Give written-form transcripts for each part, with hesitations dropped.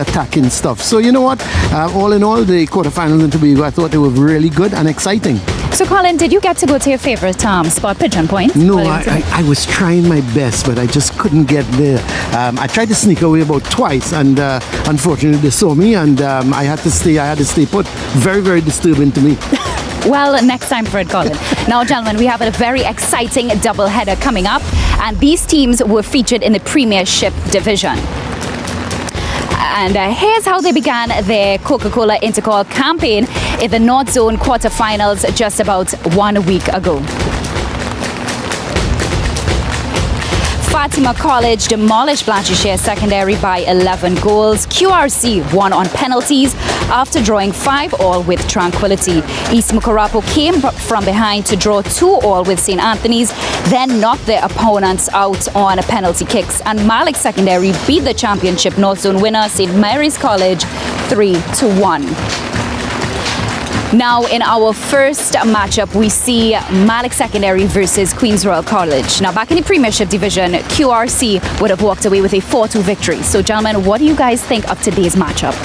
attacking stuff. So you know what? All in all, the quarterfinals in Tobago, I thought they were really good and exciting. So Colin, did you get to go to your favorite spot, Pigeon Point? No, I was trying my best, but I just couldn't get there. I tried to sneak away about twice, and unfortunately they saw me, and I had to stay put. Very, very disturbing to me. Well, next time for it, Colin. Now, gentlemen, we have a very exciting doubleheader coming up, and these teams were featured in the Premiership division. And here's how they began their COCA-COLA Intercol campaign in the North Zone quarterfinals just about 1 week ago. Fatima College demolished Blancheshire Secondary by 11 goals. QRC won on penalties after drawing 5-all with Tranquility. East Mukarapo came from behind to draw 2-all with St. Anthony's, then knocked their opponents out on penalty kicks. And Malick Secondary beat the championship North Zone winner St. Mary's College 3-1. Now, in our first matchup, we see Malick Secondary versus Queen's Royal College. Now, back in the Premiership division, QRC would have walked away with a 4-2 victory. So, gentlemen, what do you guys think of today's matchup?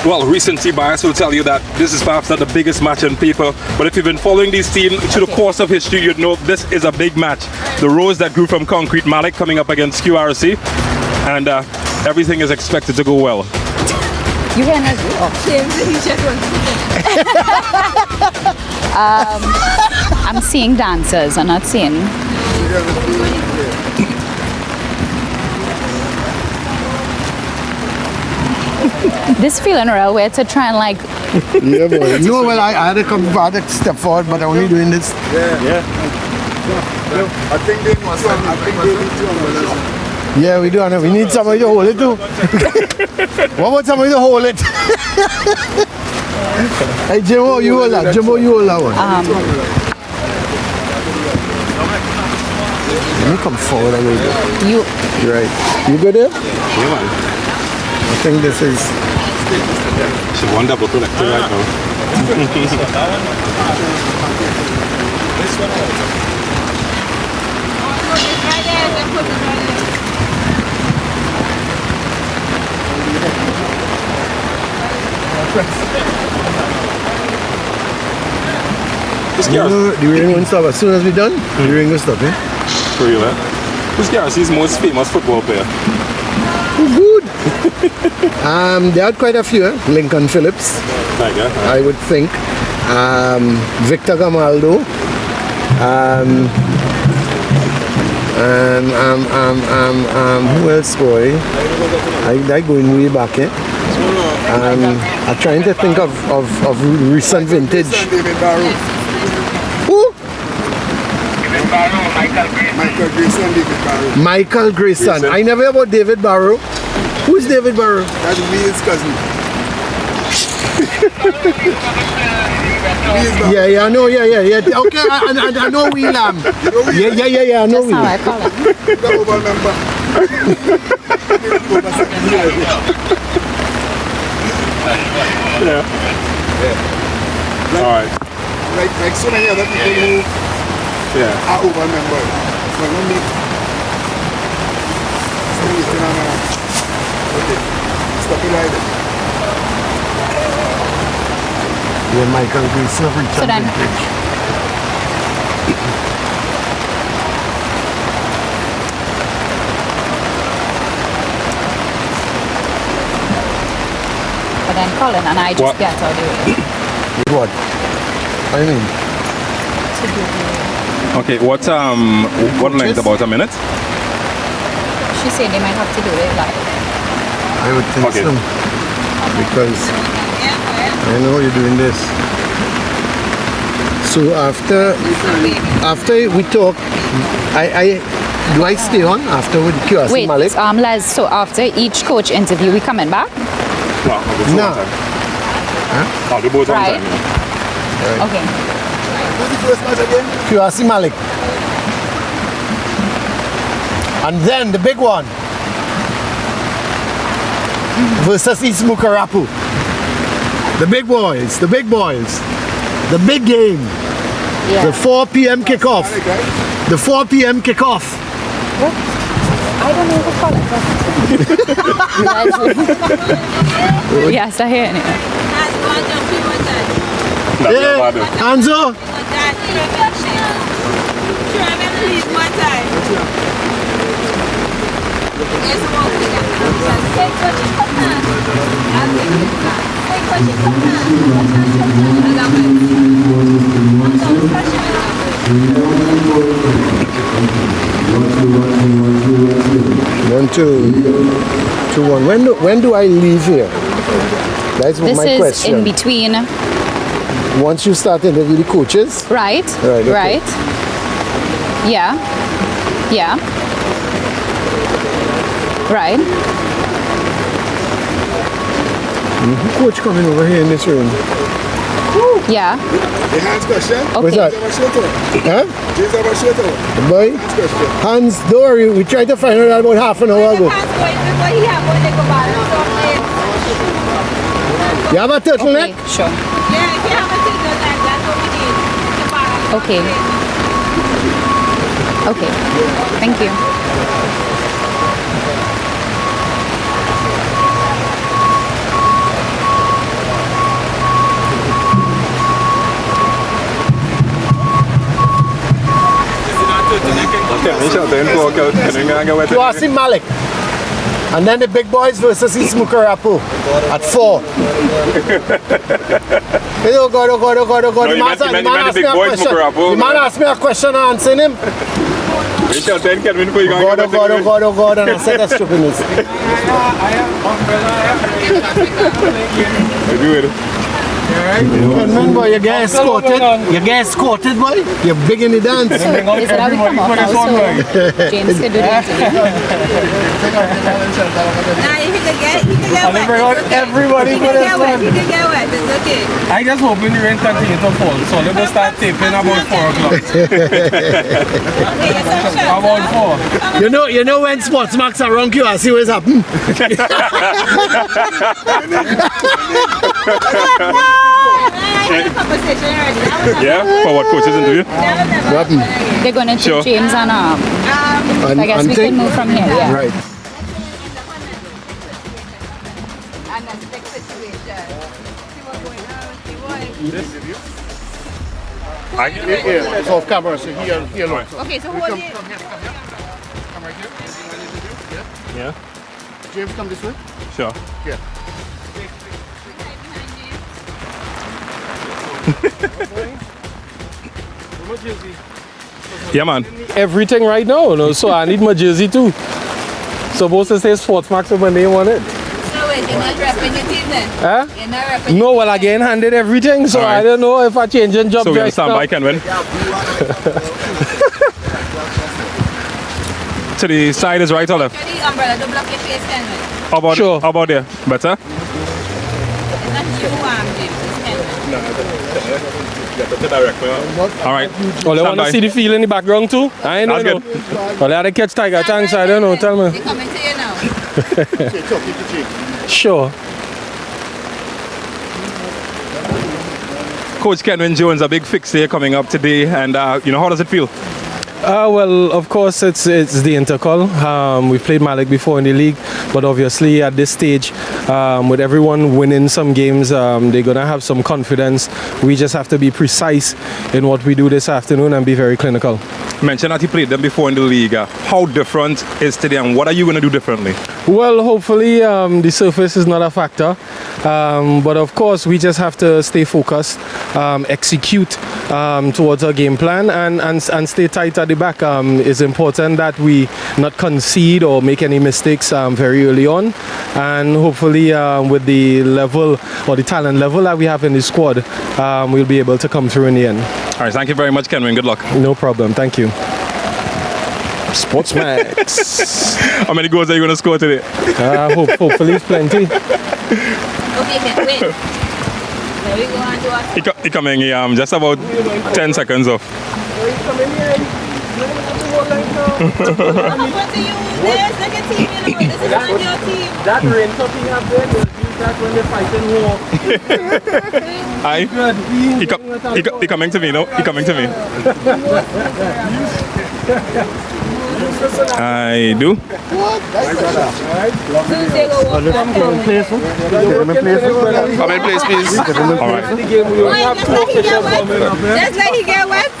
Well, recency bias will tell you that this is perhaps not the biggest match on paper, but if you've been following these teams through the course of history, you'd know this is a big match. The rose that grew from concrete, Malick coming up against QRC, and everything is expected to go well. You can I'm seeing dancers. I'm not seeing. This feeling real weird to try and like. Yeah, boy. No, well, I had to come back and step forward, but I'm only doing this. Yeah. I think they need to. Yeah, we do. And we need somebody to hold it too. What about somebody to hold it? Hey, Jimbo, you hold that. Jimbo, you hold that one. Let me come forward a little bit. You're right. You good there? Yeah, man. I think this is. She won double collector right now. The rain won't stop. As soon as we're done, the rain will stop, eh? For real, eh? Who's Garci's most famous football player? Good. They had quite a few, eh? Lincoln Phillips, I would think. Victor Gamaldo. Who else, boy? I going way back, eh? I'm trying to think of recent vintage. Who? Michael Grayson, David Barrow. Michael Grayson. I never heard about David Barrow. Who's David Barrow? That's Will's cousin. Yeah, I know, yeah. Okay, I know Will. Yeah, I know Will. That's how I call it. The Oval member. All right. Like so many other people who are Oval members. But not me. Okay. Stop it right there. Yeah, Michael Grayson. So then, but then Colin and I just What? get out of the way. What? I mean, Okay, what length? About a minute? She said they might have to do it live. I would think Okay. so. Because I know you're doing this. So after we talk, do I stay on after with QRC Wait, Malick? Les, so after each coach interview, we coming back? No, I'll do No. one time. I'll do both one Right. time. You know. Okay. Who's the first match again? QRC Malick. And then the big one versus East Mukarapo. The big boys, the big game. Yeah. The 4 p.m. kickoff. The 4 p.m. kickoff. I don't know who call it. Yes, I hear it. Yeah, Anzo. One, two, 1. When do I leave here? That's This my is question. in between. Once you start interviewing the coaches? Right. Right, okay. Right. Yeah. Yeah. Right. Coach coming over here in this room. Yeah. The hands question? What's Okay. that? Huh? James have a shirt on. Boy? Hands question. Hans, don't worry, we tried to find out about half an hour ago. You have a turtleneck? Okay, sure. Okay. Okay. Thank you. You are seeing Malick. And then the big boys versus East Mukarapu at 4. Oh God, oh God, oh God, oh God. No, The man asked me a question. The man asked me a question and I answered him. Rachel, 10 Kelvin before you Oh God, oh God, oh God, oh God. And I said that's stupidness. Kelvin, boy, you get escorted. You get escorted, boy. You're big in the dance. Is it how we come off now? So James could do the interview. Everybody for this one. It's okay. I just hoping the rain continue to fall, so let us start taping about 4 o'clock. About 4. You know when SportsMax are around you, I see what's happening. Yeah, for what coaches interview? They're going to take Sure. James and I guess we can move from here. Yeah. Right. It's off camera, so here look. Okay, so hold it. Come right here. Yeah, James, come this way. sure. Yeah. Yeah, man. Everything right now, no? So I need my jersey too. Supposed to say SportsMax when they want it. So wait, you're not repping your team then? Huh? You're not repping No, well, I get handed everything, so Alright. I don't know if I change in job So we're going to right stand now. by, Kenwin. To the side is right or left? the umbrella, don't block your face, Kenwin. How about, Sure. how about there? Better? It's not you, James, it's Kenwin. All right. Well, I Stand want to by. see the feel in the background too. I ain't That's know. good. Well, I had to catch Tiger Tanks, I don't know. Tell me. They're coming to you now. Sure. Coach Kenwin Jones, a big fix day coming up today, and how does it feel? Well, of course, it's the Intercol. We've played Malick before in the league, but obviously at this stage, with everyone winning some games, they're going to have some confidence. We just have to be precise in what we do this afternoon and be very clinical. Mention that you played them before in the league. How different is today, and what are you going to do differently? Well, hopefully the surface is not a factor, but of course we just have to stay focused, execute towards our game plan, and stay tight at the back. It's important that we not concede or make any mistakes very early on, and hopefully with the level or the talent level that we have in the squad, we'll be able to come through in the end. All right, thank you very much, Kenwin. Good luck. No problem, thank you. SportsMax. How many goals are you going to score today? Hopefully it's plenty. Okay, then wait. Now we go on to us. He coming just about 10 seconds off. What happened to you? There's like a team, you know. This is not your team. That rain cup you have there, you'll use that when they're fighting war. Aye. He coming to me, no? He coming to me. I do. Tuesday go walk down. Come in, please, please. All right. Just like he get wet.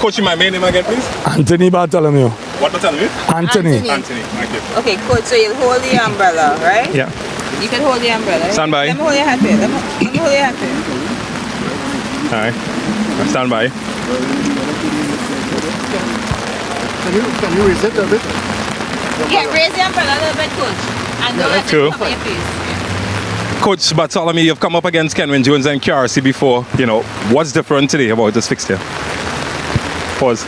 Coach, my main name again, please. Anthony Bartholomew. What Bartholomew? Anthony. Anthony, thank you. Okay, coach, so you'll hold the umbrella, right? Yeah. You can hold the umbrella. Stand by. Let me hold your hand here. Let me hold your hand here. All right. Stand by. Can you raise it a bit? Yeah, raise the umbrella a little bit, coach. And don't let Two. it cover your face. Coach Bartholomew, you've come up against Kenwin Jones and QRC before. You know, what's different today about this fixture? Pause.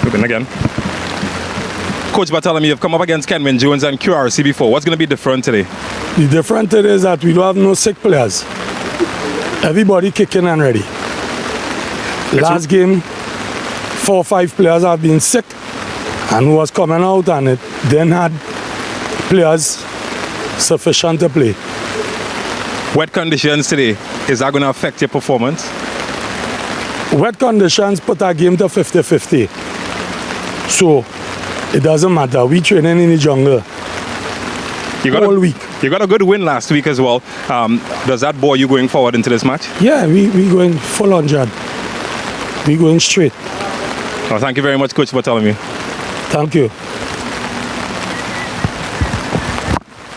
Open again. Coach Bartholomew, you've come up against Kenwin Jones and QRC before. What's going to be different today? The difference today is that we don't have no sick players. Everybody kicking and ready. Last game, 4 or 5 players have been sick and who was coming out and it then had players sufficient to play. Wet conditions today, is that going to affect your performance? Wet conditions put our game to 50-50. So it doesn't matter. We training in the jungle all week. You got a good win last week as well. Does that bore you going forward into this match? Yeah, we going full 100. We going straight. Oh, thank you very much, Coach Bartholomew. Thank you.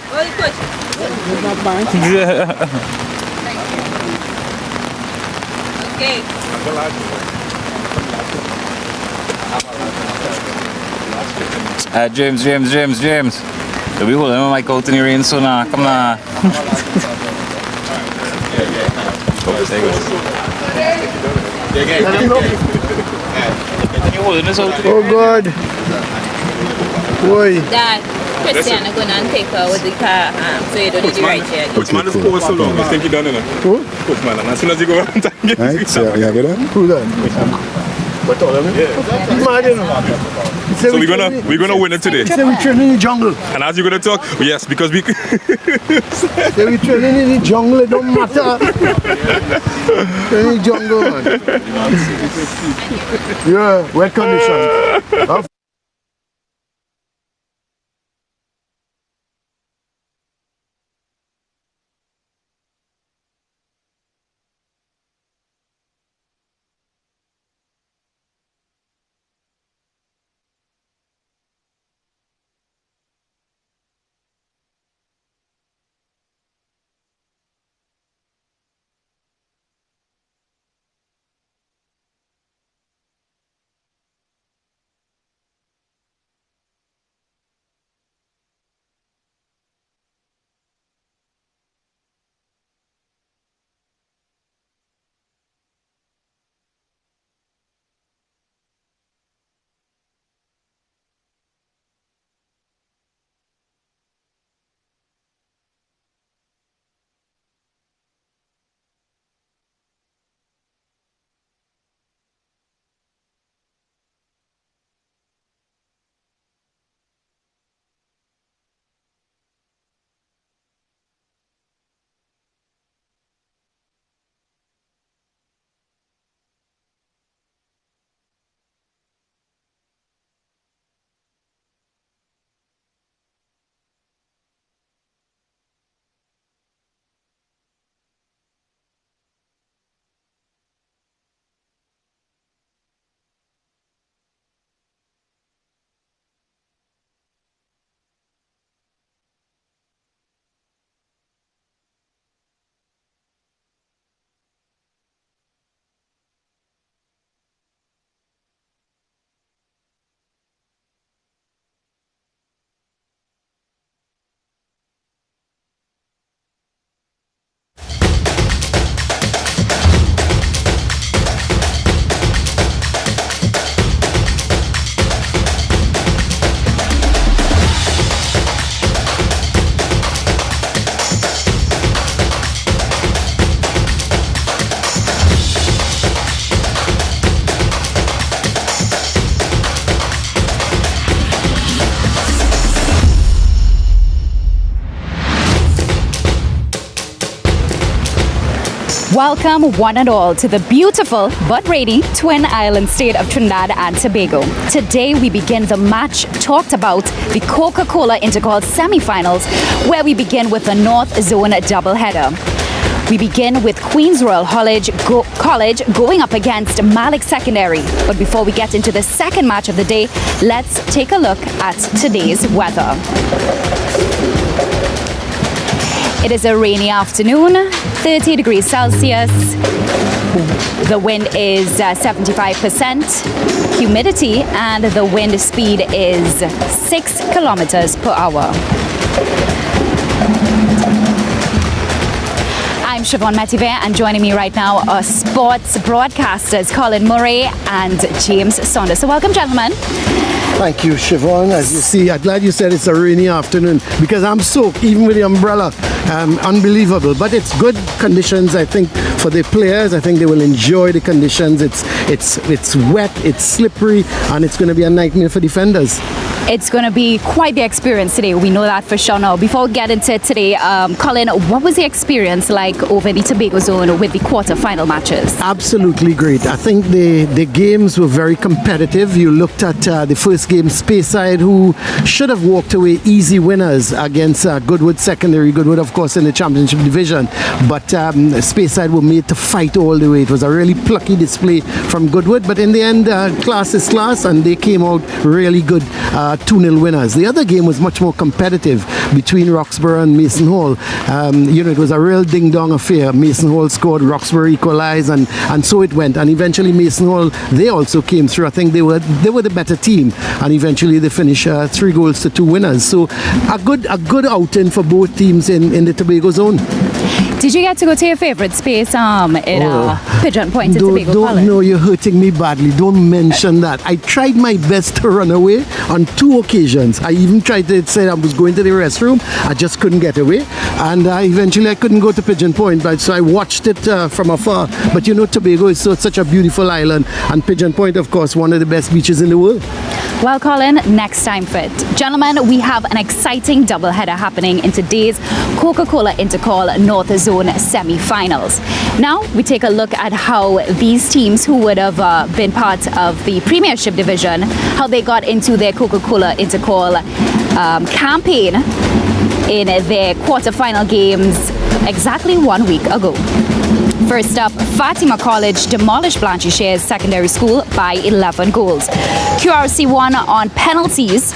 Hold it, coach. Okay. James. So we hold him mic out in the rain so now. Come on. Can you hold this out? Oh God. Boy. Dad, Christiana going and take her with the car, so you don't need to ride here. Coach man is paused so long, you think he done enough? Who? Coach man, and as soon as you go around and get Right, so you have it on? Who that? Imagine. So we're gonna win it today. Say we training in the jungle. And as you're gonna talk, yes, because we Say we training in the jungle, it don't matter. Training in the jungle, man. Yeah, wet conditions. Welcome one and all to the beautiful but rainy Twin Island state of Trinidad and Tobago. Today we begin the match talked about, the COCA-COLA Intercol semi-finals, where we begin with the North Zone doubleheader. We begin with Queen's Royal College going up against Malick Secondary. But before we get into the second match of the day, let's take a look at today's weather. It is a rainy afternoon, 30 degrees Celsius. The wind is 75%, humidity, and the wind speed is 6 kilometers per hour. I'm Siobhan Metiver, and joining me right now are sports broadcasters Colin Murray and James Saunders. So welcome, gentlemen. Thank you, Siobhan. As you see, I'm glad you said it's a rainy afternoon because I'm soaked, even with the umbrella. Unbelievable. But it's good conditions, I think, for the players. I think they will enjoy the conditions. It's wet, it's slippery, and it's going to be a nightmare for defenders. It's going to be quite the experience today. We know that for sure now. Before we get into it today, Colin, what was the experience like over the Tobago zone with the quarter-final matches? Absolutely great. I think the games were very competitive. You looked at the first game, Speyside, who should have walked away easy winners against Goodwood Secondary. Goodwood, of course, in the championship division. But Speyside were made to fight all the way. It was a really plucky display from Goodwood. But in the end, class is class, and they came out really good. 2-0 winners. The other game was much more competitive between Roxborough and Mason Hall. It was a real ding-dong affair. Mason Hall scored, Roxborough equalized, and so it went. And eventually Mason Hall, they also came through. I think they were the better team, and eventually they finished 3-2 winners. So a good outing for both teams in the Tobago zone. Did you get to go to your favorite space in Pigeon Point in Tobago College? No, you're hurting me badly. Don't mention that. I tried my best to run away on 2 occasions. I even tried to say I was going to the restroom. I just couldn't get away. And eventually I couldn't go to Pigeon Point. So I watched it from afar. But Tobago is such a beautiful island. And Pigeon Point, of course, one of the best beaches in the world. Well, Colin, next time fit. Gentlemen, we have an exciting doubleheader happening in today's COCA-COLA Intercol North Zone semi-finals. Now, we take a look at how these teams who would have been part of the Premiership Division, how they got into their COCA-COLA Intercol campaign in their quarter-final games exactly 1 week ago. First up, Fatima College demolished Blanchishare's secondary school by 11 goals. QRC won on penalties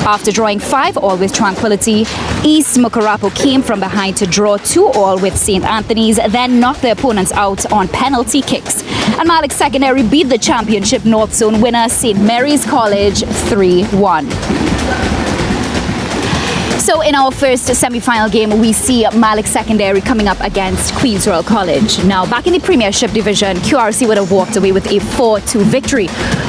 after drawing 5-all with Tranquility. East Mukarapo came from behind to draw 2-all with St. Anthony's, then knocked their opponents out on penalty kicks. And Malick Secondary beat the championship North Zone winner St. Mary's College 3-1. So in our first semi-final game, we see Malick Secondary coming up against Queen's Royal College. Now, back in the Premiership Division, QRC would have walked away with a 4-2 victory.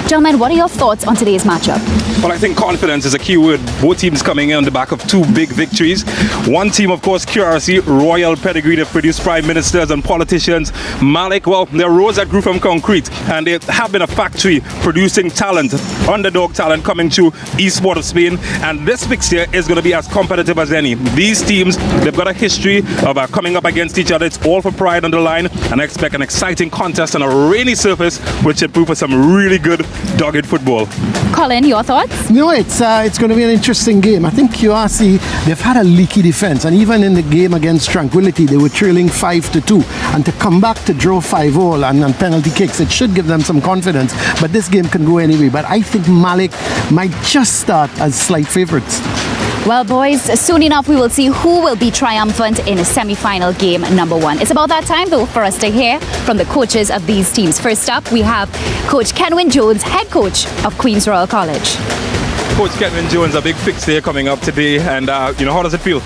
Gentlemen, what are your thoughts on today's matchup? Well, I think confidence is a key word. Both teams coming in on the back of 2 big victories. One team, of course, QRC, royal pedigree. They've produced prime ministers and politicians. Malick, well, they're rose that grew from concrete, and they have been a factory producing talent, underdog talent coming to Eastport of Spain. And this fixture is going to be as competitive as any. These teams, they've got a history of coming up against each other. It's all for pride on the line, and I expect an exciting contest on a rainy surface, which should prove for some really good dogged football. Colin, your thoughts? It's going to be an interesting game. I think QRC, they've had a leaky defense, and even in the game against Tranquility, they were trailing 5-2, and to come back to draw 5-all and penalty kicks, it should give them some confidence. But this game can go anyway. But I think Malick might just start as slight favourites. Well, boys, soon enough we will see who will be triumphant in semi-final game number 1. It's about that time, though, for us to hear from the coaches of these teams. First up, we have Coach Kenwin Jones, head coach of Queen's Royal College. Coach Kenwin Jones, a big fixture coming up today, and how does it feel?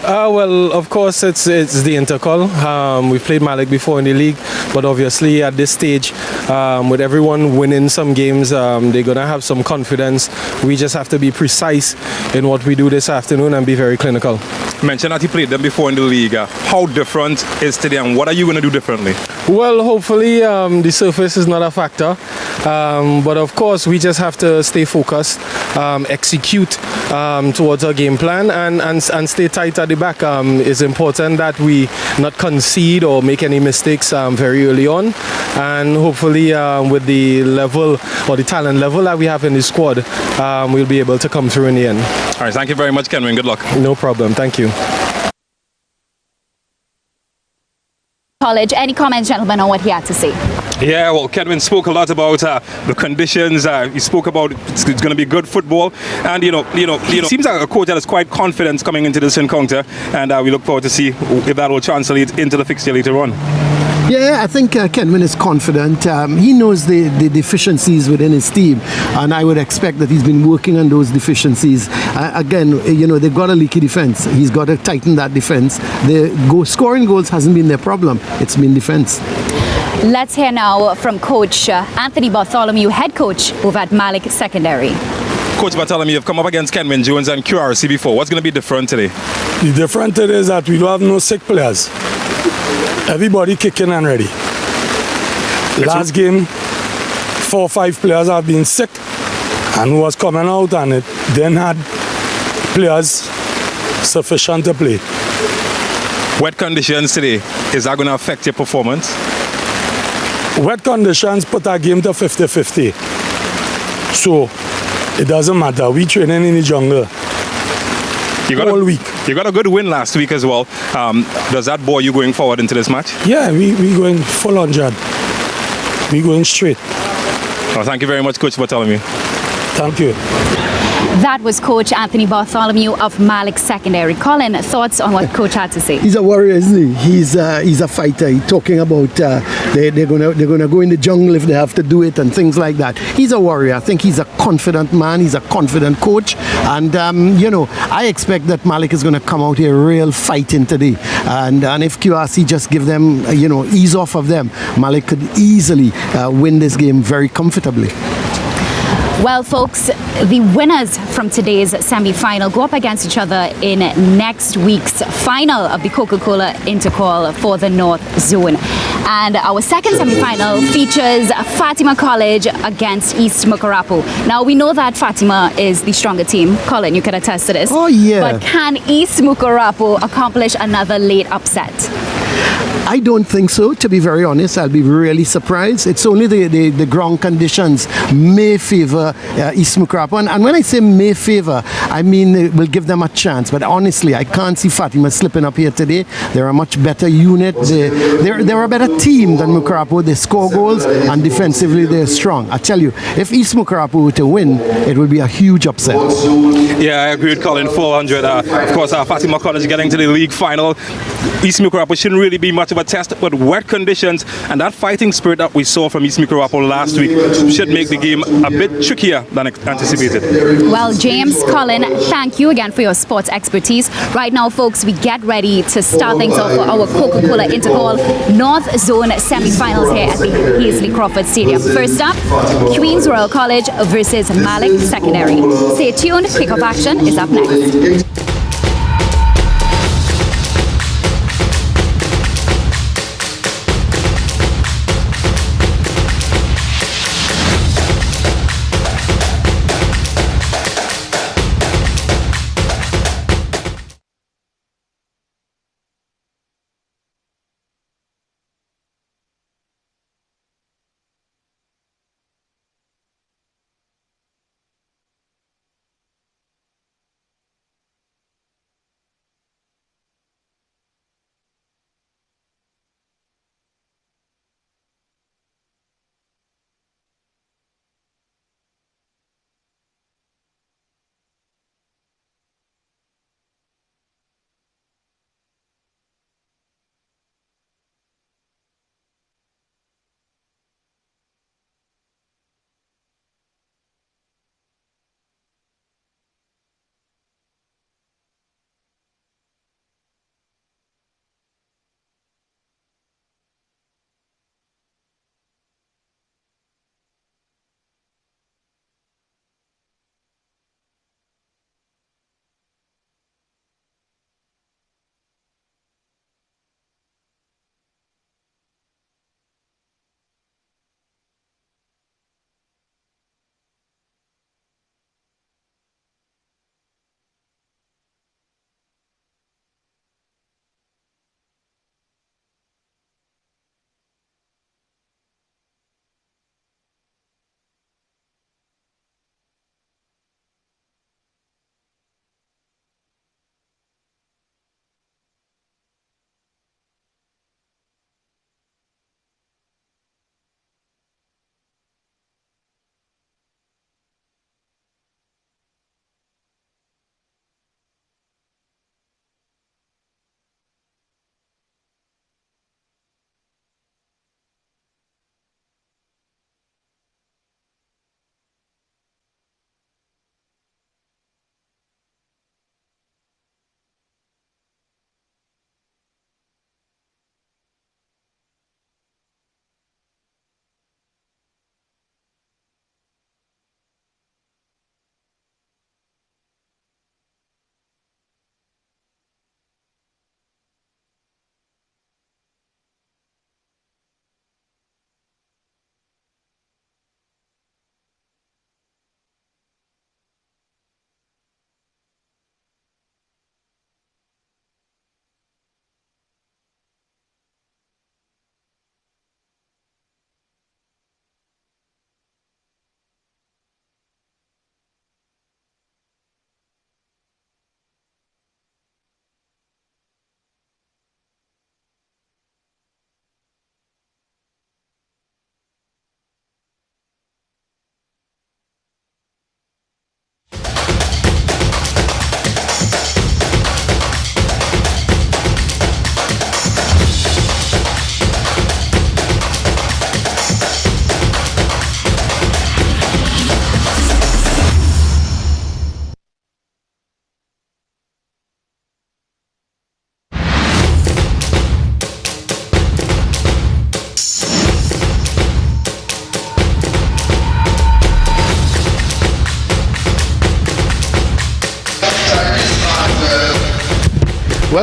Well, of course, it's the Intercol. We've played Malick before in the league, but obviously at this stage, with everyone winning some games, they're going to have some confidence. We just have to be precise in what we do this afternoon and be very clinical. You mentioned that you played them before in the league. How different is today, and what are you going to do differently? Well, hopefully the surface is not a factor. But of course, we just have to stay focused, execute towards our game plan, and stay tight at the back. It's important that we not concede or make any mistakes very early on, and hopefully with the level or the talent level that we have in the squad, we'll be able to come through in the end. All right, thank you very much, Kenwin. Good luck. No problem. Thank you. College, any comments, gentlemen, on what he had to say? Yeah, well, Kenwin spoke a lot about the conditions. He spoke about it's going to be good football, and seems like a coach that is quite confident coming into this encounter, and we look forward to see if that will translate into the fixture later on. Yeah, I think Kenwin is confident. He knows the deficiencies within his team, and I would expect that he's been working on those deficiencies. Again, they've got a leaky defense. He's got to tighten that defense. Scoring goals hasn't been their problem. It's been defense. Let's hear now from Coach Anthony Bartholomew, head coach over at Malick Secondary. Coach Bartholomew, you've come up against Kenwin Jones and QRC before. What's going to be different today? The different today is that we don't have no sick players. Everybody kicking and ready. Last game, 4 or 5 players have been sick and was coming out and it then had players sufficient to play. Wet conditions today, is that going to affect your performance? Wet conditions put our game to 50-50. So it doesn't matter. We training in the jungle all week. You got a good win last week as well. Does that buoy you going forward into this match? Yeah, we going full 100. We going straight. Well, thank you very much, Coach Bartholomew. Thank you. That was Coach Anthony Bartholomew of Malick Secondary. Colin, thoughts on what Coach had to say? He's a warrior, isn't he? He's a fighter. He's talking about they're gonna go in the jungle if they have to do it and things like that. He's a warrior. I think he's a confident man. He's a confident coach, and I expect that Malick is going to come out here real fighting today. And if QRC just give them ease off of them, Malick could easily win this game very comfortably. Well, folks, the winners from today's semi-final go up against each other in next week's final of the COCA-COLA Intercol for the North Zone. And our second semi-final features Fatima College against East Mucurapo. Now, we know that Fatima is the stronger team. Colin, you can attest to this. Oh, yeah. But can East Mucurapo accomplish another late upset? I don't think so, to be very honest. I'll be really surprised. It's only the ground conditions may favour East Mucurapo. And when I say may favour, I mean it will give them a chance. But honestly, I can't see Fatima slipping up here today. They're a much better unit. They're a better team than Mucurapo. They score goals and defensively they're strong. I tell you, if East Mucurapo were to win, it would be a huge upset. Yeah, I agree with Colin, 400. Of course, Fatima College getting to the league final. East Mucurapo shouldn't really be much of a test, but wet conditions and that fighting spirit that we saw from East Mucurapo last week should make the game a bit trickier than anticipated. Well, James, Colin, thank you again for your sports expertise. Right now, folks, we get ready to start things off for our Coca-Cola Intercol North Zone semi-finals here at the Hazley Crawford Stadium. First up, Queen's Royal College versus Malick Secondary. Stay tuned, kickoff action is up next.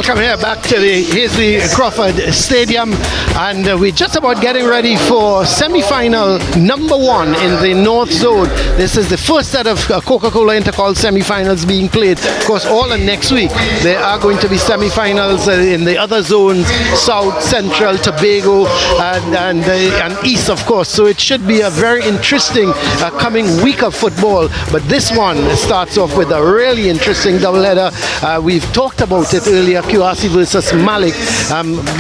Welcome here back to the Hazley Crawford Stadium, and we're just about getting ready for semi-final number 1 in the North Zone. This is the first set of COCA-COLA Intercol semi-finals being played. Of course, all in next week. There are going to be semi-finals in the other zones, South, Central, Tobago, and East, of course. So it should be a very interesting coming week of football. But this one starts off with a really interesting doubleheader. We've talked about it earlier, QRC versus Malick.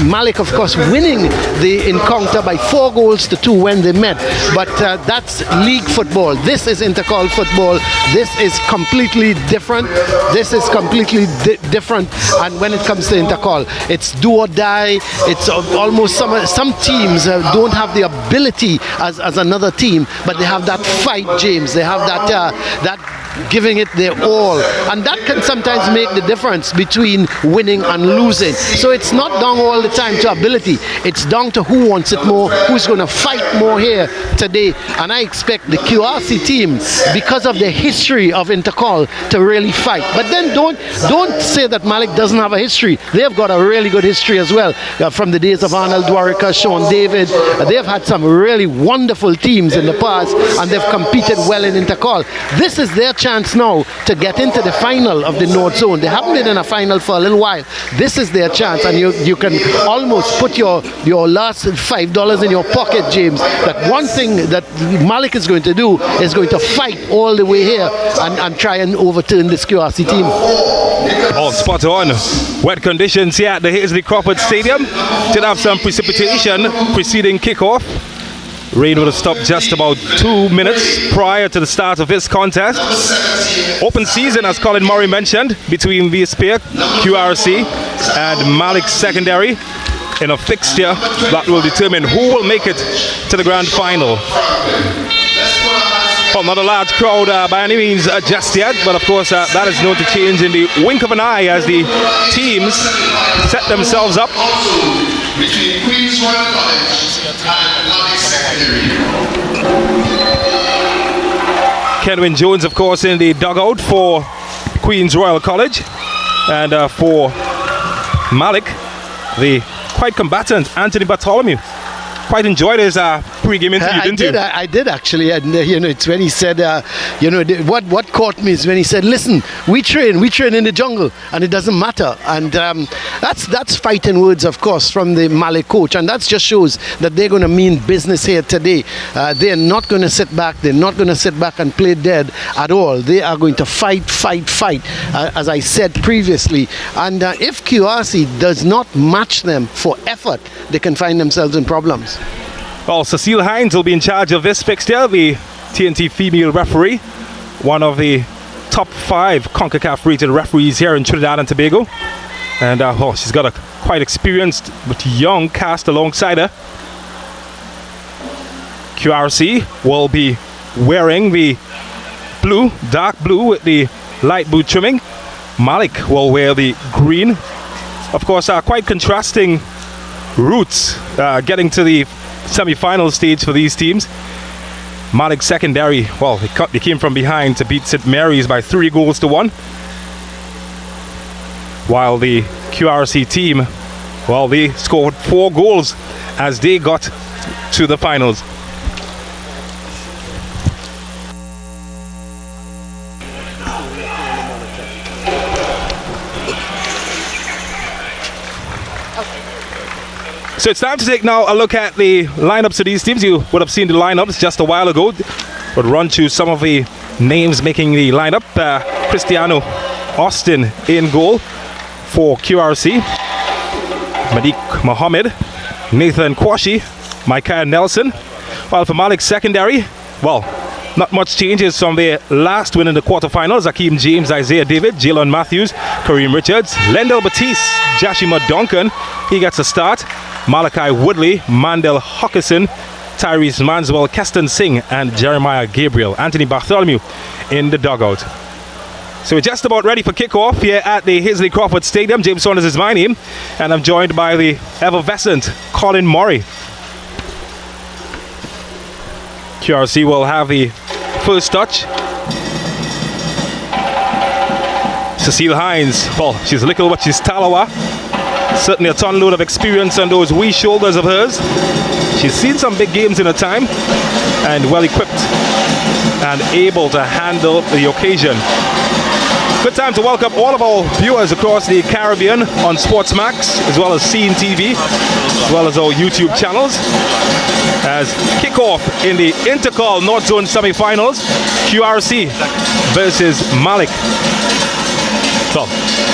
Malick, of course, winning the encounter by 4 goals to 2 when they met. But that's league football. This is Intercol football. This is completely different. This is completely different. And when it comes to Intercol, it's do or die. It's almost some teams don't have the ability as another team, but they have that fight, James. They have that giving it their all, and that can sometimes make the difference between winning and losing. So it's not down all the time to ability, it's down to who wants it more, who's going to fight more here today. And I expect the QRC team, because of the history of Intercol, to really fight. But then don't say that Malick doesn't have a history. They've got a really good history as well, from the days of Arnold Dwarika, Sean David. They've had some really wonderful teams in the past, and they've competed well in Intercol. This is their chance now to get into the final of the North Zone. They haven't been in a final for a little while. This is their chance, and you can almost put your last $5 in your pocket, James. That one thing that Malick is going to do is going to fight all the way here and try and overturn this QRC team. Oh, spot on. Wet conditions here at the Hazley Crawford Stadium. Did have some precipitation preceding kickoff. Rain would have stopped just about 2 minutes prior to the start of this contest. Open season, as Colin Murray mentioned, between VSP, QRC and Malick Secondary in a fixture that will determine who will make it to the grand final. Well, not a large crowd by any means just yet, but of course that is known to change in the wink of an eye as the teams set themselves up. Between Queen's Royal College and Malick Secondary. Kenwin Jones, of course, in the dugout for Queen's Royal College, and for Malick, the quite combatant Anthony Bartholomew. Quite enjoyed his pre-game interview, didn't you? I did actually, and it's when he said, what caught me is when he said, "Listen, we train in the jungle, and it doesn't matter." And that's fighting words, of course, from the Malick coach, and that just shows that they're going to mean business here today. They're not going to sit back. They're not going to sit back and play dead at all. They are going to fight, as I said previously. And if QRC does not match them for effort, they can find themselves in problems. Well, Cecile Hines will be in charge of this fixture, the TNT female referee, one of the top 5 CONCACAF rated referees here in Trinidad and Tobago. And she's got a quite experienced but young cast alongside her. QRC will be wearing the blue, dark blue with the light blue trimming. Malick will wear the green. Of course, quite contrasting routes getting to the semi-final stage for these teams. Malick Secondary, well, they came from behind to beat St. Mary's by 3 goals to 1. While the QRC team, well, they scored 4 goals as they got to the finals. So it's time to take now a look at the lineups of these teams. You would have seen the lineups just a while ago. Would run through some of the names making the lineup. Cristiano Austin in goal for QRC. Madiq Mohammed, Nathan Kwashi, Micah Nelson. While for Malick Secondary, well, not much changes from their last win in the quarterfinals. Akeem James, Isaiah David, Jalen Matthews, Kareem Richards, Lendell Batiste, Jashima Duncan, he gets a start. Malachi Woodley, Mandel Hawkinson, Tyrese Manswell, Keston Singh, and Jeremiah Gabriel. Anthony Bartholomew in the dugout. So we're just about ready for kickoff here at the Hazley Crawford Stadium. James Saunders is my name, and I'm joined by the effervescent Colin Murray. QRC will have the first touch. Cecile Hines, well, she's little but she's Talawa. Certainly a ton load of experience on those wee shoulders of hers. She's seen some big games in her time and well equipped and able to handle the occasion. Good time to welcome all of our viewers across the Caribbean on SportsMax, as well as CEEN TV, as well as our YouTube channels. As kickoff in the Intercol North Zone semi-finals, QRC versus Malick. So,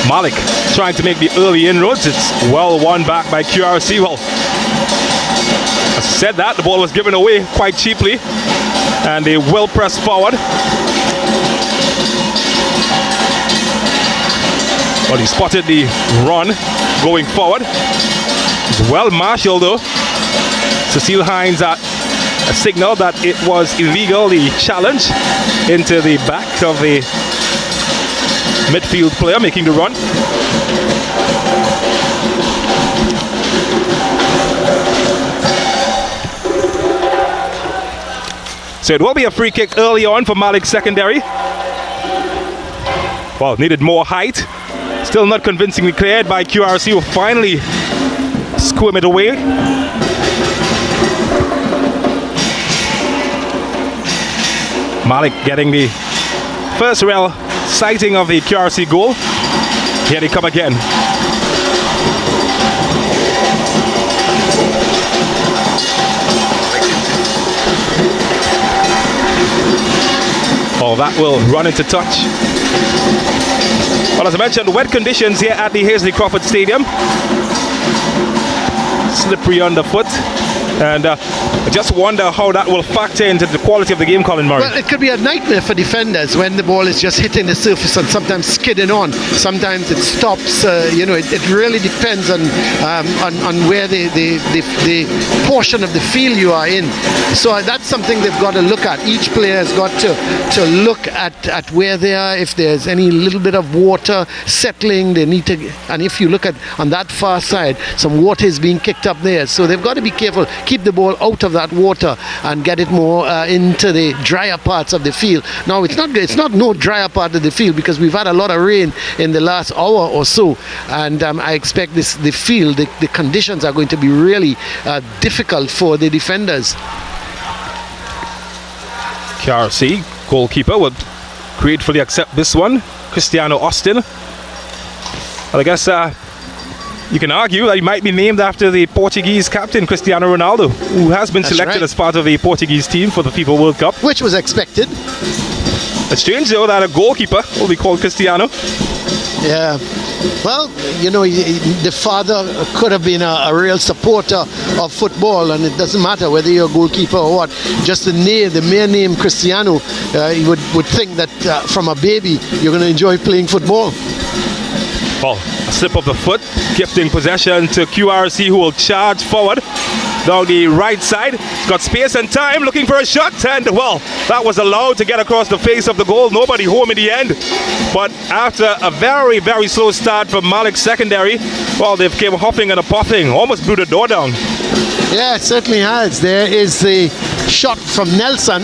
Malick trying to make the early inroads. It's well won back by QRC. Well, as I said that, the ball was given away quite cheaply, and they will press forward. Well, he spotted the run going forward. It's well marshaled though. Cecile Hines at a signal that it was illegal, the challenge into the back of the midfield player making the run. So it will be a free kick early on for Malick secondary. Well, needed more height. Still not convincingly cleared by QRC, who finally squirm it away. Malick getting the first real sighting of the QRC goal. Here they come again. Oh, that will run into touch. Well, as I mentioned, wet conditions here at the Hazley Crawford Stadium. Slippery underfoot. And I just wonder how that will factor into the quality of the game, Colin Murray. Well, it could be a nightmare for defenders when the ball is just hitting the surface and sometimes skidding on. Sometimes it stops. It really depends on where the portion of the field you are in. So that's something they've got to look at. Each player has got to look at where they are. If there's any little bit of water settling, they need to. And if you look at on that far side, some water is being kicked up there. So they've got to be careful. Keep the ball out of that water and get it more into the drier parts of the field. Now it's not no drier part of the field because we've had a lot of rain in the last hour or so, and I expect the field, the conditions are going to be really difficult for the defenders. QRC goalkeeper would gratefully accept this one, Cristiano Austin. Well, I guess you can argue that he might be named after the Portuguese captain Cristiano Ronaldo, who has been selected as part of the Portuguese team for the FIFA World Cup. Which was expected. It's strange though that a goalkeeper will be called Cristiano. Yeah. Well, the father could have been a real supporter of football, and it doesn't matter whether you're a goalkeeper or what. Just the mere name Cristiano, you would think that from a baby you're going to enjoy playing football. Well, a slip of the foot, gifting possession to QRC, who will charge forward down the right side. He's got space and time, looking for a shot, and well, that was allowed to get across the face of the goal. Nobody home in the end. But after a very, very slow start from Malick secondary, well, they've came huffing and a puffing, almost blew the door down. Yeah, it certainly has. There is the shot from Nelson,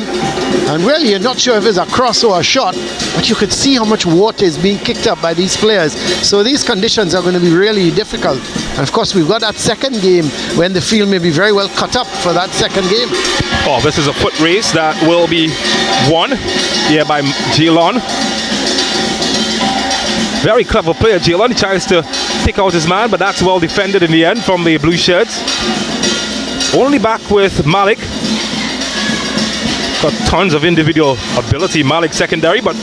and really you're not sure if it's a cross or a shot, but you could see how much water is being kicked up by these players. So these conditions are going to be really difficult. And of course we've got that second game when the field may be very well cut up for that second game. Oh, this is a foot race that will be won here by Jalen. Very clever player, Jalen. He tries to pick out his man, but that's well defended in the end from the blue shirts. Only back with Malick. Got tons of individual ability, Malick secondary, but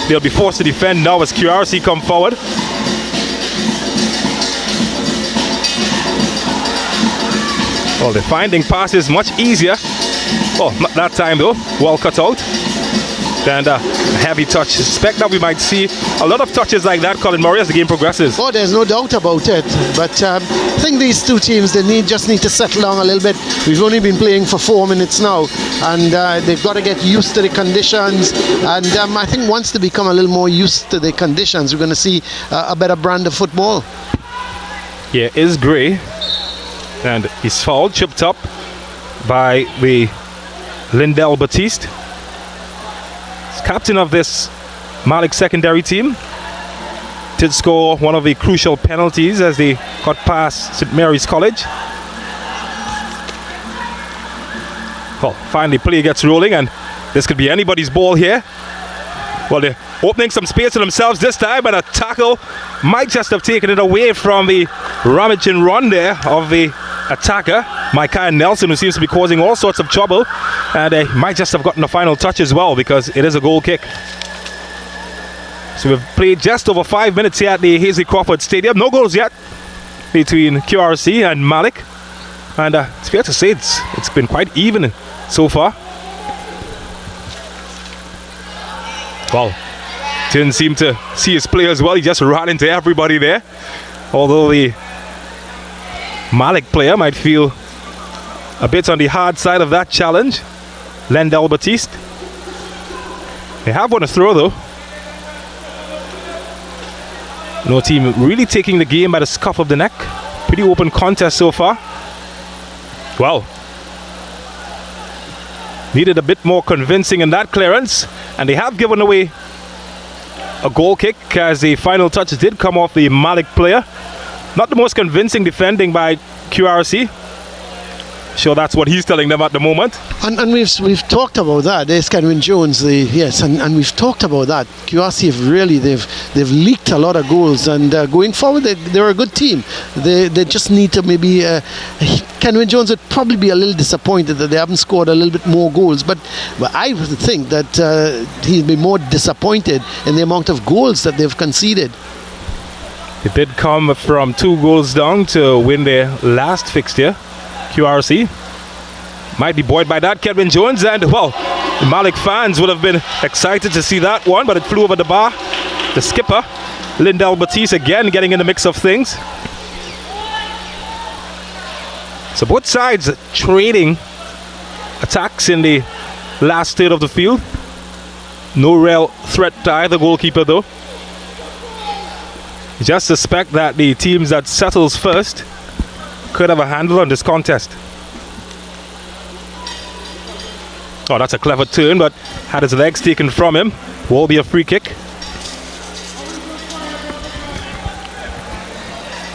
they'll be forced to defend now as QRC come forward. Well, they're finding passes much easier. Oh, not that time though. Well cut out. And a heavy touch. Suspect that we might see a lot of touches like that, Colin Murray, as the game progresses. Oh, there's no doubt about it. But I think these two teams, just need to settle down a little bit. We've only been playing for 4 minutes now, and they've got to get used to the conditions. And I think once they become a little more used to the conditions, we're going to see a better brand of football. Here is Gray, and he's fouled, chipped up by the Lindell Batiste. Captain of this Malick secondary team. did score one of the crucial penalties as they got past St. Mary's College. Well, finally play gets rolling, and this could be anybody's ball here. Well, they're opening some space for themselves this time, but a tackle might just have taken it away from the rummaging run there of the attacker, Micah Nelson, who seems to be causing all sorts of trouble, and they might just have gotten a final touch as well because it is a goal kick. So we've played just over 5 minutes here at the Hasely Crawford Stadium. No goals yet between QRC and Malick, and it's fair to say it's been quite even so far. Well, didn't seem to see his players well. He just ran into everybody there. Although the Malick player might feel a bit on the hard side of that challenge. Lendell Batiste. They have won a throw though. No team really taking the game by the scuff of the neck. Pretty open contest so far. Well, needed a bit more convincing in that clearance, and they have given away a goal kick as the final touch did come off the Malick player. Not the most convincing defending by QRC. Sure, that's what he's telling them at the moment. And we've talked about that. There's Kenwin Jones, and we've talked about that. QRC have really they've leaked a lot of goals, and going forward they're a good team. They just need to maybe. Kenwin Jones would probably be a little disappointed that they haven't scored a little bit more goals, but I would think that he'd be more disappointed in the amount of goals that they've conceded. It did come from 2 goals down to win their last fixture. QRC might be buoyed by that. Kenwin Jones, and well, the Malick fans would have been excited to see that one, but it flew over the bar. The skipper, Lendell Batiste, again getting in the mix of things. So both sides trading attacks in the last third of the field. No real threat to either goalkeeper though. You just suspect that the teams that settles first could have a handle on this contest. Oh, that's a clever turn, but had his legs taken from him. Will be a free kick.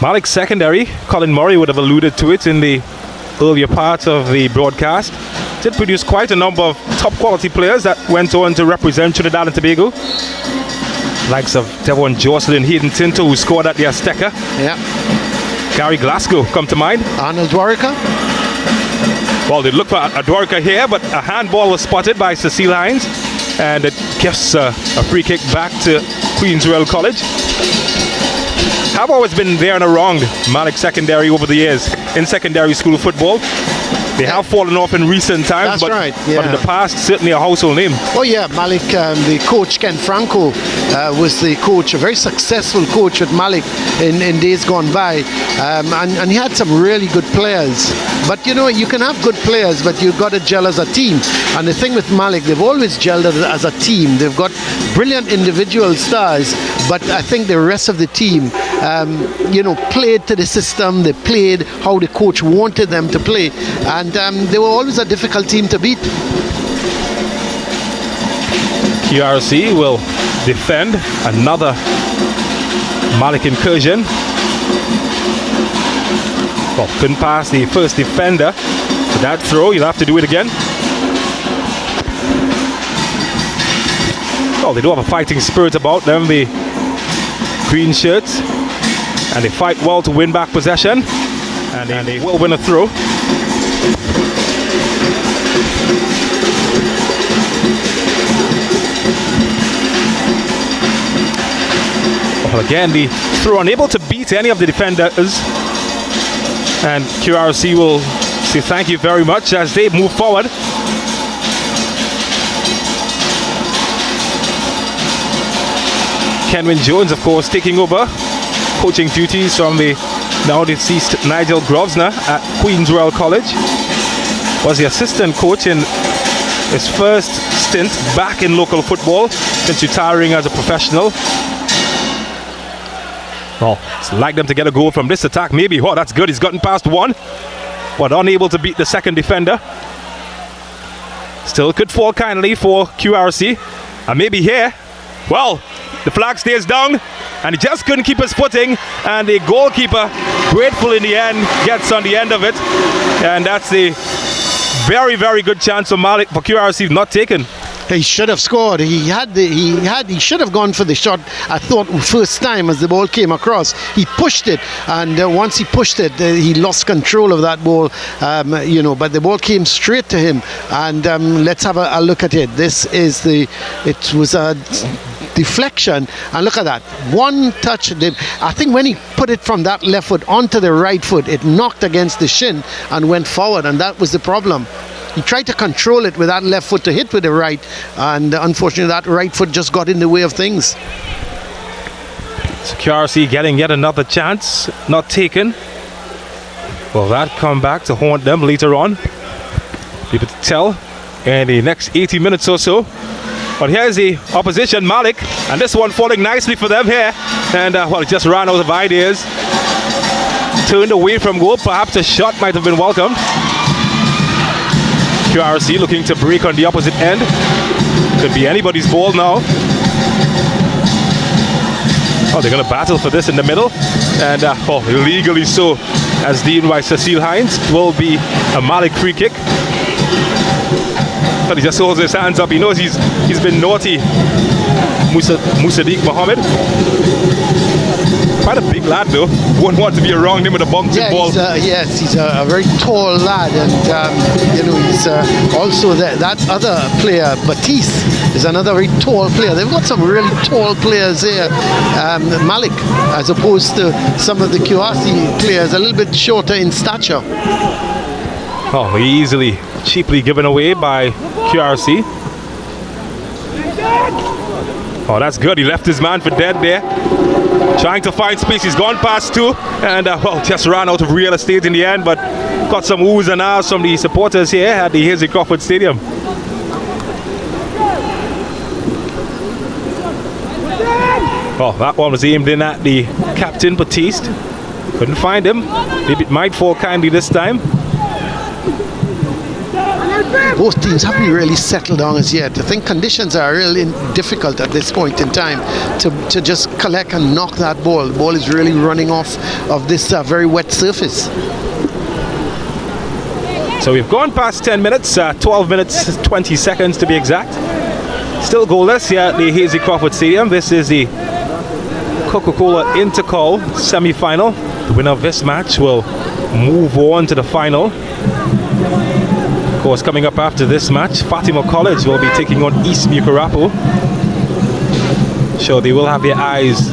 Malick secondary, Colin Murray would have alluded to it in the earlier part of the broadcast. Did produce quite a number of top quality players that went on to represent Trinidad and Tobago. Likes of Devon Jocelyn, Hayden Tinto, who scored at the Azteca. Yeah. Gary Glasgow come to mind. Arnold Dwarika. Well, they look for Dwarika here, but a handball was spotted by Cecile Hines, and it gives a free kick back to Queen's Royal College. Have always been there and around Malick secondary over the years in secondary school football. They have fallen off in recent times, That's right, yeah. But in the past, certainly a household name. Oh yeah, Malick, the coach Ken Franco was the coach, a very successful coach with Malick in days gone by, and he had some really good players. But you know, you can have good players, but you've got to gel as a team. And the thing with Malick, they've always gelled as a team. They've got brilliant individual stars, but I think the rest of the team, played to the system. They played how the coach wanted them to play, and they were always a difficult team to beat. QRC will defend another Malick incursion. Well, couldn't pass the first defender. So that throw, you'll have to do it again. Well, they do have a fighting spirit about them, the green shirts. And they fight well to win back possession. And they will win a throw. Well, again, the throw unable to beat any of the defenders. And QRC will say thank you very much as they move forward. Kenwin Jones, of course, taking over coaching duties from the now deceased Nigel Grosvenor at Queen's Royal College. Was the assistant coach in his first stint back in local football since retiring as a professional. Well, it's like them to get a goal from this attack. Maybe. Oh, that's good. He's gotten past one, but unable to beat the second defender. Still could fall kindly for QRC. And maybe here, well, the flag stays down. and he just couldn't keep his footing, and the goalkeeper, grateful in the end, gets on the end of it, and that's the very, very good chance for Malick, for QRC not taken. He should have scored. He should have gone for the shot. I thought first time as the ball came across, he pushed it, and once he pushed it, he lost control of that ball. But the ball came straight to him. And let's have a look at it. It was a deflection, and look at that. One touch. I think when he put it from that left foot onto the right foot, it knocked against the shin and went forward, and that was the problem. He tried to control it with that left foot to hit with the right, and unfortunately that right foot just got in the way of things. So QRC getting yet another chance, not taken. Will that come back to haunt them later on? People to tell in the next 80 minutes or so. But here's the opposition, Malick, and this one falling nicely for them here. And just ran out of ideas. Turned away from goal, perhaps a shot might have been welcomed. QRC looking to break on the opposite end. Could be anybody's ball now. Oh, they're going to battle for this in the middle. And illegally so, as deemed by Cecile Hines, will be a Malick free kick. But he just holds his hands up. He knows he's been naughty. Musaddiq Mohammed. Quite a big lad though. Won't want to be around him with a bouncing ball. He's a very tall lad, and he's also that other player, Batiste, is another very tall player. They've got some really tall players here. Malick, as opposed to some of the QRC players, a little bit shorter in stature. Oh, easily, cheaply given away by QRC. Oh, that's good. He left his man for dead there. Trying to find space. He's gone past two, and just ran out of real estate in the end, but got some oohs and ahs from the supporters here at the Hazy Crawford Stadium. Oh, that one was aimed in at the captain, Batiste. Couldn't find him. Maybe it might fall kindly this time. Both teams haven't really settled down as yet. I think conditions are really difficult at this point in time to just collect and knock that ball. The ball is really running off of this very wet surface. So we've gone past 10 minutes, 12 minutes, 20 seconds to be exact. Still goalless here at the Hazy Crawford Stadium. This is the COCA-COLA Intercol semi-final. The winner of this match will move on to the final. Of course, coming up after this match, Fatima College will be taking on East Mucurapo. So they will have their eyes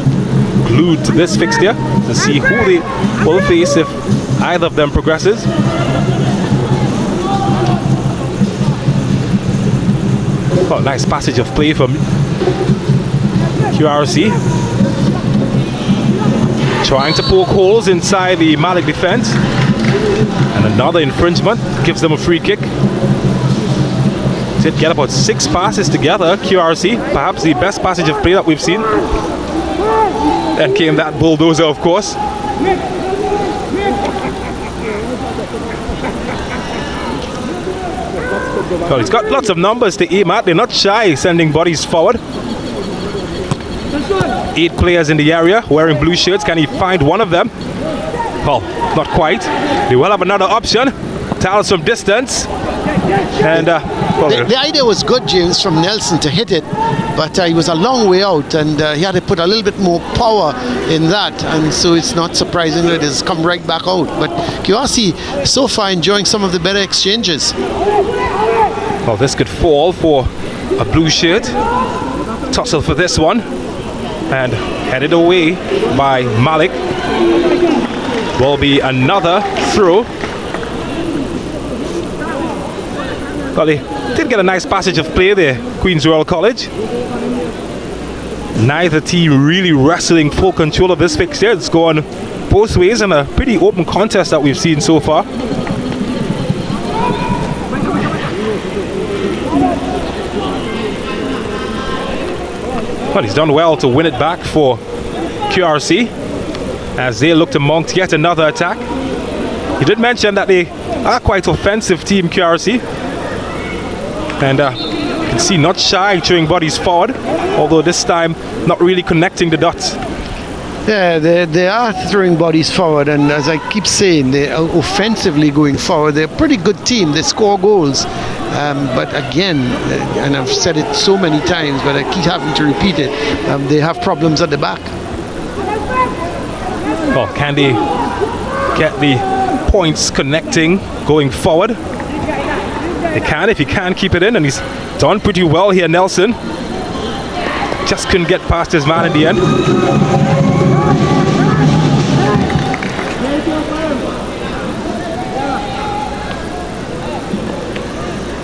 glued to this fixture to see who they will face if either of them progresses. Oh, nice passage of play from QRC. Trying to poke holes inside the Malick defense. And another infringement gives them a free kick. Did get about 6 passes together, QRC. Perhaps the best passage of play that we've seen. Then came that bulldozer, of course. Well, he's got lots of numbers to aim at. They're not shy sending bodies forward. 8 players in the area wearing blue shirts. Can he find one of them? Well, not quite. They will have another option. Towels from distance. And the idea was good, James, from Nelson to hit it, but he was a long way out, and he had to put a little bit more power in that, and so it's not surprising that it has come right back out. But QRC so far enjoying some of the better exchanges. Well, this could fall for a blue shirt. Tussle for this one, and headed away by Malick. Will be another throw. Well, they did get a nice passage of play there, Queen's Royal College. Neither team really wrestling full control of this fixture. It's gone both ways in a pretty open contest that we've seen so far. Well, he's done well to win it back for QRC as they look to mount yet another attack. He did mention that they are quite offensive team, QRC. And you can see not shy throwing bodies forward, although this time not really connecting the dots. Yeah, they are throwing bodies forward, and as I keep saying, they are offensively going forward. They're a pretty good team. They score goals. But again, and I've said it so many times, but I keep having to repeat it, they have problems at the back. Well, can they get the points connecting going forward? They can if he can keep it in, and he's done pretty well here, Nelson. Just couldn't get past his man in the end.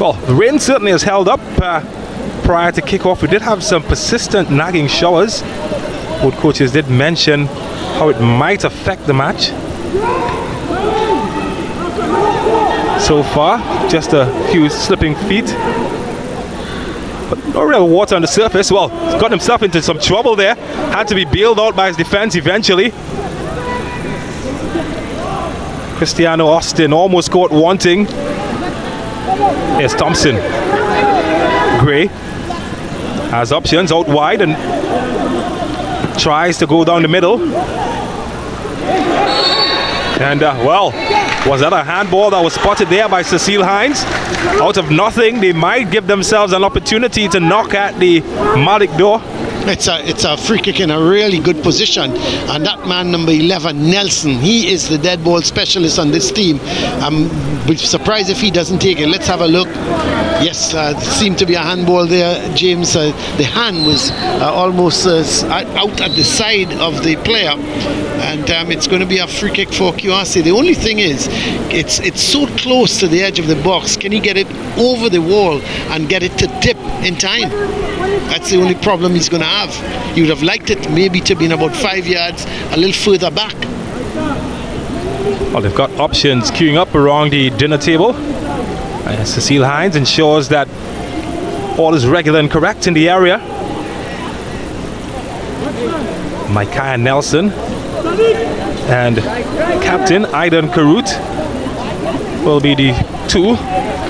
Well, the rain certainly has held up prior to kickoff. We did have some persistent nagging showers. Both coaches did mention how it might affect the match. So far, just a few slipping feet. But no real water on the surface. Well, he's got himself into some trouble there. Had to be bailed out by his defense eventually. Cristiano Austin almost caught wanting. Here's Thompson. Gray has options out wide and tries to go down the middle. And well, was that a handball that was spotted there by Cecile Hines? Out of nothing, they might give themselves an opportunity to knock at the Malick door. It's a free kick in a really good position, and that man number 11, Nelson, he is the dead ball specialist on this team. I'm surprised if he doesn't take it. Let's have a look. Yes, seemed to be a handball there, James. The hand was almost out at the side of the player, and it's going to be a free kick for QRC. The only thing is, it's so close to the edge of the box. Can he get it over the wall and get it to tip in time? That's the only problem he's going to have. He would have liked it maybe to be about 5 yards a little further back. Well, they've got options queuing up around the dinner table. Cecile Hines ensures that all is regular and correct in the area. Micaiah Nelson and Captain Aidan Karut will be the two.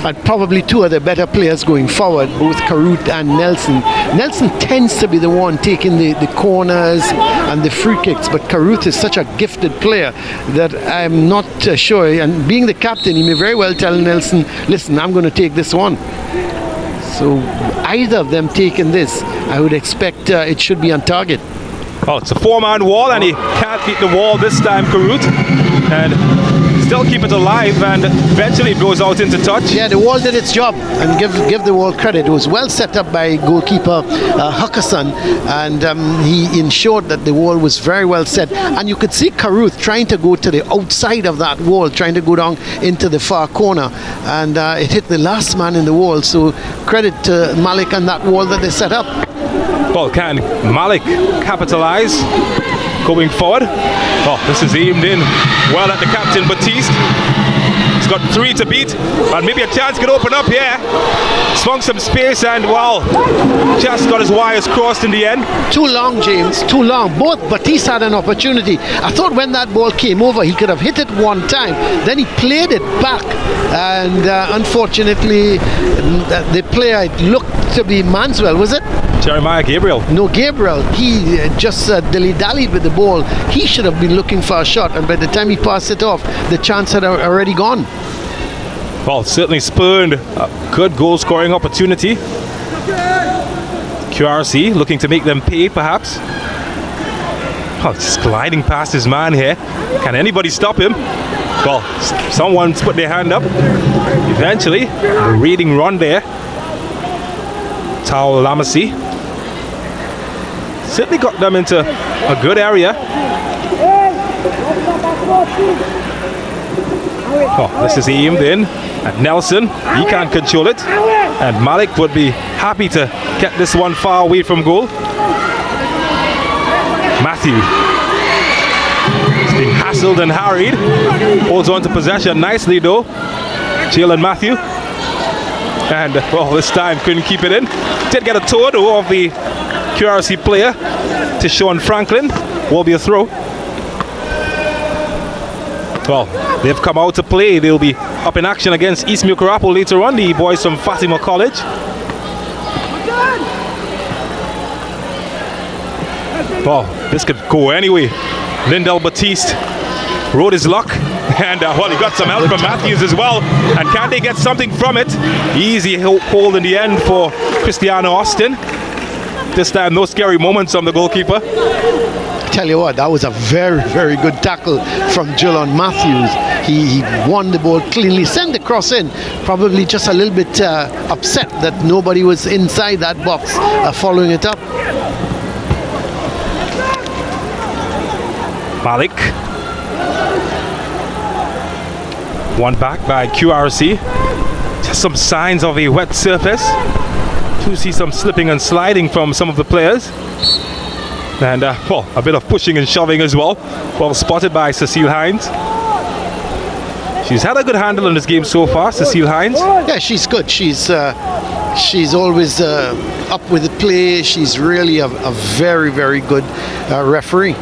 And probably two of the better players going forward, both Karut and Nelson. Nelson tends to be the one taking the corners and the free kicks, but Karut is such a gifted player that I'm not sure. And being the captain, he may very well tell Nelson, listen, I'm going to take this one. So either of them taking this, I would expect it should be on target. Oh, it's a four-man wall, and he can't beat the wall this time, Karut. And still keep it alive, and eventually it goes out into touch. Yeah, the wall did its job, and give the wall credit. It was well set up by goalkeeper Huckerson, and he ensured that the wall was very well set. And you could see Karut trying to go to the outside of that wall, trying to go down into the far corner, and it hit the last man in the wall. So credit to Malick and that wall that they set up. Well, can Malick capitalize going forward? Oh, this is aimed in well at the captain, Batiste. He's got 3 to beat, and maybe a chance could open up here. Swung some space, and well, just got his wires crossed in the end. Too long, James, too long. Both Batiste had an opportunity. I thought when that ball came over, he could have hit it one time. Then he played it back, and unfortunately, the player, it looked to be Manswell, was it? Jeremiah Gabriel. No, Gabriel. He just dilly-dallied with the ball. He should have been looking for a shot, and by the time he passed it off, the chance had already gone. Well, certainly spurned a good goal-scoring opportunity. QRC looking to make them pay, perhaps. Oh, just gliding past his man here. Can anybody stop him? Well, someone's put their hand up. Eventually, a reading run there. Tao Lamassi certainly got them into a good area. Oh, this is aimed in at Nelson. He can't control it, and Malick would be happy to get this one far away from goal. Matthew is being hassled and harried. Holds on to possession nicely though, Jalen Matthew. And well, this time couldn't keep it in. Did get a toe though of the QRC player to Sean Franklin. Will be a throw. Well, they've come out to play. They'll be up in action against East Mucurapo later on, the boys from Fatima College. Well, This could go anyway. Lindell Batiste rode his luck, and well, he got some help from Matthews as well. And can they get something from it? Easy hold in the end for Cristiano Austin. This time, no scary moments from the goalkeeper. Tell you what, that was a very, very good tackle from Julian Matthews. He won the ball cleanly, sent the cross in, probably just a little bit upset that nobody was inside that box following it up. Malick. One back by QRC. Just some signs of a wet surface. To see some slipping and sliding from some of the players. And well, a bit of pushing and shoving as well. Well spotted by Cecile Hines. She's had a good handle in this game so far, Cecile Hines. Yeah, she's good. She's always up with the play. She's really a very, very good referee.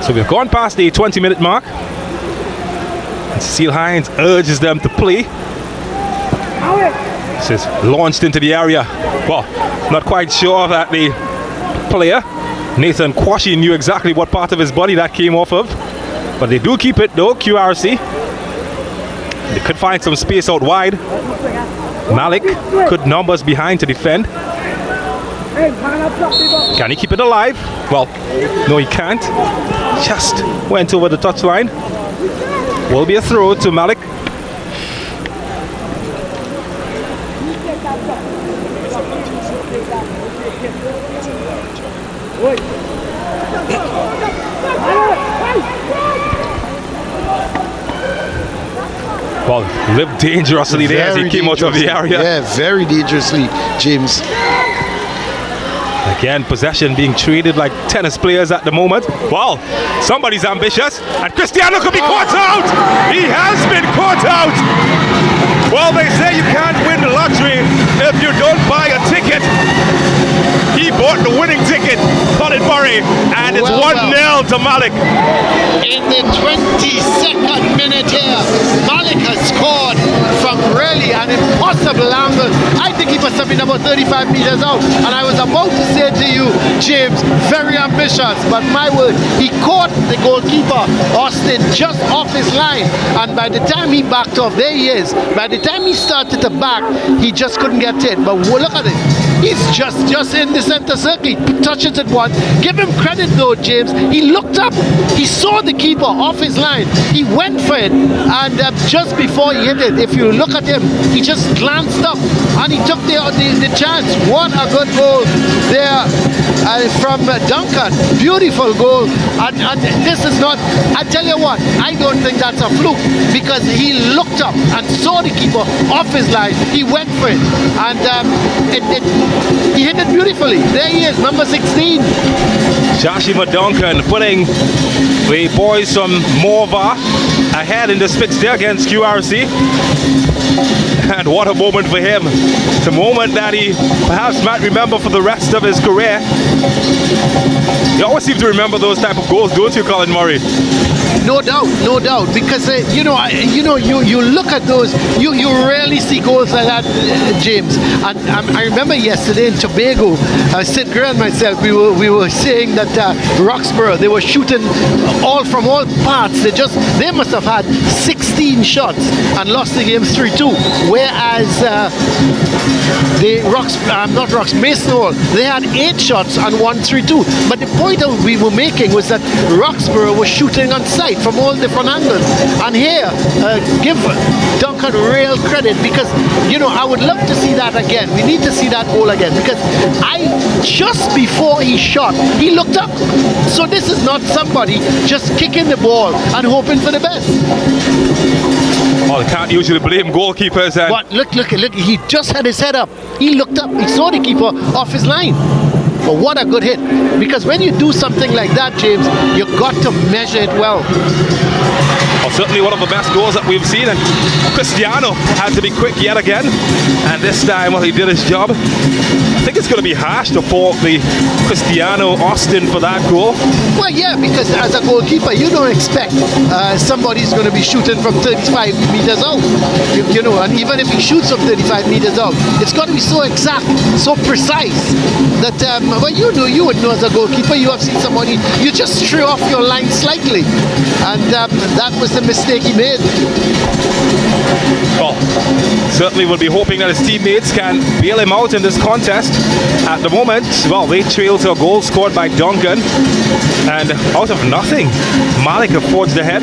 So we've gone past the 20-minute mark. And Cecile Hines urges them to play. This is launched into the area. Well, not quite sure that the player, Nathan Quashie, knew exactly what part of his body that came off of. But they do keep it though, QRC. They could find some space out wide. Malick, good numbers behind to defend. Can he keep it alive? Well, no he can't. Just went over the touchline. Will be a throw to Malick. Well, lived dangerously there as he came out of the area. Yeah, very dangerously, James. Again, possession being treated like tennis players at the moment. Well, somebody's ambitious, and Cristiano could be caught out! He has been caught out! Well, they say you can't win the lottery if you don't buy a ticket. He bought the winning ticket, Colin Murray, and it's 1-0 to Malick. In the 22nd minute here, Malick has scored from really an impossible angle. I think he must have been about 35 meters out. And I was about to say to you, James, very ambitious, but my word, he caught the goalkeeper, Austin, just off his line. And by the time he backed off, there he is. By the time he started to back, he just couldn't get it. But look at it. He's just in the center circle. He touches it once. Give him credit though, James. He looked up. He saw the keeper off his line. He went for it. And just before he hit it, if you look at him, he just glanced up and he took the chance. What a good goal there from Duncan. Beautiful goal. And this is not, I tell you what, I don't think that's a fluke because he looked up and saw the keeper off his line. He went for it. And he hit it beautifully. There he is, number 16. Joshua Duncan putting the boys from Morva ahead in this fixture against QRC. And what a moment for him. It's a moment that he perhaps might remember for the rest of his career. You always seem to remember those type of goals, don't you, Colin Murray? No doubt, because you look at those, you rarely see goals like that, James. And I remember yesterday in Tobago, Sid Greer and myself, we were saying that Roxborough, they were shooting from all parts. They must have had 16 shots and lost the game 3-2. Whereas Mason Hall, they had 8 shots and won 3-2. But the point that we were making was that Roxborough was shooting on sight from all different angles. And here, give Duncan real credit because, I would love to see that again. We need to see that goal again because just before he shot, he looked up. So this is not somebody just kicking the ball and hoping for the best. Well, you can't usually blame goalkeepers. But look, he just had his head up. He looked up, he saw the keeper off his line. But what a good hit. Because when you do something like that, James, you've got to measure it well. Well, certainly one of the best goals that we've seen, and Cristiano had to be quick yet again, and this time, well, he did his job. I think it's going to be harsh to fault the Cristiano Austin for that goal. Well, yeah, because as a goalkeeper, you don't expect somebody's going to be shooting from 35 meters out. You know, and even if he shoots from 35 meters out, it's got to be so exact, so precise that, well, you would know as a goalkeeper, you have seen somebody, you just stray off your line slightly, and that was the mistake he made. Well, certainly will be hoping that his teammates can bail him out in this contest. At the moment, well, they trail to a goal scored by Duncan, and out of nothing, Malick have forged ahead.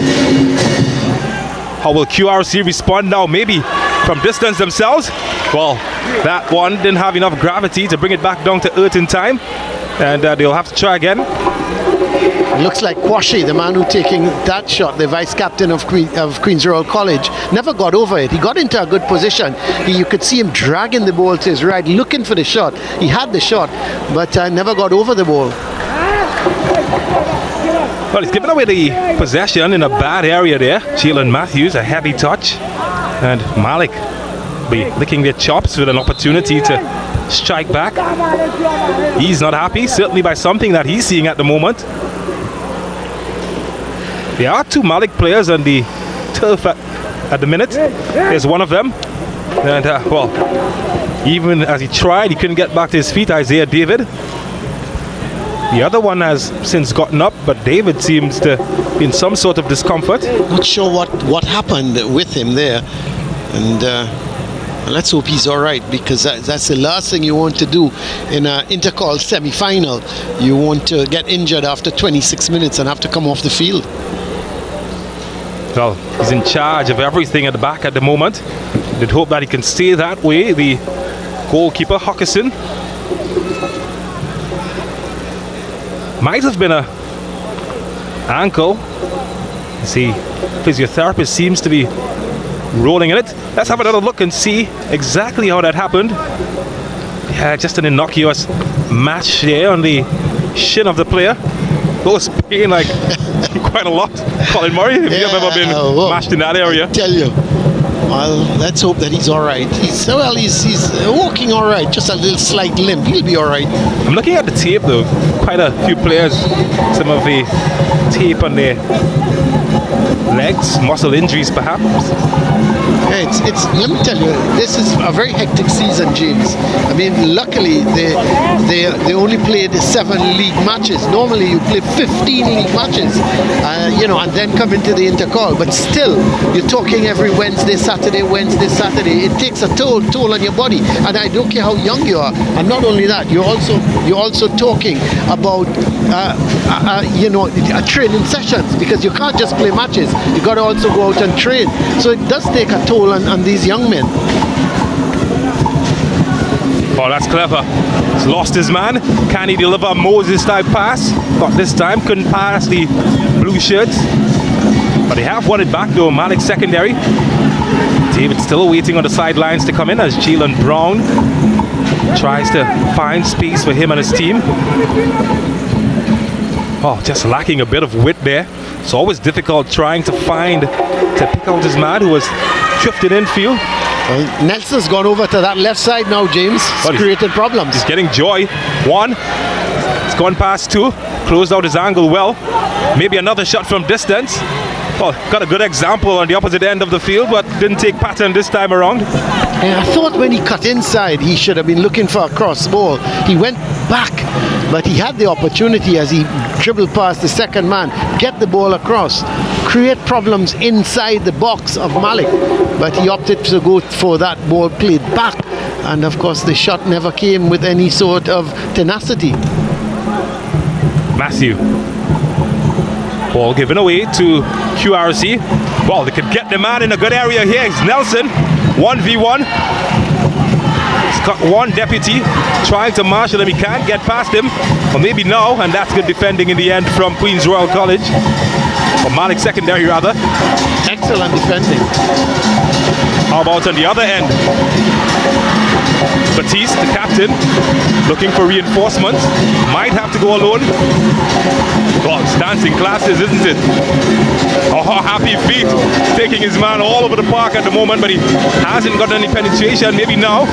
How will QRC respond now? Maybe from distance themselves? Well, that one didn't have enough gravity to bring it back down to earth in time, and they'll have to try again. It looks like Kwashe, the man who taking that shot, the vice captain of Queen's Royal College, never got over it. He got into a good position. You could see him dragging the ball to his right, looking for the shot. He had the shot, but never got over the ball. Well, he's given away the possession in a bad area there. Jalen Matthews, a heavy touch, and Malick be licking their chops with an opportunity to strike back. He's not happy, certainly by something that he's seeing at the moment. There are two Malick players on the turf at the minute. There's one of them, and well, even as he tried, he couldn't get back to his feet. Isaiah David. The other one has since gotten up, but David seems to be in some sort of discomfort. Not sure what happened with him there, and let's hope he's all right, because that's the last thing you want to do in an Intercol semi-final. You want to get injured after 26 minutes and have to come off the field. Well, he's in charge of everything at the back at the moment. We'd hope that he can stay that way. The goalkeeper, Hawkinson, might have been a ankle. See, physiotherapist seems to be rolling in it. Let's have another look and see exactly how that happened. Yeah, just an innocuous match there on the shin of the player. Those pain like quite a lot. Colin Murray, have you ever been mashed in that area? I tell you. Well, let's hope that he's all right. He's walking all right. Just a little slight limp. He'll be all right. I'm looking at the tape though. Quite a few players, some of the tape on their legs, muscle injuries perhaps. Let me tell you, this is a very hectic season, James. I mean, luckily they only played 7 league matches. Normally you play 15 league matches, and then come into the Intercol. But still, you're talking every Wednesday, Saturday. It takes a toll on your body, and I don't care how young you are. And not only that, you're also talking about training sessions, because you can't just play matches. You got to also go out and train. So it does take a toll on these young men. Oh, that's clever. He's lost his man. Can he deliver a Moses type pass? But this time couldn't pass the blue shirts. But they have won it back though. Malick secondary. David still waiting on the sidelines to come in as Jalen Brown tries to find space for him and his team. Oh, just lacking a bit of width there. It's always difficult trying to pick out his man who was drifted infield. Well, Nelson's gone over to that left side now, James. It's created problems. He's getting joy. 1. It's gone past 2. Closed out his angle well. Maybe another shot from distance. Well, got a good example on the opposite end of the field, but didn't take pattern this time around. And I thought when he cut inside, he should have been looking for a cross ball. He went back, but he had the opportunity as he dribbled past the second man, get the ball across, create problems inside the box of Malick. But he opted to go for that ball played back. And of course, the shot never came with any sort of tenacity. Matthew. Ball given away to QRC. Well, they could get the man in a good area here. It's Nelson, 1v1. He's got one deputy trying to marshal him. He can't get past him. Or maybe now, and that's good defending in the end from Queen's Royal College. Or Malick secondary, rather. Excellent defending. How about on the other end? Batiste, the captain, looking for reinforcements. Might have to go alone. God, it's dancing classes, isn't it? Oh, happy feet. Taking his man all over the park at the moment, but he hasn't got any penetration. Maybe now.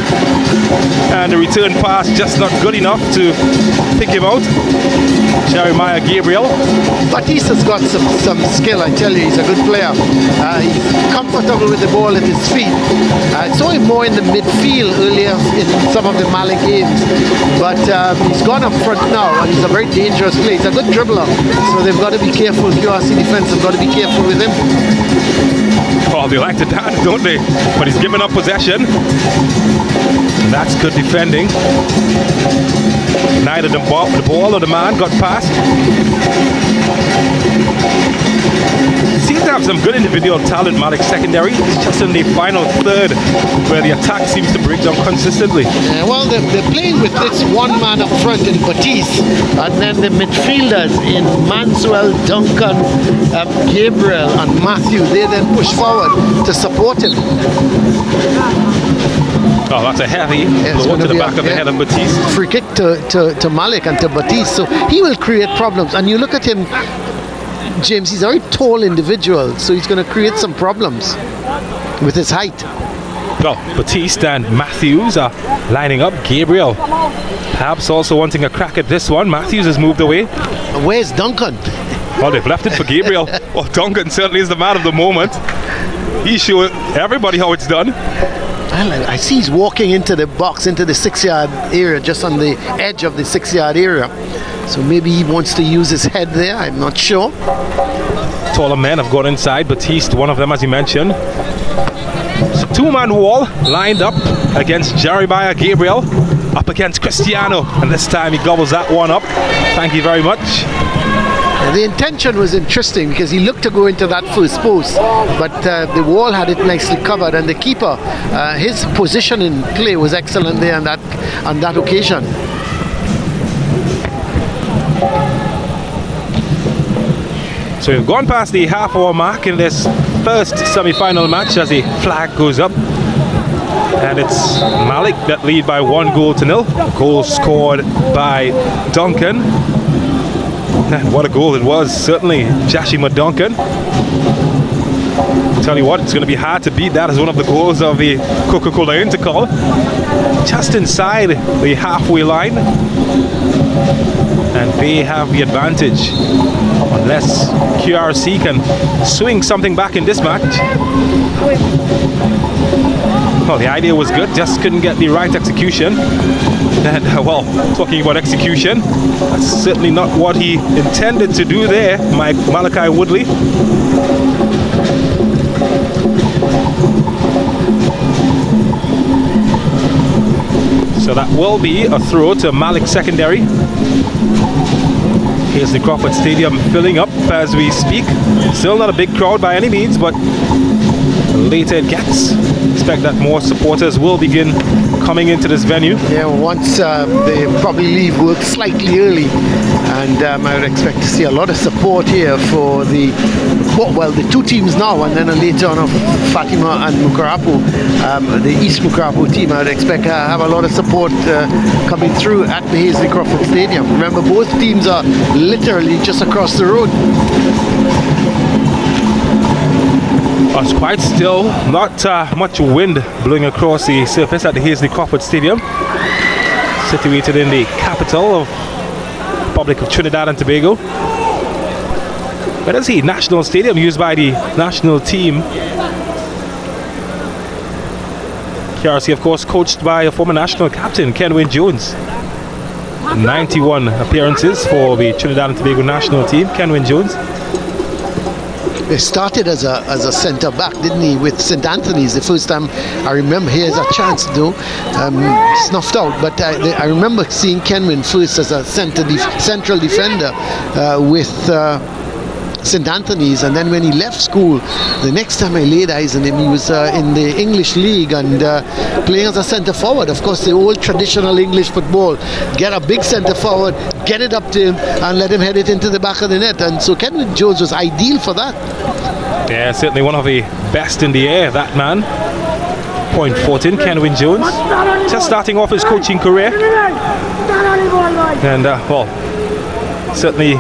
And the return pass just not good enough to pick him out. Jeremiah Gabriel. Batista's got some skill, I tell you. He's a good player. He's comfortable with the ball at his feet. I saw him more in the midfield earlier in some of the Malick games, but he's gone up front now, and he's a very dangerous player. He's a good dribbler, so they've got to be careful. QRC defense have got to be careful with him. Oh, they like to dance, don't they? But he's given up possession. And that's good defending. Neither the ball or the man got past. Seems to have some good individual talent, Malick secondary. It's just in the final third where the attack seems to break down consistently. Well, they're playing with this one man up front in Batiste, and then the midfielders in Manswell, Duncan, Gabriel and Matthew. They then push forward to support him. Oh, that's a heavy blow to the back of the head of Batiste. Free kick to Malick and to Batiste. So he will create problems. And you look at him, James, he's a very tall individual, so he's going to create some problems with his height. Well, Batiste and Matthews are lining up. Gabriel perhaps also wanting a crack at this one. Matthews has moved away. Where's Duncan? Well, they've left it for Gabriel. Well, Duncan certainly is the man of the moment. He's showing everybody how it's done. I see he's walking into the box, into the 6-yard area, just on the edge of the 6-yard area. So maybe he wants to use his head there, I'm not sure. Taller men have gone inside. Batiste, one of them, as you mentioned. So two-man wall lined up against Jeremiah Gabriel, up against Cristiano. And this time he gobbles that one up. Thank you very much. The intention was interesting because he looked to go into that first post, but the wall had it nicely covered, and the keeper, his position in play was excellent there on that occasion. So we've gone past the half-hour mark in this first semi-final match as the flag goes up. And it's Malick that lead by 1-0. Goal scored by Duncan. And what a goal it was, certainly Jashima Duncan. Tell you what, it's going to be hard to beat that as one of the goals of the COCA-COLA Intercol. Just inside the halfway line. And they have the advantage. Unless QRC can swing something back in this match. Well, the idea was good, just couldn't get the right execution. And, well, talking about execution, that's certainly not what he intended to do there, Malachi Woodley. So that will be a throw to Malick secondary. Here's the Crawford Stadium filling up as we speak. Still not a big crowd by any means, but later it gets. Expect that more supporters will begin coming into this venue. Yeah, once they probably leave work slightly early, and I would expect to see a lot of support here for the two teams now, and then later on of Fatima and Mukarapu, the East Mukarapu team. I would expect to have a lot of support coming through at the Hazley Crawford Stadium. Remember, both teams are literally just across the road. It's quite still, not much wind blowing across the surface at the Hazley Crawford Stadium, situated in the capital of the Republic of Trinidad and Tobago. But that's the national stadium used by the national team. QRC, of course, coached by a former national captain, Kenwyn Jones. 91 appearances for the Trinidad and Tobago national team, Kenwyn Jones. He started as a centre back, didn't he, with St. Anthony's the first time I remember. Here's a chance though, snuffed out, but I remember seeing Kenwyn first as a central defender with St. Anthony's, and then when he left school, the next time I laid eyes on him, he was in the English League and playing as a centre forward. Of course, the old traditional English football, get a big centre forward, get it up to him and let him head it into the back of the net, and so Kenwyn Jones was ideal for that. Yeah, certainly one of the best in the air, that man. Point 14, Kenwin Jones, just starting off his coaching career. And, well, certainly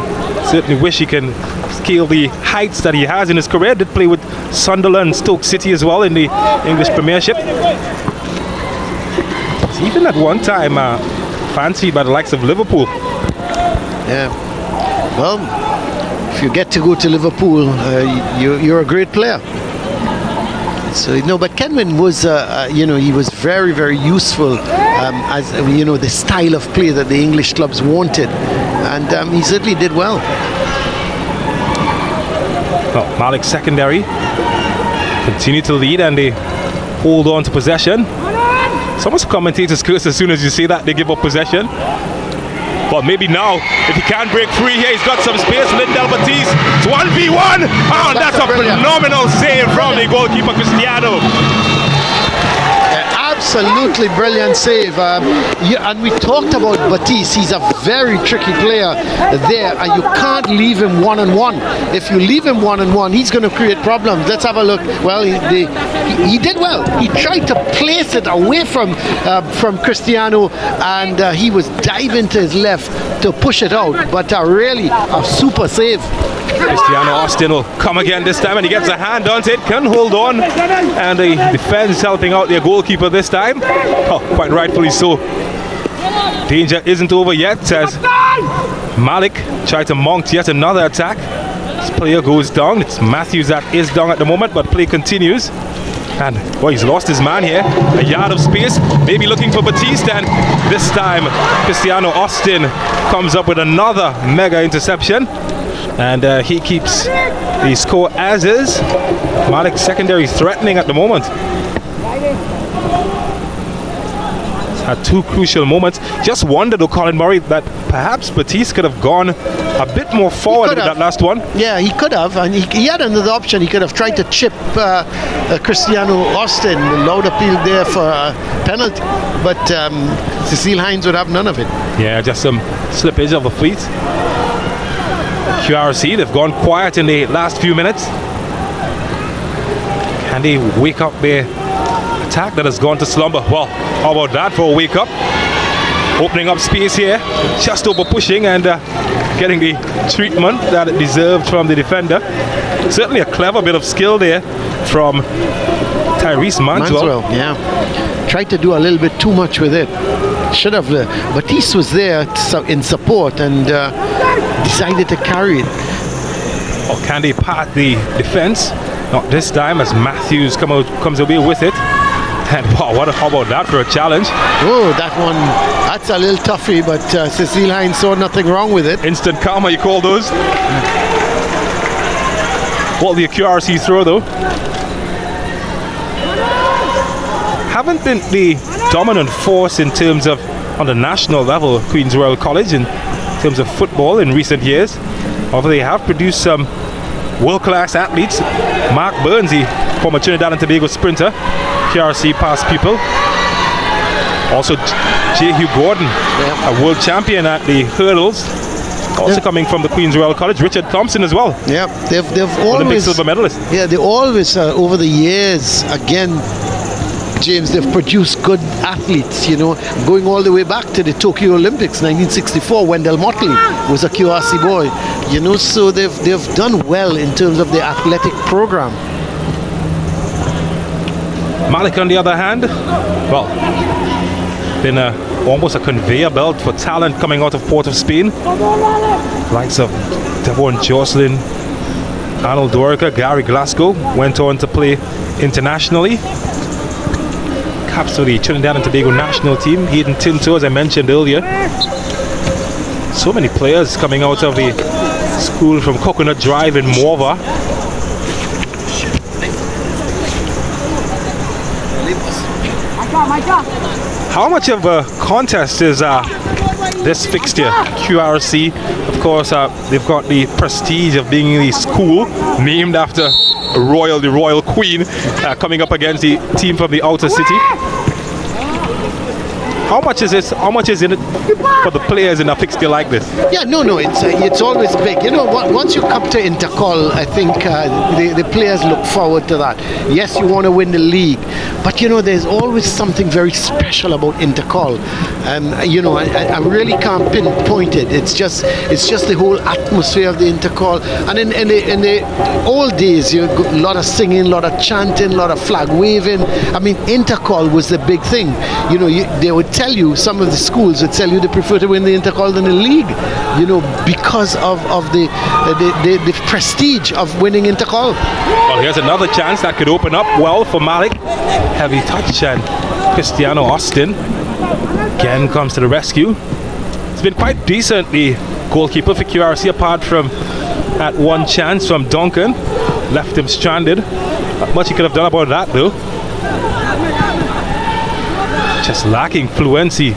wish he can scale the heights that he has in his career. Did play with Sunderland, Stoke City as well in the English Premiership. Even at one time fancied by the likes of Liverpool. Yeah. Well, if you get to go to Liverpool, you're a great player. So but Kenwin was, he was very, very useful as the style of play that the English clubs wanted, and he certainly did well. Well, Malick secondary continue to lead, and they hold on to possession. Some of the commentators curse as soon as you say that they give up possession. Well, maybe now, if he can break free here, he's got some space. Lindell Batiste, it's 1v1. Oh, that's a phenomenal save from the goalkeeper, Cristiano. Absolutely brilliant save. And we talked about Batiste. He's a very tricky player there, and you can't leave him one-on-one. If you leave him one-on-one, he's going to create problems. Let's have a look. Well, he did well. He tried to place it away from Cristiano, and he was diving to his left to push it out. But really a super save. Cristiano Austin will come again this time, and he gets a hand on it, can hold on, and the defense helping out their goalkeeper this time. Oh, quite rightfully so. Danger isn't over yet as Malick tried to mount yet another attack. This player goes down. It's Matthews that is down at the moment, but play continues. And well, he's lost his man here. A yard of space, maybe looking for Batiste, and this time Cristiano Austin comes up with another mega interception. And he keeps the score as is. Malick secondary threatening at the moment. Had two crucial moments. Just wondered, though, Colin Murray, that perhaps Batiste could have gone a bit more forward in that last one. Yeah, he could have, and he had another option. He could have tried to chip Cristiano Austin. Loud appeal there for a penalty, but Cecile Hines would have none of it. Yeah, just some slippage of the feet. QRC, they've gone quiet in the last few minutes. Can they wake up their attack that has gone to slumber? Well, how about that for a wake up? Opening up space here, just over pushing and getting the treatment that it deserved from the defender. Certainly a clever bit of skill there from Tyrese Manswell. Yeah. Tried to do a little bit too much with it. Should have. Batiste was there in support and decided to carry it. Or can they part the defense? Not this time, as Matthews comes away with it. And wow, how about that for a challenge? Oh, that's a little toughy, but Cecile Hines saw nothing wrong with it. Instant karma, you call those? Well, the QRC throw, though. Haven't been the dominant force in terms of, on the national level, Queen's Royal College, in terms of football in recent years. However, they have produced some world-class athletes. Mark Burns, the former Trinidad and Tobago sprinter, QRC past pupil. Also J. Hugh Gordon, a world champion at the hurdles, also coming from the Queen's Royal College. Richard Thompson as well. Yeah, they've always Olympic silver medalist. Yeah, they always over the years, again, James, they've produced good athletes, going all the way back to the Tokyo Olympics 1964. Wendell Motley was a QRC boy, so they've done well in terms of the athletic program. Malick, on the other hand, well, been almost a conveyor belt for talent coming out of Port of Spain. Likes of Devon Jocelyn, Arnold Dorica, Gary Glasgow went on to play internationally. Caps for the Trinidad and Tobago national team. Hayden Tinto, as I mentioned earlier. So many players coming out of the school from Coconut Drive in Morva. How much of a contest is this fixture? QRC, of course, they've got the prestige of being the school named after the royal queen, coming up against the team from the outer city. How much is in it for the players in a fixture like this? Yeah, no, it's always big. You know, once you come to Intercol, I think the players look forward to that. Yes, you want to win the league, but you know, there's always something very special about Intercol. You know, I really can't pinpoint it. It's just the whole atmosphere of the Intercol. And in the old days, you got a lot of singing, a lot of chanting, a lot of flag waving. I mean, Intercol was the big thing. You know, they would tell you, some of the schools would tell you they prefer to win the Intercol than the league, you know, because of the prestige of winning Intercol. Well, here's another chance that could open up well for Malick. Heavy touch, and Cristiano Austin again comes to the rescue. It's been quite decent, the goalkeeper for QRC, apart from that one chance from Duncan. Left him stranded. Not much he could have done about that, though. Just lacking fluency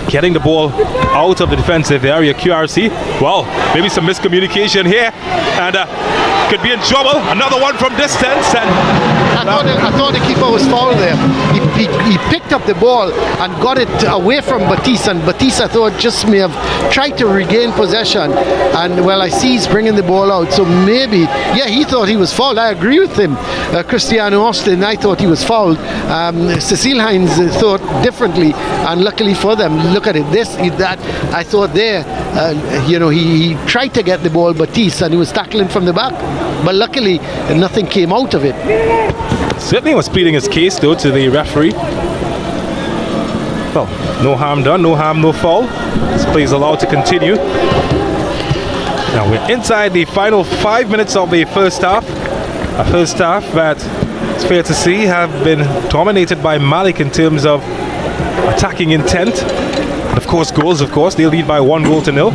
getting the ball out of the defensive area. QRC, well, maybe some miscommunication here, and could be in trouble. Another one from distance, and I thought the keeper was fouled there. He picked up the ball and got it away from Batiste, and Batiste, I thought, just may have tried to regain possession, and well, I see he's bringing the ball out, so maybe, yeah, he thought he was fouled. I agree with him. Cristiano Austin, I thought he was fouled. Cecile Hines thought differently, and luckily for them, look at it, that I thought there, you know, he tried to get the ball, Batiste, and he was tackling from the back, but luckily nothing came out of it. Certainly was pleading his case, though, to the referee. Well, no harm done, no harm, no foul. This play is allowed to continue. Now we're inside the final 5 minutes of the first half. A first half that, it's fair to say, have been dominated by Malick in terms of attacking intent. And of course, goals, of course. They lead by 1-0.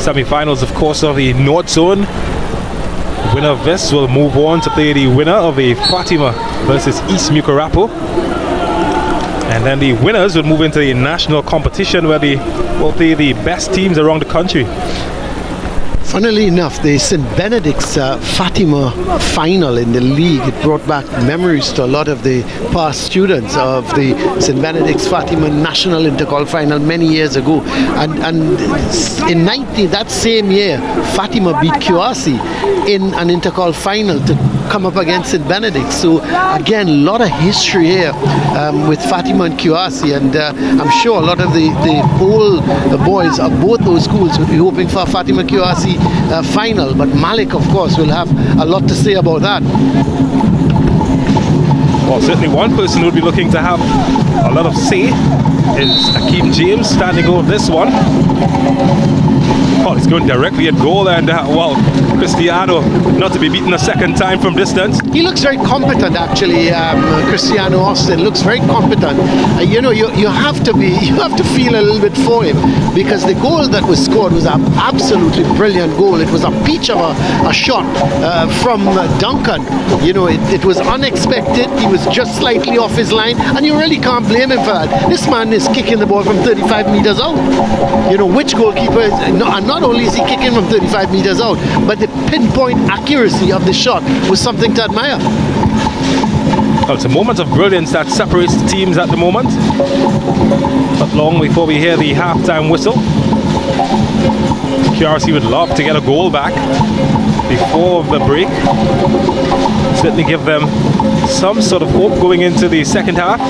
Semi-finals, of course, of the North Zone. The winner of this will move on to play the winner of the Fatima versus East Mucurapo. And then the winners will move into the national competition, where they will play the best teams around the country. Funnily enough, the St. Benedict's Fatima final in the league, it brought back memories to a lot of the past students of the St. Benedict's Fatima National Intercol final many years ago. And in that same year, Fatima beat QRC in an Intercol final to come up against St. Benedict. So again, a lot of history here with Fatima and QRC, and I'm sure a lot of the old boys of both those schools would be hoping for a Fatima QRC final, but Malick, of course, will have a lot to say about that. Well, certainly one person who would be looking to have a lot of say is Akeem James, standing over this one. Oh, he's going directly at goal, and well, Cristiano not to be beaten a second time from distance. He looks very competent, actually. Cristiano Austin looks very competent. You know, you have to feel a little bit for him, because the goal that was scored was an absolutely brilliant goal. It was a peach of a shot from Duncan. You know, it was unexpected. He was just slightly off his line, and you really can't blame him for that. This man is kicking the ball from 35 meters out. You know, which goalkeeper is, and not only is he kicking from 35 meters out, but the pinpoint accuracy of the shot was something to admire. Well, it's a moment of brilliance that separates the teams at the moment. Not long before we hear the halftime whistle. QRC would love to get a goal back before the break. Certainly give them some sort of hope going into the second half.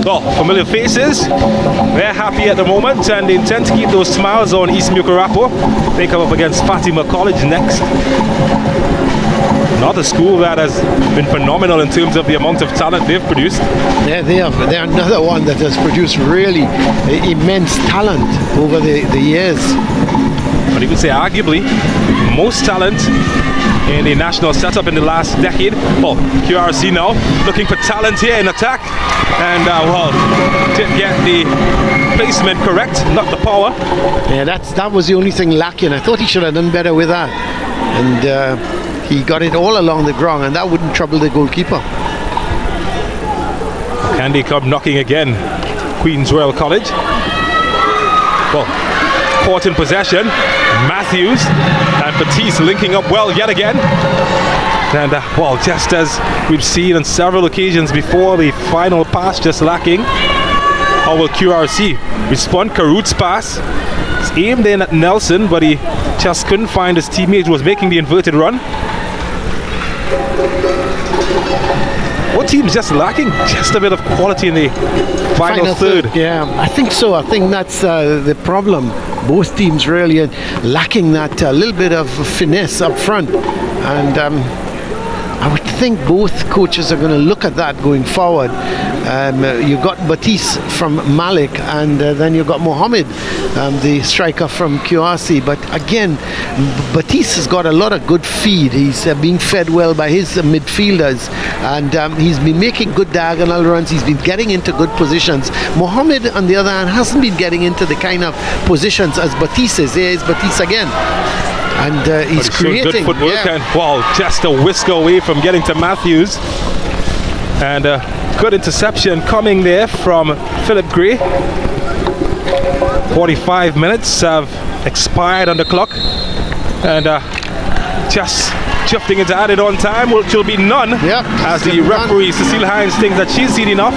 Oh, familiar faces. They're happy at the moment, and they intend to keep those smiles on East Mucurapo. They come up against Fatima College next. Another school that has been phenomenal in terms of the amount of talent they've produced. Yeah, they're another one that has produced really immense talent over the years. But you could say arguably most talent in the national setup in the last decade. Well, QRC now looking for talent here in attack, and well, didn't get the placement correct, not the power. Yeah, that was the only thing lacking. I thought he should have done better with that, and he got it all along the ground, and that wouldn't trouble the goalkeeper. Can they come knocking again? Queen's Royal College. Well, caught in possession. Matthews and Batiste linking up well yet again. And well, just as we've seen on several occasions before, the final pass just lacking. How will QRC respond? Karut's pass. It's aimed in at Nelson, but he just couldn't find his teammate who was making the inverted run. What team's just lacking just a bit of quality in the final third? Yeah, I think so. I think that's the problem. Both teams really are lacking that little bit of finesse up front. And I would think both coaches are going to look at that going forward. You've got Batiste from Malick, and then you've got Mohammed, the striker from QRC. But again, Batiste has got a lot of good feed. He's being fed well by his midfielders, and he's been making good diagonal runs. He's been getting into good positions. Mohammed, on the other hand, hasn't been getting into the kind of positions as Batiste is. There is Batiste again. And he's creating good footwork, and well, just a whisker away from getting to Matthews. And good interception coming there from Philip Gray. 45 minutes have expired on the clock, and just shifting into added on time, which will be none. Yep. As the referee Cecile Hines thinks that she's seen enough.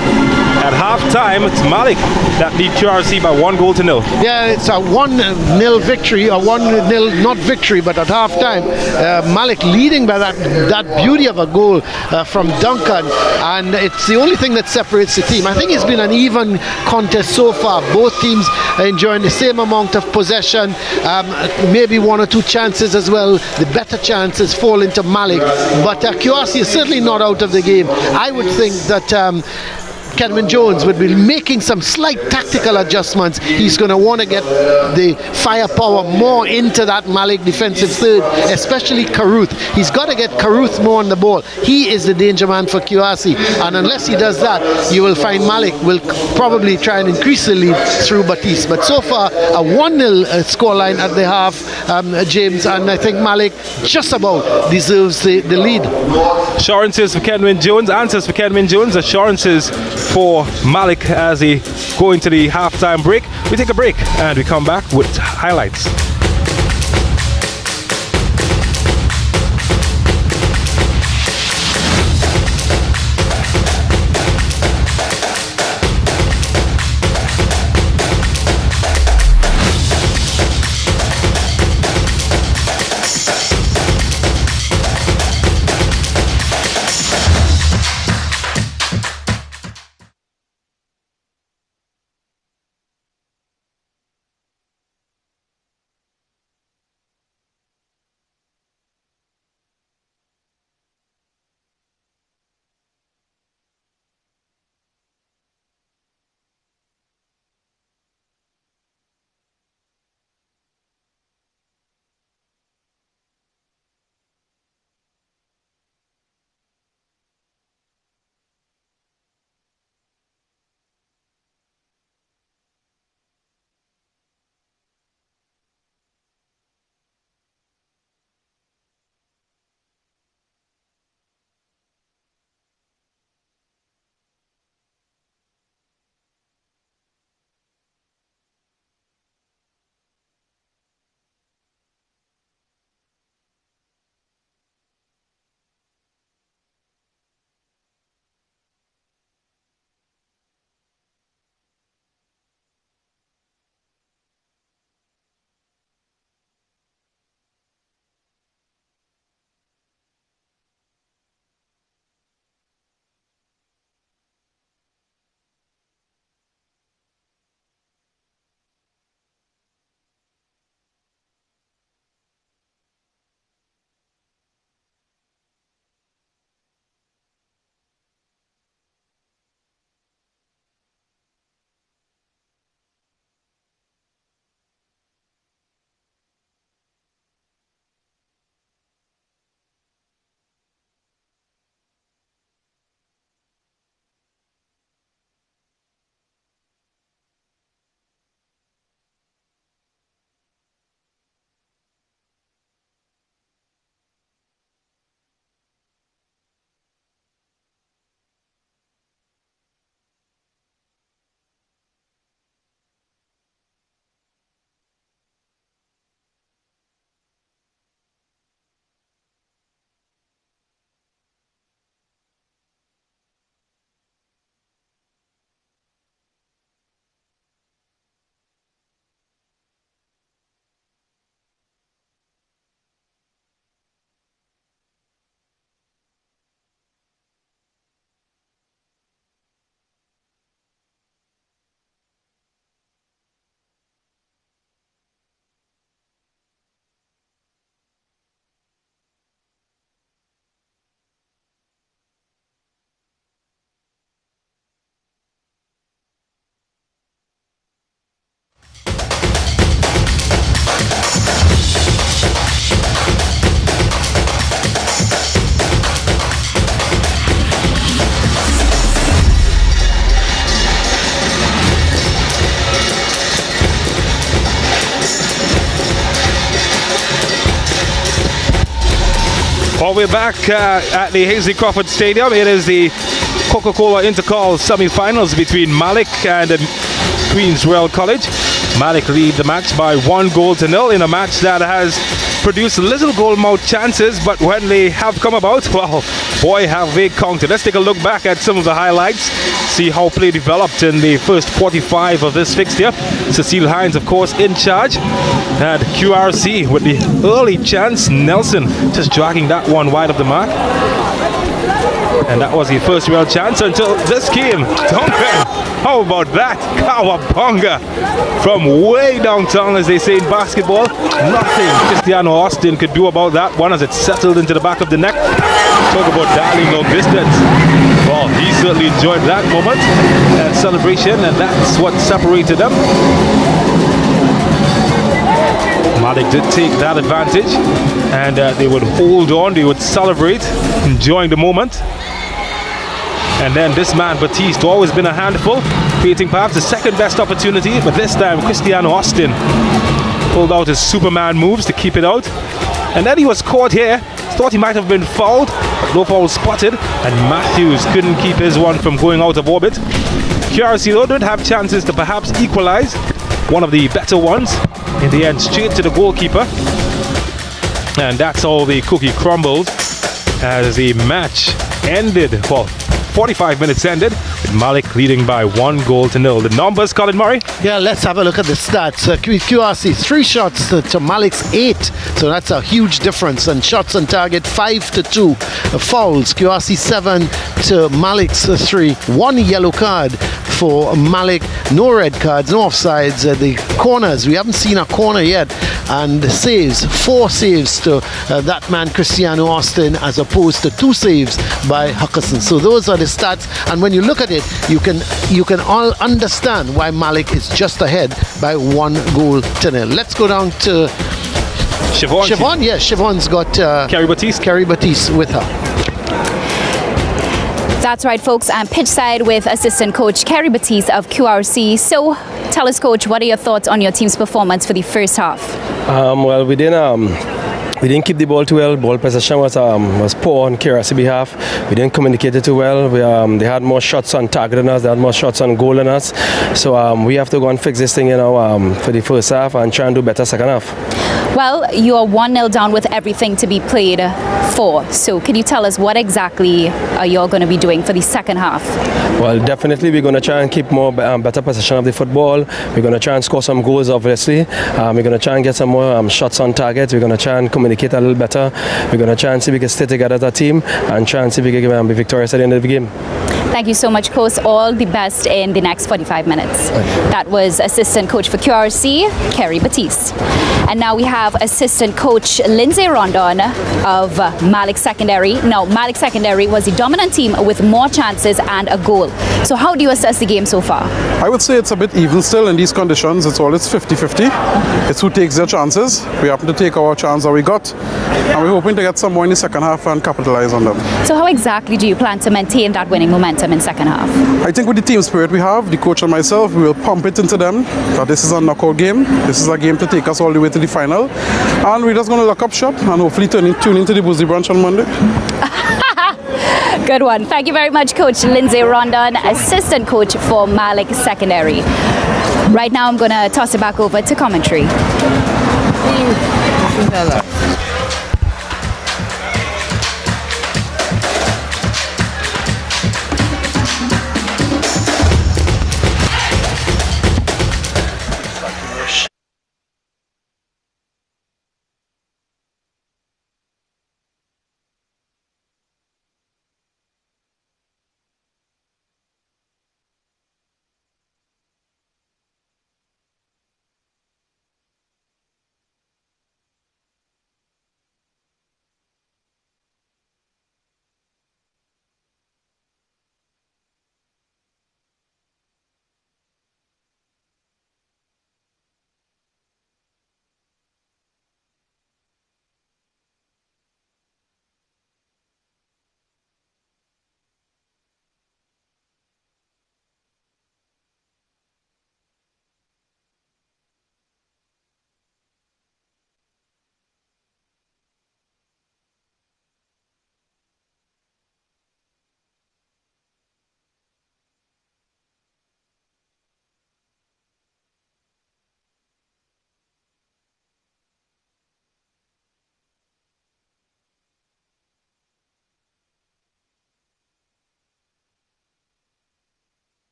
At half-time, it's Malick that lead QRC by 1-0. Yeah, it's a 1-0 victory, or 1-0 not victory, but at half-time, Malick leading by that beauty of a goal from Duncan, and it's the only thing that separates the team. I think it's been an even contest so far. Both teams are enjoying the same amount of possession, maybe one or two chances as well. The better chances fall into Malick, but QRC is certainly not out of the game. I would think that Kenwyne Jones would be making some slight tactical adjustments. He's going to want to get the firepower more into that Malick defensive third, especially Karuth. He's got to get Karuth more on the ball. He is the danger man for QRC, and unless he does that, you will find Malick will probably try and increase the lead through Batiste. But so far, a 1-0 scoreline at the half, James, and I think Malick just about deserves the lead. Assurances for Kenwyne Jones, answers for Kenwyne Jones, assurances for Malick as he go into the halftime break. We take a break and we come back with highlights. Well, we're back at the Hasely Crawford Stadium. It is the COCA-COLA Intercol semi-finals between Malick and Queen's Royal College. Malick lead the match by 1-0 in a match that has produced little goal-mouth chances, but when they have come about, well, boy, have they counted. Let's take a look back at some of the highlights, see how play developed in the first 45 of this fixture. Cecile Hines, of course, in charge, and QRC with the early chance. Nelson just dragging that one wide of the mark. And that was the first real chance until this came. Duncan, how about that? Cowabunga from way downtown, as they say in basketball. Nothing Cristiano Austin could do about that one as it settled into the back of the net. Talk about dialing long distance. Well, he certainly enjoyed that moment, that celebration, and that's what separated them. Malick did take that advantage, and they would hold on, they would celebrate, enjoying the moment. And then this man, Batiste, always been a handful, creating perhaps the second best opportunity, but this time Cristiano Austin pulled out his Superman moves to keep it out. And then he was caught here, thought he might have been fouled, but no foul spotted, and Matthews couldn't keep his one from going out of orbit. QRC though did have chances to perhaps equalize, one of the better ones. In the end, straight to the goalkeeper. And that's how the cookie crumbled as the match ended. Well, 45 minutes ended with Malick leading by 1-0. The numbers, Colin Murray? Yeah, let's have a look at the stats. QRC 3 shots to Malick's 8, so that's a huge difference. And shots on target 5 to 2. Fouls, QRC 7 to Malick's 3. 1 yellow card for Malick, no red cards, no offsides. The corners, we haven't seen a corner yet, and saves, 4 saves to that man Cristiano Austin, as opposed to 2 saves by Huckerson. So those are the stats, and when you look at it, you can all understand why Malick is just ahead by 1-0. Let's go down to Siobhan. Yeah, Siobhan's got Carrie Batiste with her. That's right, folks. I'm pitchside with assistant coach Kerry Batiste of QRC. So tell us, coach, what are your thoughts on your team's performance for the first half? Well, we didn't keep the ball too well. Ball possession was poor on QRC behalf. We didn't communicate it too well. They had more shots on target than us. They had more shots on goal than us. So we have to go and fix this thing, for the first half and try and do better second half. Well, you are 1-0 down with everything to be played for. So can you tell us what exactly are you all going to be doing for the second half? Well, definitely we're going to try and keep more better possession of the football. We're going to try and score some goals, obviously. We're going to try and get some more shots on target. We're going to try and communicate a little better. We're going to try and see if we can stay together as a team and try and see if we can be victorious at the end of the game. Thank you so much, coach. All the best in the next 45 minutes. That was assistant coach for QRC, Kerry Batiste. And now we have assistant coach Lindsay Rondon of Malick Secondary. Now, Malick Secondary was the dominant team with more chances and a goal. So how do you assess the game so far? I would say it's a bit even still in these conditions. It's 50-50. It's who takes their chances. We happen to take our chance that we got, and we're hoping to get some more in the second half and capitalize on them. So how exactly do you plan to maintain that winning momentum in second half? I think with the team spirit we have, the coach and myself, we will pump it into them that this is a knockout game. This is a game to take us all the way to the final, and we're just going to lock up shop and hopefully tune into the Boozy Brunch on Monday. Good one. Thank you very much, Coach Lindsay Rondon, assistant coach for Malick Secondary. Right now I'm going to toss it back over to commentary.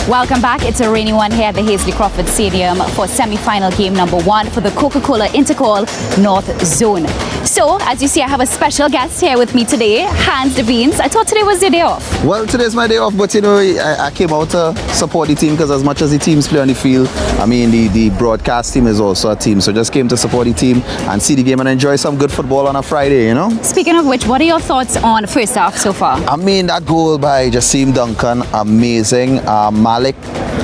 Welcome back. It's a rainy one here at the Hazley Crawford Stadium for semi-final game number 1 for the COCA-COLA Intercol North Zone. So, as you see, I have a special guest here with me today, Hans de Beans. I thought today was your day off. Well, today's my day off, but you know, I came out to support the team because as much as the teams play on the field, I mean, the broadcast team is also a team. So just came to support the team and see the game and enjoy some good football on a Friday, you know? Speaking of which, what are your thoughts on the first half so far? I mean, that goal by Jasim Duncan, amazing. Malick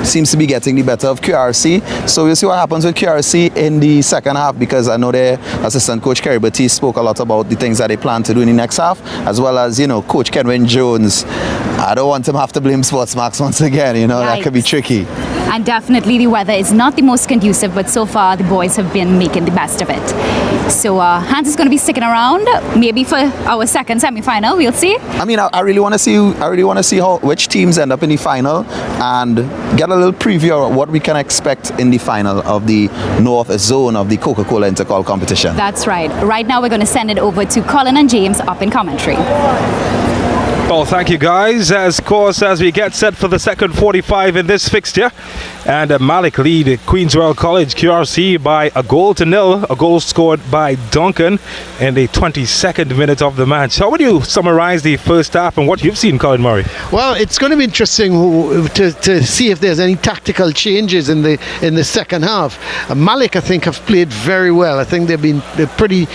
seems to be getting the better of QRC. So we'll see what happens with QRC in the second half, because I know their assistant coach Kerry Batiste spoke a lot about the things that they plan to do in the next half, as well as, you know, Coach Kenwin Jones. I don't want him to have to blame SportsMax once again, you know, Right. That could be tricky. And definitely the weather is not the most conducive, but so far the boys have been making the best of it. So Hans is going to be sticking around, maybe for our second semi-final. We'll see. I mean, I really want to see. I really want to see which teams end up in the final and get a little preview of what we can expect in the final of the North Zone of the Coca-Cola Intercol competition. That's right. Right now we're going to send it over to Colin and James up in commentary. Well, thank you guys. As we get set for the second 45 in this fixture, and Malick lead Queenswell College QRC by 1-0, a goal scored by Duncan in the 22nd minute of the match. How would you summarize the first half and what you've seen, Colin Murray? Well, it's going to be interesting to see if there's any tactical changes in the second half. Malick, I think, have played very well. I think they're pretty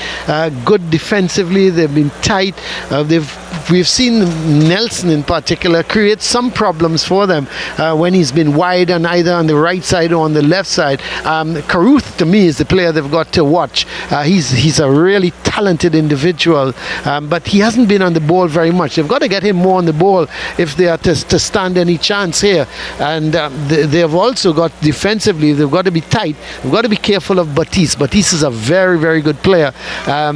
good defensively. They've been tight. We've seen Nelson in particular create some problems for them when he's been wide and either on the right side or on the left side. Caruth, to me, is the player they've got to watch. He's a really talented individual, but he hasn't been on the ball very much. They've got to get him more on the ball if they are to stand any chance here. And they have also got defensively, they've got to be tight. They've got to be careful of Batiste. Batiste is a very, very good player.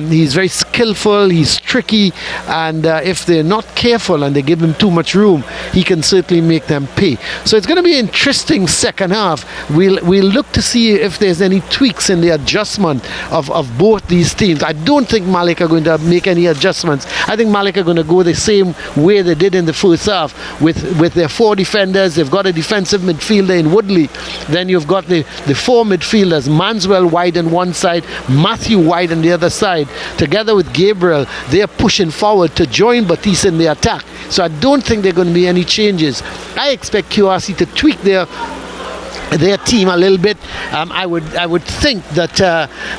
He's very skillful, he's tricky, and if they're not careful and they give him too much room, he can certainly make them pay. So it's going to be an interesting second half. We'll look to see if there's any tweaks in the adjustment of both these teams. I don't think Malick are going to make any adjustments. I think Malick are going to go the same way they did in the first half with their 4 defenders. They've got a defensive midfielder in Woodley. Then you've got the 4 midfielders, Manswell wide on one side, Matthew wide on the other side. Together with Gabriel, they're pushing forward to join Batiste in the attack. So I don't think there are going to be any changes. I expect QRC to tweak their team a little bit. I would think that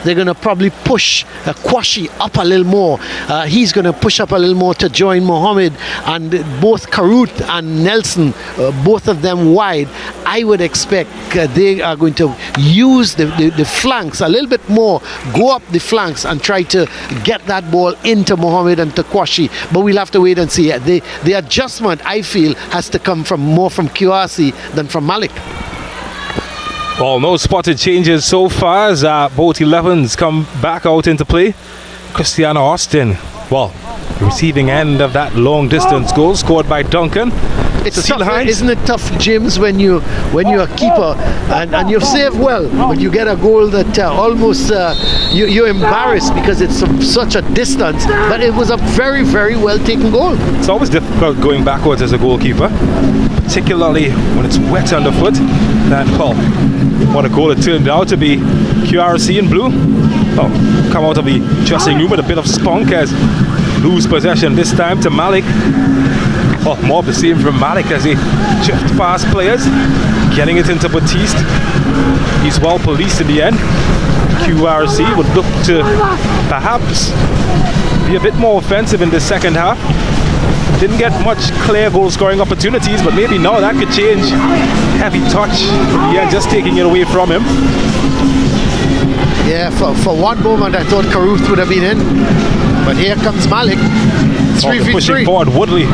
they're going to probably push Kwashi up a little more. He's going to push up a little more to join Mohammed, and both Caruth and Nelson, both of them wide. I would expect they are going to use the flanks a little bit more, go up the flanks and try to get that ball into Mohammed and to Kwashi. But we'll have to wait and see. The adjustment, I feel, has to come more from QRC than from Malick. Well, no spotted changes so far as both 11s come back out into play. Christiana Austin, well, receiving end of that long distance goal scored by Duncan. It's tough, isn't it tough, James, when you're a keeper and you've saved well, but you get a goal that almost you're embarrassed because it's from such a distance, but it was a very, very well taken goal. It's always difficult going backwards as a goalkeeper, particularly when it's wet underfoot. And what a goal it turned out to be. QRC in blue come out of the dressing room with a bit of spunk as lose possession, this time to Malick. More of the same from Malick as he drift past players, getting it into Batiste. He's well policed in the end. QRC would look to perhaps be a bit more offensive in the second half. Didn't get much clear goal scoring opportunities, but maybe now that could change. Heavy touch in the end, just taking it away from him. Yeah, for one moment I thought Caruth would have been in, but here comes Malick. 3v3. Pushing forward, Woodley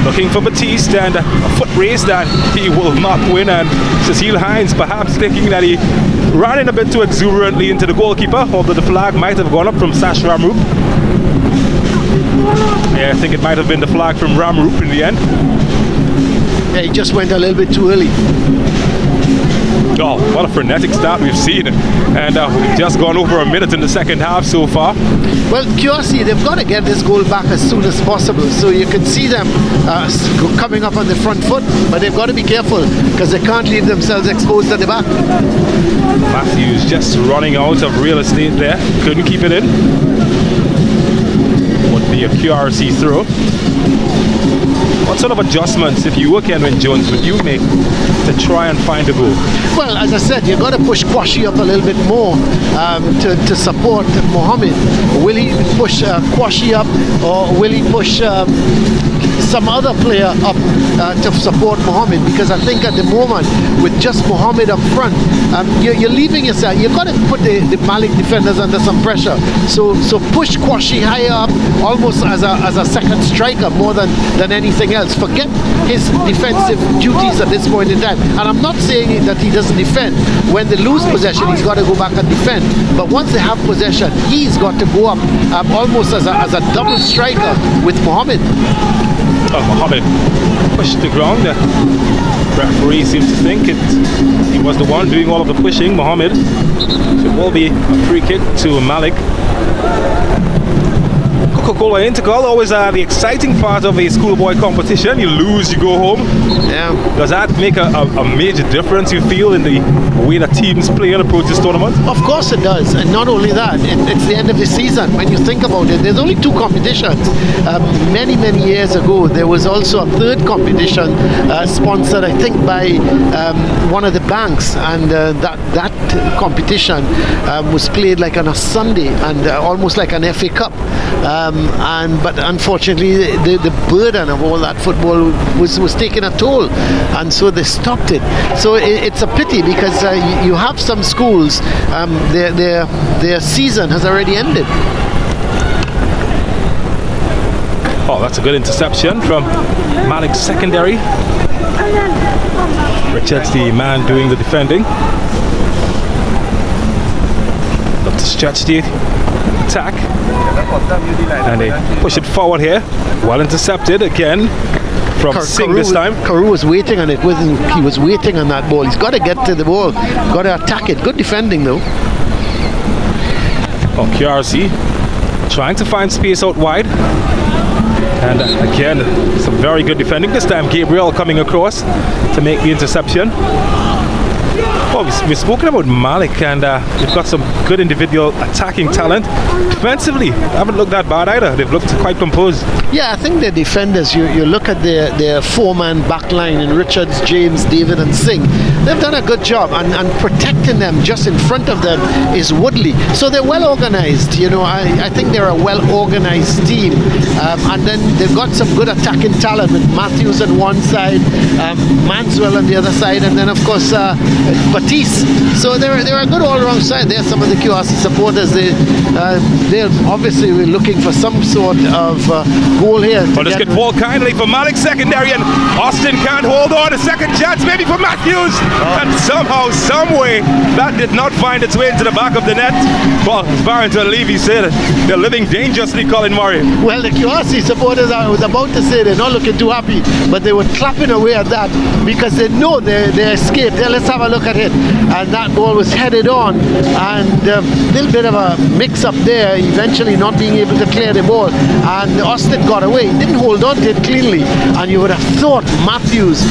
looking for Batiste, and a foot race that he will not win, and Cecile Hines perhaps thinking that he ran in a bit too exuberantly into the goalkeeper, although the flag might have gone up from Sash Ramroop. Yeah, I think it might have been the flag from Ramroop in the end. Yeah, he just went a little bit too early. Oh, what a frenetic start we've seen. And we've just gone over a minute in the second half so far. Well, QRC, they've got to get this goal back as soon as possible. So you can see them coming up on the front foot, but they've got to be careful because they can't leave themselves exposed at the back. Matthews just running out of real estate there. Couldn't keep it in. Would be a QRC throw. What sort of adjustments, if you were Kenwin Jones, would you make to try and find a goal? Well, as I said, you've got to push Kwashi up a little bit more to support Mohammed. Will he push Kwashi up, or will he push some other player up to support Mohammed? Because I think at the moment, with just Mohammed up front, you're leaving yourself. You've got to put the Malick defenders under some pressure. So push Kwashi higher up, almost as a second striker more than anything else. Forget his defensive duties at this point in time. And I'm not saying that he doesn't defend. When they lose possession, he's got to go back and defend. But once they have possession, he's got to go up almost as a double striker with Mohammed. Mohammed pushed the ground. The referee seems to think he was the one doing all of the pushing, Mohammed. So it will be a free kick to Malick. COCA-COLA Intercol, always the exciting part of a schoolboy competition. You lose, you go home. Yeah. Does that make a major difference, you feel, in the way that teams play and approach this tournament? Of course it does. And not only that, it's the end of the season. When you think about it, there's only 2 competitions. Many years ago, there was also a third competition sponsored, I think, by one of the banks. And that competition was played like on a Sunday and almost like an FA Cup. But unfortunately the burden of all that football was taking a toll, and so they stopped it. So it's a pity because you have some schools, their season has already ended. Oh, that's a good interception from Malick's secondary. Richards, the man doing the defending. Love to stretch the attack, and they push it forward here. Well intercepted again from Singh this time. Carew was waiting on it. He was waiting on that ball. He's got to get to the ball, got to attack it. Good defending though. Oh, QRC trying to find space out wide, and again some very good defending. This time Gabriel coming across to make the interception. Well, we've spoken about Malick, and they've got some good individual attacking talent. Defensively, haven't looked that bad either. They've looked quite composed. Yeah, I think the defenders, you look at their 4-man back line in Richards, James, David and Singh. They've done a good job, and protecting them just in front of them is Woodley. So they're well organized. You know, I think they're a well organized team. And then they've got some good attacking talent with Matthews on one side, Manswell on the other side, and then of course Batiste. So they're a good all-around side. They're some of the QRC supporters. They're obviously looking for some sort of goal here. Well, this could fall kindly for Malick's secondary, and Austin can't hold on. A second chance maybe for Matthews, and somehow, some way, that did not find its way into the back of the net. Well, as Barrington Levy said, they're living dangerously, Colin Murray. Well, the QRC supporters, I was about to say, they're not looking too happy, but they were clapping away at that because they know they escaped. Let's have a look at it. And that ball was headed on, and a little bit of a mix-up there, eventually not being able to clear the ball, and Austin got away. He didn't hold on to it cleanly, and you would have thought Matthews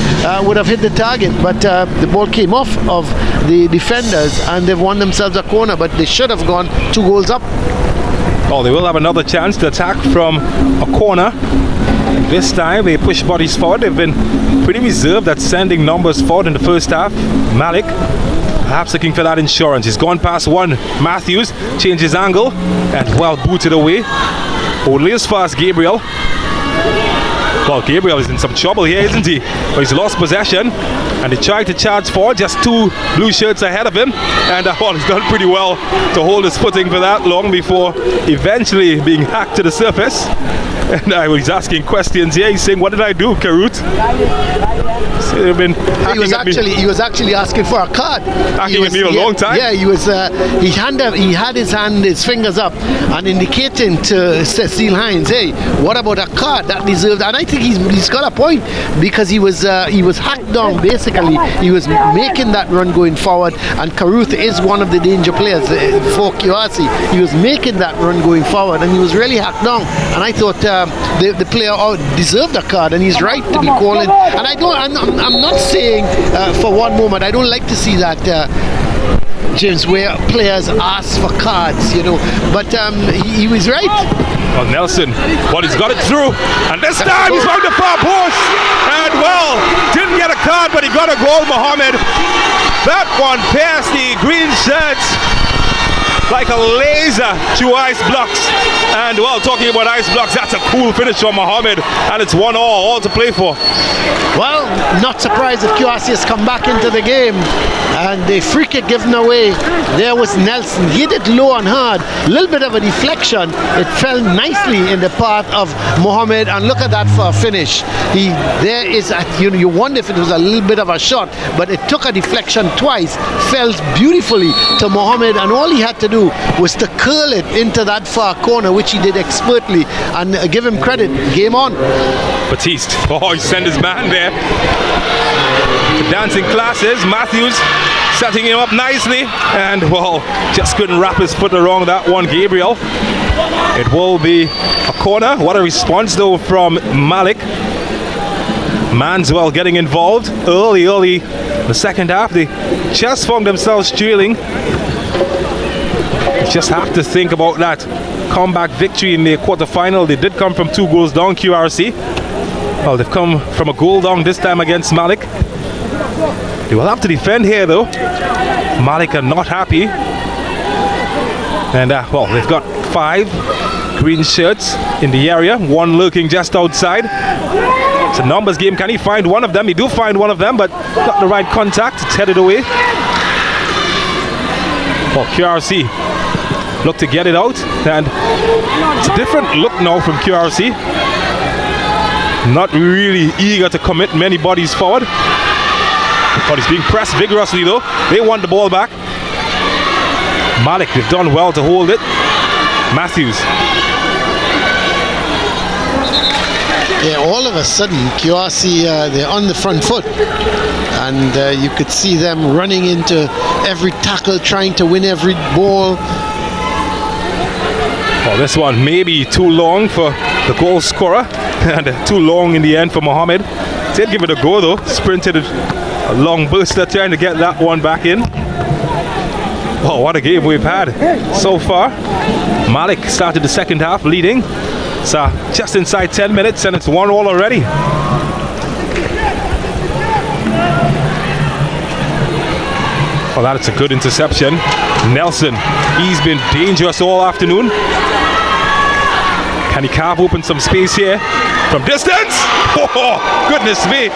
would have hit the target, but the ball came off of the defenders, and they've won themselves a corner, but they should have gone 2 goals up. Oh, they will have another chance to attack from a corner. This time they push bodies forward. They've been pretty reserved at sending numbers forward in the first half. Malick perhaps looking for that insurance. He's gone past one. Matthews changes angle and well booted away. Only as far as Gabriel. Well, Gabriel is in some trouble here, isn't he? Well, he's lost possession, and he tried to charge forward, just 2 blue shirts ahead of him, and well, he's done pretty well to hold his footing for that long before eventually being hacked to the surface. And he's asking questions here. He's saying, "What did I do, Karut?" They've been He was actually asking for a card. Hacking with me a long time. Yeah, he was. He had his fingers up and indicating to Cecile Hines, "Hey, what about a card that deserved?" And I think he's got a point because he was hacked down. Basically, he was making that run going forward, and Carruth is one of the danger players for QRC. He was making that run going forward, and he was really hacked down. And I thought the player deserved a card, and he's right to be calling. And I'm not saying for one moment I don't like to see that. James, where players ask for cards, but he was right. Well, Nelson, he's got it through, and this time he's found the far post, and didn't get a card, but he got a goal, Mohammed. That one passed the green shirts like a laser through ice blocks, and talking about ice blocks, that's a cool finish from Mohammed, and it's 1-1, all to play for. Well, not surprised that QRC has come back into the game, and the free kick given away. There was Nelson. He hit it low and hard, a little bit of a deflection. It fell nicely in the path of Mohammed, and look at that for a finish. You wonder if it was a little bit of a shot, but it took a deflection twice, fell beautifully to Mohammed, and all he had to do was to curl it into that far corner, which he did expertly, and give him credit. Game on. Batiste, he sent his man there to dancing classes. Matthews setting him up nicely, and just couldn't wrap his foot around that one, Gabriel. It will be a corner. What a response though from Malick. Manswell getting involved early the second half. They just found themselves trailing. Just have to think about that comeback victory in the quarterfinal. They did come from 2 goals down, QRC. Well, they've come from a goal down this time against Malick. They will have to defend here though. Malick are not happy. And they've got 5 green shirts in the area, 1 lurking just outside. It's a numbers game. Can he find one of them? He do find one of them, but got the right contact. It's headed away. QRC look to get it out, and it's a different look now from QRC. Not really eager to commit many bodies forward, but he's being pressed vigorously though. They want the ball back. Malick, they've done well to hold it. Matthews. Yeah, all of a sudden QRC they're on the front foot, and you could see them running into every tackle, trying to win every ball. This one may be too long for the goal scorer, and too long in the end for Mohammed. Did give it a go though, sprinted a long burster trying to get that one back in. What a game we've had so far. Malick started the second half leading. So just inside 10 minutes and it's 1-1 already. That's a good interception. Nelson, he's been dangerous all afternoon. Can he carve open some space here from distance? Goodness me.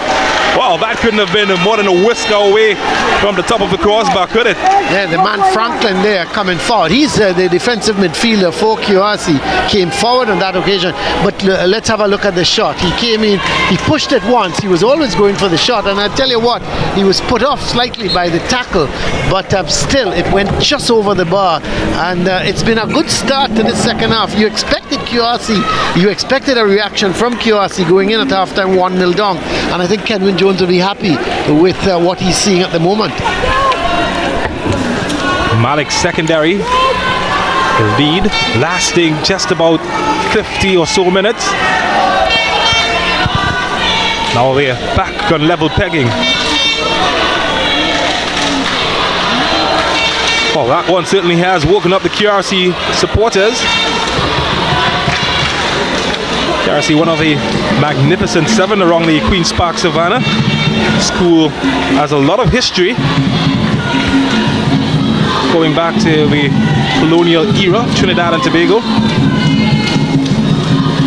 That couldn't have been more than a whisker away from the top of the crossbar, could it? Yeah, the man Franklin there coming forward. He's the defensive midfielder for QRC. Came forward on that occasion. But let's have a look at the shot. He came in, he pushed it once. He was always going for the shot. And I tell you what, he was put off slightly by the tackle. But still, it went just over the bar. And it's been a good start to the second half. You expected QRC, you expected a reaction from QRC going in at halftime 1-0 down. And I think Kenwin Jones will be happy with what he's seeing at the moment. Malick's secondary lead lasting just about 50 or so minutes. Now they're back on level pegging. That one certainly has woken up the QRC supporters. QRC, one of the magnificent 7 along the Queen's Park Savannah. School has a lot of history, going back to the colonial era of Trinidad and Tobago.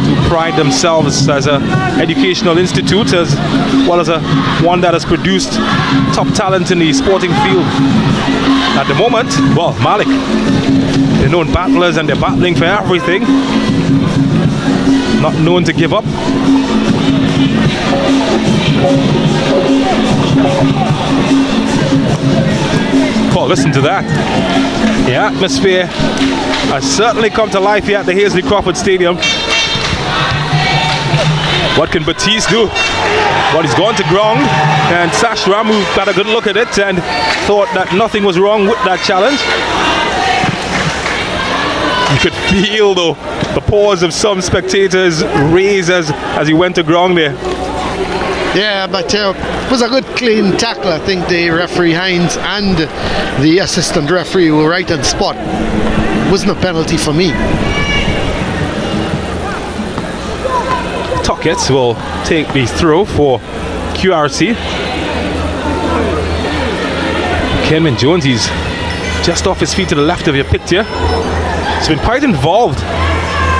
To pride themselves as an educational institute, as well as one that has produced top talent in the sporting field. At the moment, Malick, they're known battlers and they're battling for everything. Not known to give up. Oh, listen to that. The atmosphere has certainly come to life here at the Hazley Crawford Stadium. What can Batiste do? Well, he's gone to ground, and Sash Ramu got a good look at it and thought that nothing was wrong with that challenge. You could feel, though, the paws of some spectators raise as he went to ground there. Yeah, but it was a good clean tackle. I think the referee Hines and the assistant referee were right on spot. It wasn't a penalty for me. Tuckett will take the throw for QRC. Kenman Jones, he's just off his feet to the left of your picture. He's been quite involved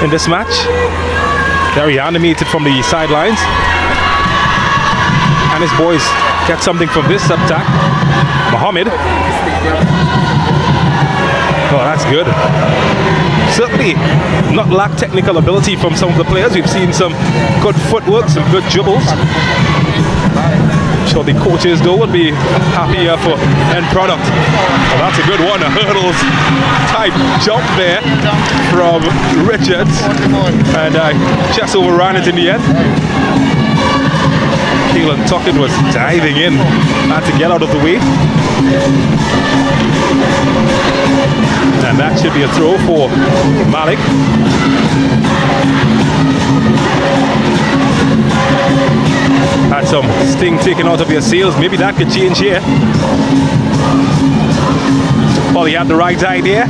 in this match. Very animated from the sidelines. And his boys get something from this attack. Mohammed. Oh, that's good. Certainly not lack technical ability from some of the players. We've seen some good footwork, some good dribbles. I'm sure the coaches though would be happier for end product. Well, that's a good one, a hurdles type jump there from Richards, and just overran it in the end. Keelan Tuckett was diving in, had to get out of the way. And that should be a throw for Malick. Had some sting taken out of your sails. Maybe that could change here. Well, he had the right idea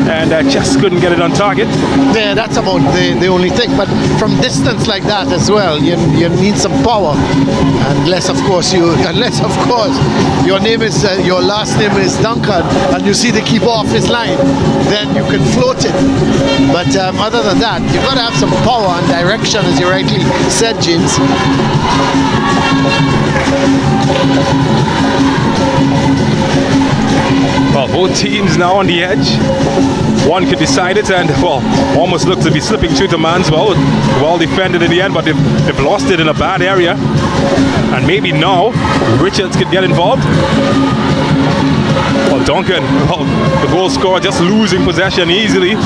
and just couldn't get it on target. Yeah, that's about the only thing. But from distance like that as well, you need some power. Unless, of course, your name is your last name is Duncan, and you see the keeper off his line, then you can float it. But other than that, you've got to have some power and direction, as you rightly said, James. Well, both teams now on the edge. One could decide it and, well, almost looked to be slipping through to man's well defended in the end, but they've lost it in a bad area. And maybe now Richards could get involved. Well, Duncan, the goal scorer, just losing possession easily,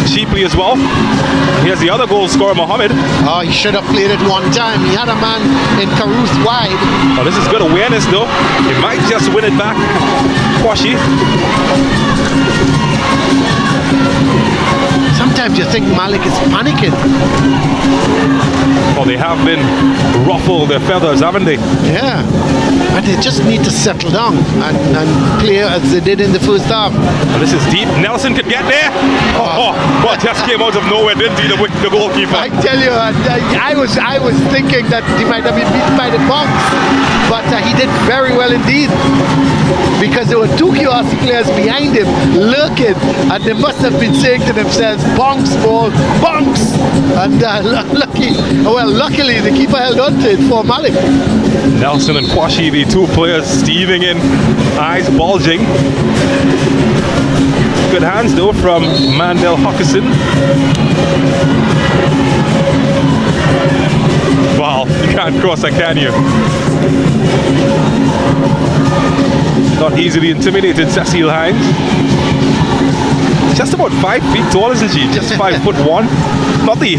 cheaply as well. Here's the other goal scorer, Mohammed. Oh, he should have played it one time. He had a man in Caruth wide. Oh, this is good awareness though. He might just win it back. Quashi. Sometimes you think Malick is panicking. Well, they have been ruffled their feathers, haven't they? Yeah, but they just need to settle down and play as they did in the first half. Well, this is deep. Nelson could get there. Well, just came out of nowhere, didn't he, the goalkeeper? I tell you, I was thinking that he might have been beaten by the box, but he did very well indeed. Because there were two QRC players behind him lurking, and they must have been saying to themselves, bonks ball, bonks! And luckily the keeper held on to it for Malick. Nelson and Quashi, the two players steaming in, eyes bulging. Good hands though from Mandel Huckison. Wow, you can't cross that, can you? Not easily intimidated, Cecile Hines. Just about 5 feet tall, isn't she? Just 5'1". Not the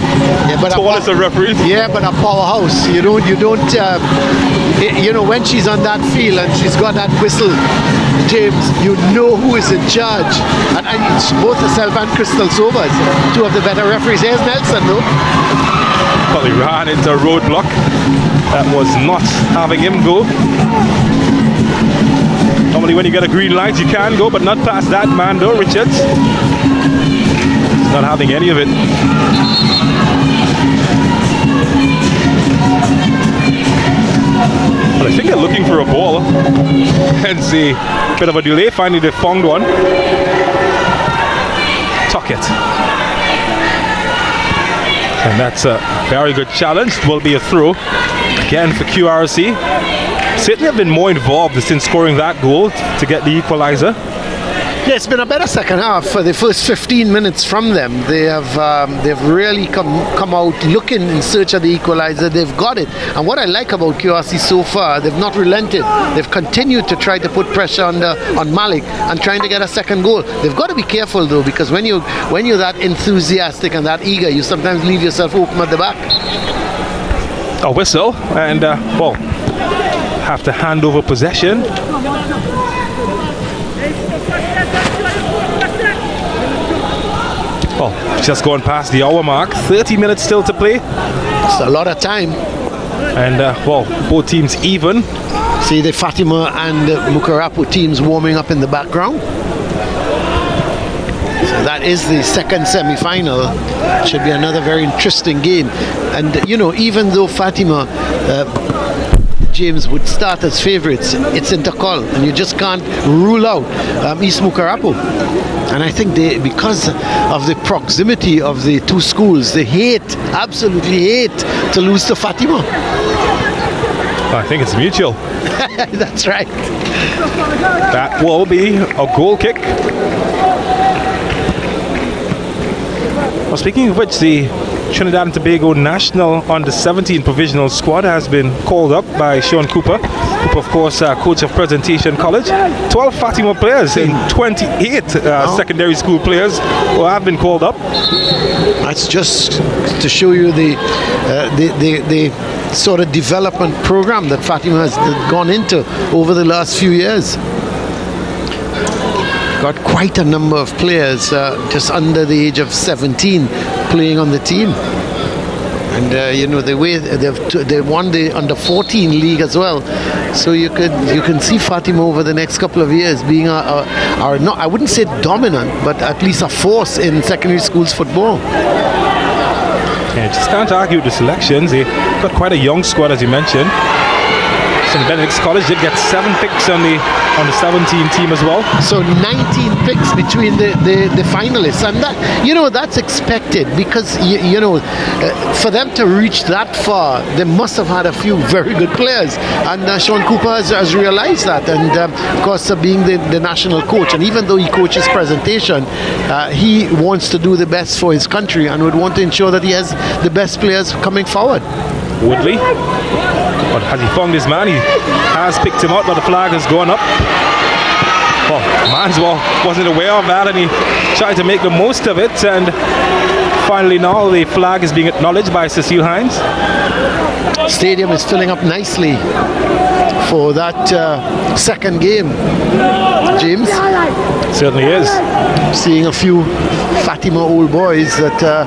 tallest of referees. Yeah, but a powerhouse. You don't. When she's on that field and she's got that whistle, James, you know who is in charge. And it's both herself and Crystal Sobers, two of the better referees. Here's Nelson, though. Well, he ran into a roadblock. That was not having him go. Normally when you get a green light you can go, but not past that man though, Richards. He's not having any of it. But I think they're looking for a ball. Hence a bit of a delay. Finally they found one. Tuckett. And that's a very good challenge. Will be a throw again for QRC. Certainly have been more involved since scoring that goal to get the equalizer. Yeah, it's been a better second half. For the first 15 minutes from them, they've really come out looking in search of the equalizer. They've got it. And what I like about QRC so far, they've not relented. They've continued to try to put pressure on Malick and trying to get a second goal. They've got to be careful though, because when you're that enthusiastic and that eager, you sometimes leave yourself open at the back. A whistle, and have to hand over possession. Just gone past the hour mark. 30 minutes still to play. It's a lot of time. And both teams even. See the Fatima and Mukarapu teams warming up in the background. So that is the second semi-final. Should be another very interesting game. And even though Fatima James would start as favourites, it's Intercol, and you just can't rule out East Mukarapu. And I think because of the proximity of the two schools, they absolutely hate to lose to Fatima. I think it's mutual. That's right. That will be a goal kick. Well, speaking of which, the Trinidad and Tobago National Under-17 Provisional Squad has been called up by Sean Cooper, of course, coach of Presentation College. 12 Fatima players and 28 secondary school players who have been called up. That's just to show you the sort of development program that Fatima has gone into over the last few years. Got quite a number of players just under the age of 17 playing on the team. And the way they won the under-14 league as well, so you can see Fatima over the next couple of years being not, I wouldn't say dominant, but at least a force in secondary schools football. Yeah, just can't argue with the selections. They got quite a young squad, as you mentioned. St. Benedict's College did get 7 picks on the 17 team as well. So 19 picks between the finalists, and that's expected, because for them to reach that far, they must have had a few very good players, and Sean Cooper has realized that, and of course being the national coach, and even though he coaches Presentation, he wants to do the best for his country and would want to ensure that he has the best players coming forward. Woodley, but has he found his man? He has picked him up, but the flag has gone up. Manswell wasn't aware of that, and he tried to make the most of it, and finally now the flag is being acknowledged by Cecile Hines. Stadium is filling up nicely for that second game, James. Certainly is. Seeing a few Fatima old boys that I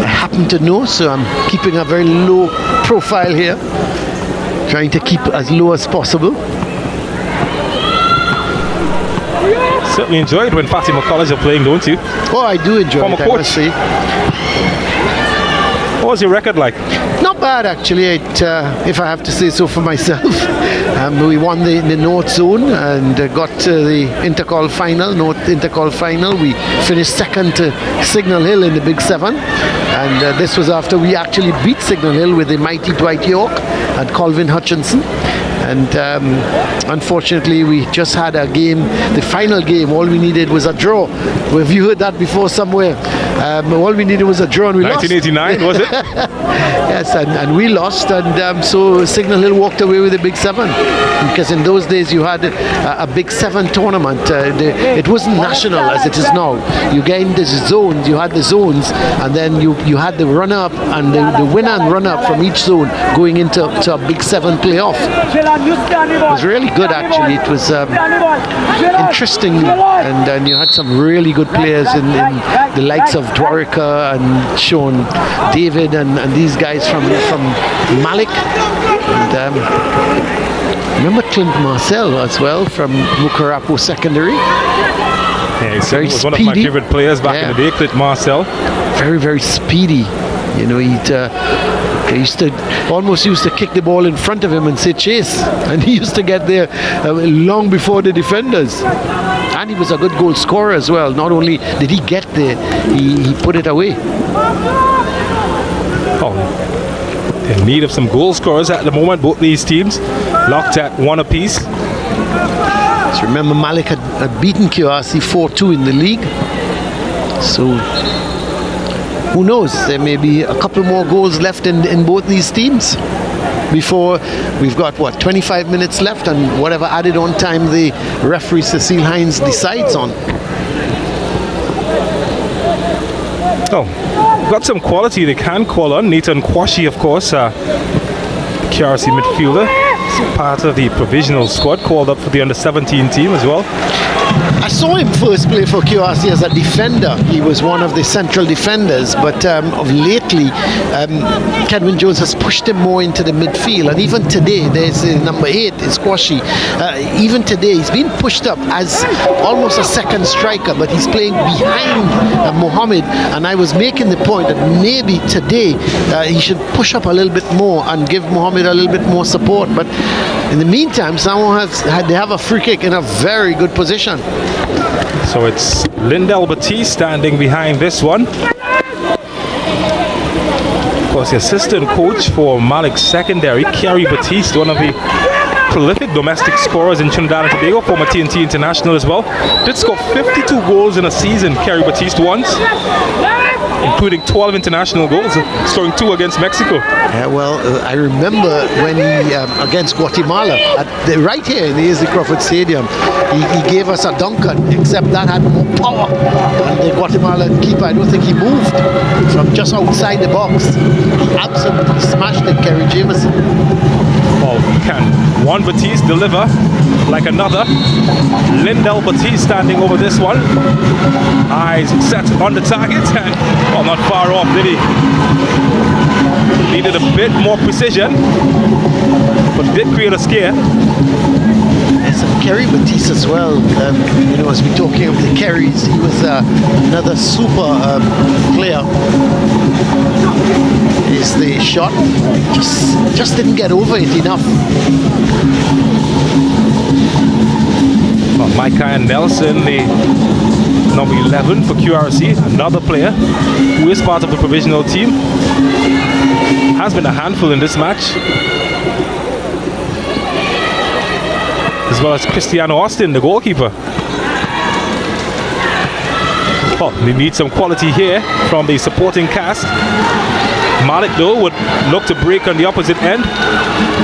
happen to know, so I'm keeping a very low profile here, trying to keep as low as possible. Certainly enjoyed when Fatima College are playing, don't you? Oh, I do enjoy Former it, coach. I must say. What was your record like? Not bad, actually, if I have to say so for myself. We won the North Zone and got to the Intercol final, North Intercol final. We finished second to Signal Hill in the Big 7. And this was after we actually beat Signal Hill with the mighty Dwight York and Colvin Hutchinson. And unfortunately, we just had a game, the final game, all we needed was a draw. Have you heard that before somewhere? All we needed was a draw, and we 1989, lost. was it? Yes, and we lost, and so Signal Hill walked away with the Big 7. Because in those days you had a Big 7 tournament. It wasn't national as it is now. You get into the zones, you had the zones, and then you had the runner-up and the winner and runner-up from each zone going into a Big 7 playoff. It was really good, actually. It was interesting, and you had some really good players in the likes of Dwarika and Sean David and these guys from Malick. And remember Clint Marcel as well from Mukarapu Secondary. Yeah, he very was speedy. one of my favorite players back in the day, Clint Marcel. Very, very speedy. He almost used to kick the ball in front of him and say chase, and he used to get there long before the defenders. And he was a good goal scorer as well. Not only did he get there, he put it away. In need of some goal scorers at the moment, both these teams locked at 1 apiece. So remember, Malick had beaten QRC 4-2 in the league. So who knows? There may be a couple more goals left in both these teams before we've got 25 minutes left, and whatever added on time the referee Cecile Hines decides on. Oh, got some quality they can call on. Nathan Kwashi, of course, QRC midfielder, part of the provisional squad, called up for the under-17 team as well. I saw him first play for QRC as a defender. He was one of the central defenders, but of lately, Kenwin Jones has pushed him more into the midfield. And even today, there's number 8, is Kwashi. Even today, he's been pushed up as almost a second striker, but he's playing behind Mohammed. And I was making the point that maybe today he should push up a little bit more and give Mohammed a little bit more support. But in the meantime, they have a free kick in a very good position. So it's Lindell Batiste standing behind this one. Of course, the assistant coach for Malick Secondary, Kerry Batiste, one of the prolific domestic scorers in Trinidad and Tobago, former TNT international as well. Did score 52 goals in a season, Kerry Batiste once, including 12 international goals, scoring 2 against Mexico. Yeah, well, I remember when he, against Guatemala, right here in the A.Z. Crawford Stadium, he gave us a dunker, except that had more power. And the Guatemalan keeper, I don't think he moved from just outside the box. He absolutely smashed it, Kerry Jameson. Oh, can one Batiste deliver like another? Lindell Batiste standing over this one. Eyes set on the target, and not far off, did he? Needed a bit more precision, but did create a scare. Yes, and Kerry Batiste as well. As we're talking of the Kerrys, he was another super player. Is the shot just didn't get over it enough. Well, Micah Nelson, the number 11 for QRC, another player who is part of the provisional team, has been a handful in this match, as well as Cristiano Austin, the goalkeeper. Oh, they need some quality here from the supporting cast. Malick, though, would look to break on the opposite end.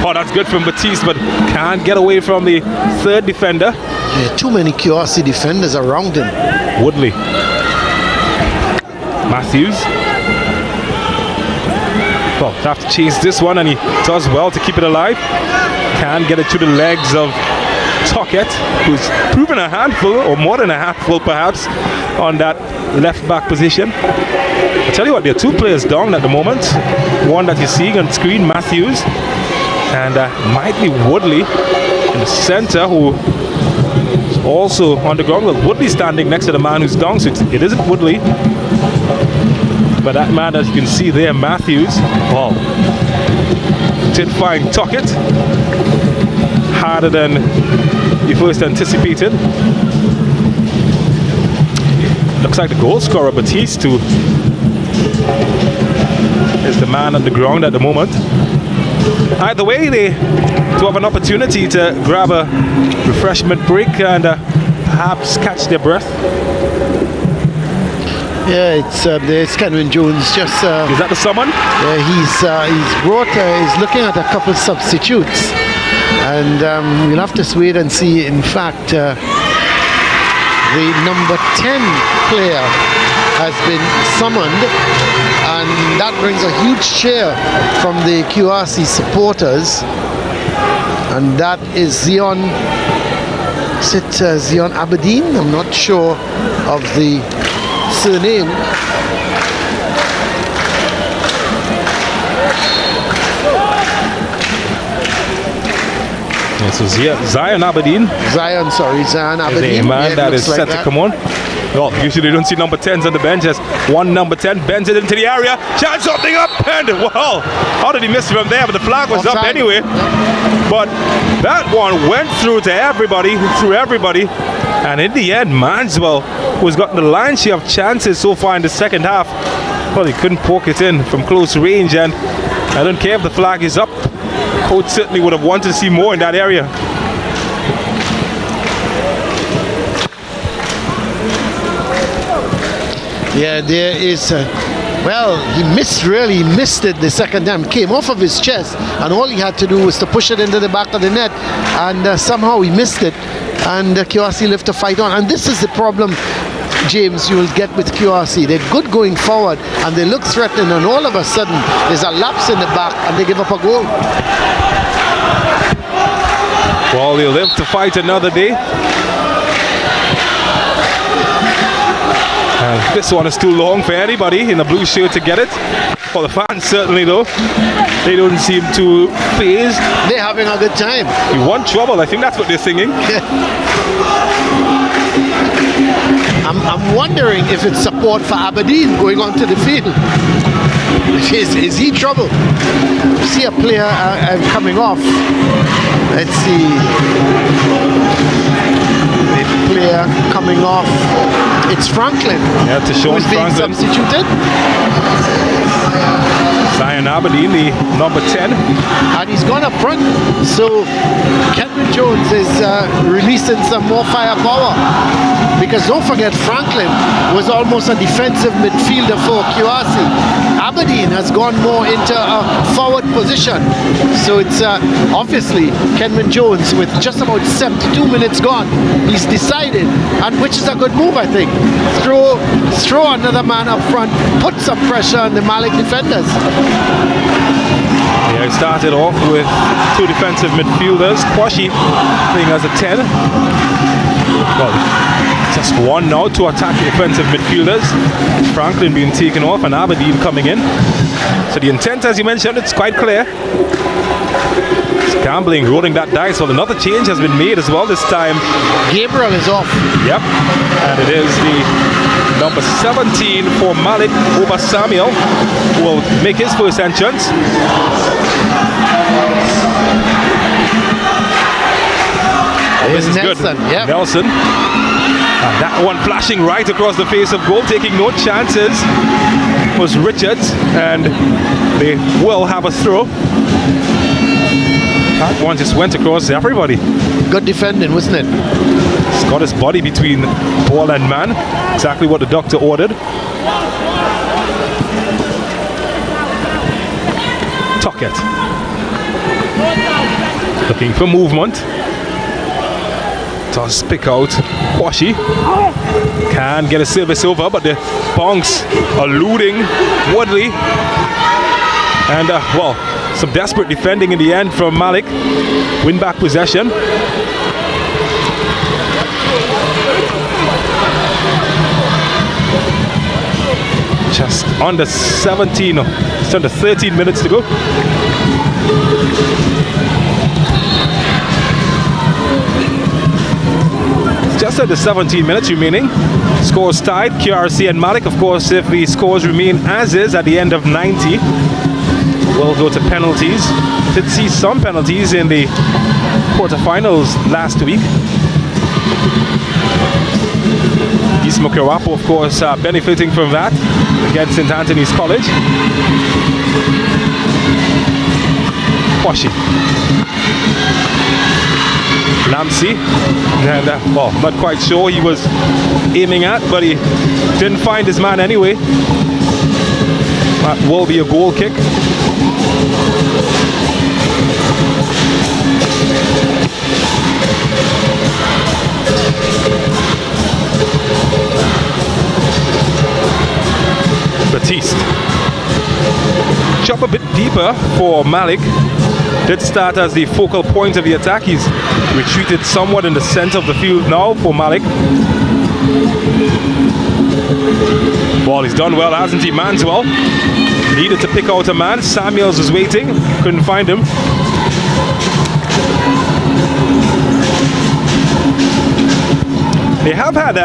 Oh, that's good from Batiste, but can't get away from the third defender. Yeah, too many QRC defenders around him. Woodley. Matthews. Well, have to chase this one, and he does well to keep it alive. Can't get it to the legs of Tocket, who's proven a handful, or more than a handful perhaps, on that left back position. I tell you what, there are 2 players down at the moment. One that you're seeing on screen, Matthews, and might be Woodley in the center, who is also on the ground. Well, Woodley standing next to the man who's down, so it isn't Woodley. But that man, as you can see there, Matthews, wow, did find Tocket. Harder than you first anticipated. Looks like the goal scorer, Batiste, who is the man on the ground at the moment. Either way, they do have an opportunity to grab a refreshment break and perhaps catch their breath. Yeah, there's Kenwin Jones. Just is that the someone? Yeah, he's looking at a couple substitutes, and we'll have to wait and see. In fact, the number 10 player has been summoned, and that brings a huge cheer from the QRC supporters, and that is Zion. Is it Zion Aberdeen? I'm not sure of the surname. Yeah, so Zion Aberdeen. Zion Aberdeen. Is a man that is set to come on. Well, usually you don't see number 10s on the bench. As one number 10 bends it into the area, shot something up, and well, how did he miss from there? But the flag was up anyway. But that one went through everybody, and in the end, Manswell, who's gotten the lion's share of chances so far in the second half, well, he couldn't poke it in from close range, and I don't care if the flag is up. Coach certainly would have wanted to see more in that area. Yeah, there is. Well, he missed it the second time. Came off of his chest, and all he had to do was to push it into the back of the net, and somehow he missed it. And QRC lived to fight on. And this is the problem, James, you will get with QRC. They're good going forward, and they look threatening, and all of a sudden, there's a lapse in the back, and they give up a goal. Well, they live to fight another day. This one is too long for anybody in the blue shirt to get it. For the fans, certainly, though. They don't seem too phased. They're having a good time. We want trouble. I think that's what they're singing. I'm wondering if it's support for Aberdeen going onto the field. Is he trouble? You see a player coming off. Let's see. The player coming off. It's Franklin. Yeah, to show who's being Franklin. substituted. Zion Aberdeen, the number 10. And he's gone up front. So Kenton Jones is releasing some more firepower. Because don't forget, Franklin was almost a defensive midfielder for QRC. Aberdeen has gone more into a forward position. So it's obviously Kenton Jones with just about 72 minutes gone. He's decided, and which is a good move, I think. Throw another man up front, put some pressure on the Malick defenders. Yeah, it started off with two defensive midfielders. Kwashi playing as a 10. Well, just one now to attack the defensive midfielders. Franklin being taken off and Aberdeen coming in. So the intent, as you mentioned, it's quite clear. It's gambling, rolling that dice. Well, another change has been made as well this time. Gabriel is off. Yep, and it is the number 17 for Malick over Samuel, who will make his first entrance. This is Nelson, good. yep. Nelson. And that one flashing right across the face of goal, taking no chances, was Richards, and they will have a throw. That one just went across everybody. Good defending, wasn't it? He's got his body between ball and man. Exactly what the doctor ordered. Tuckett. Looking for movement. Does pick out Kwashi. Can get a service over, but the bonks eluding Woodley. And, well, some desperate defending in the end from Malick. Win back possession. Just under 17, just under 13 minutes to go. Just under 17 minutes remaining. Scores tied, QRC and Malick. Of course, if the scores remain as is at the end of 90, we'll go to penalties. Did see some penalties in the quarterfinals last week. East Mokarapo, of course, benefiting from that against St. Anthony's College. Kwashi. Lamsey, and well, not quite sure he was aiming at, but he didn't find his man anyway. That will be a goal kick. Batiste. Chop a bit deeper for Malick. Did start as the focal point of the attack. He's retreated somewhat in the center of the field now for Malick. Well, he's done well, hasn't he? Manswell needed to pick out a man. Samuels was waiting, couldn't find him. They have had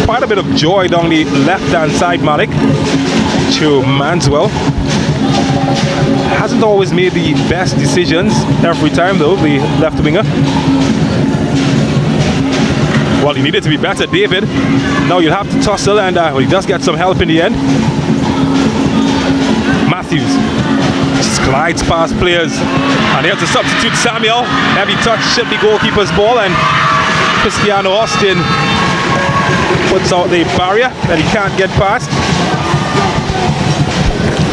quite a bit of joy down the left-hand side, Malick, to Manswell. Hasn't always made the best decisions every time, though, the left winger. Well, he needed to be better, David. Now you'll have to tussle, and well, he does get some help in the end. Matthews just glides past players, and here's the substitute, Samuel. Heavy touch, should be goalkeeper's ball, and Cristiano Austin puts out the barrier that he can't get past.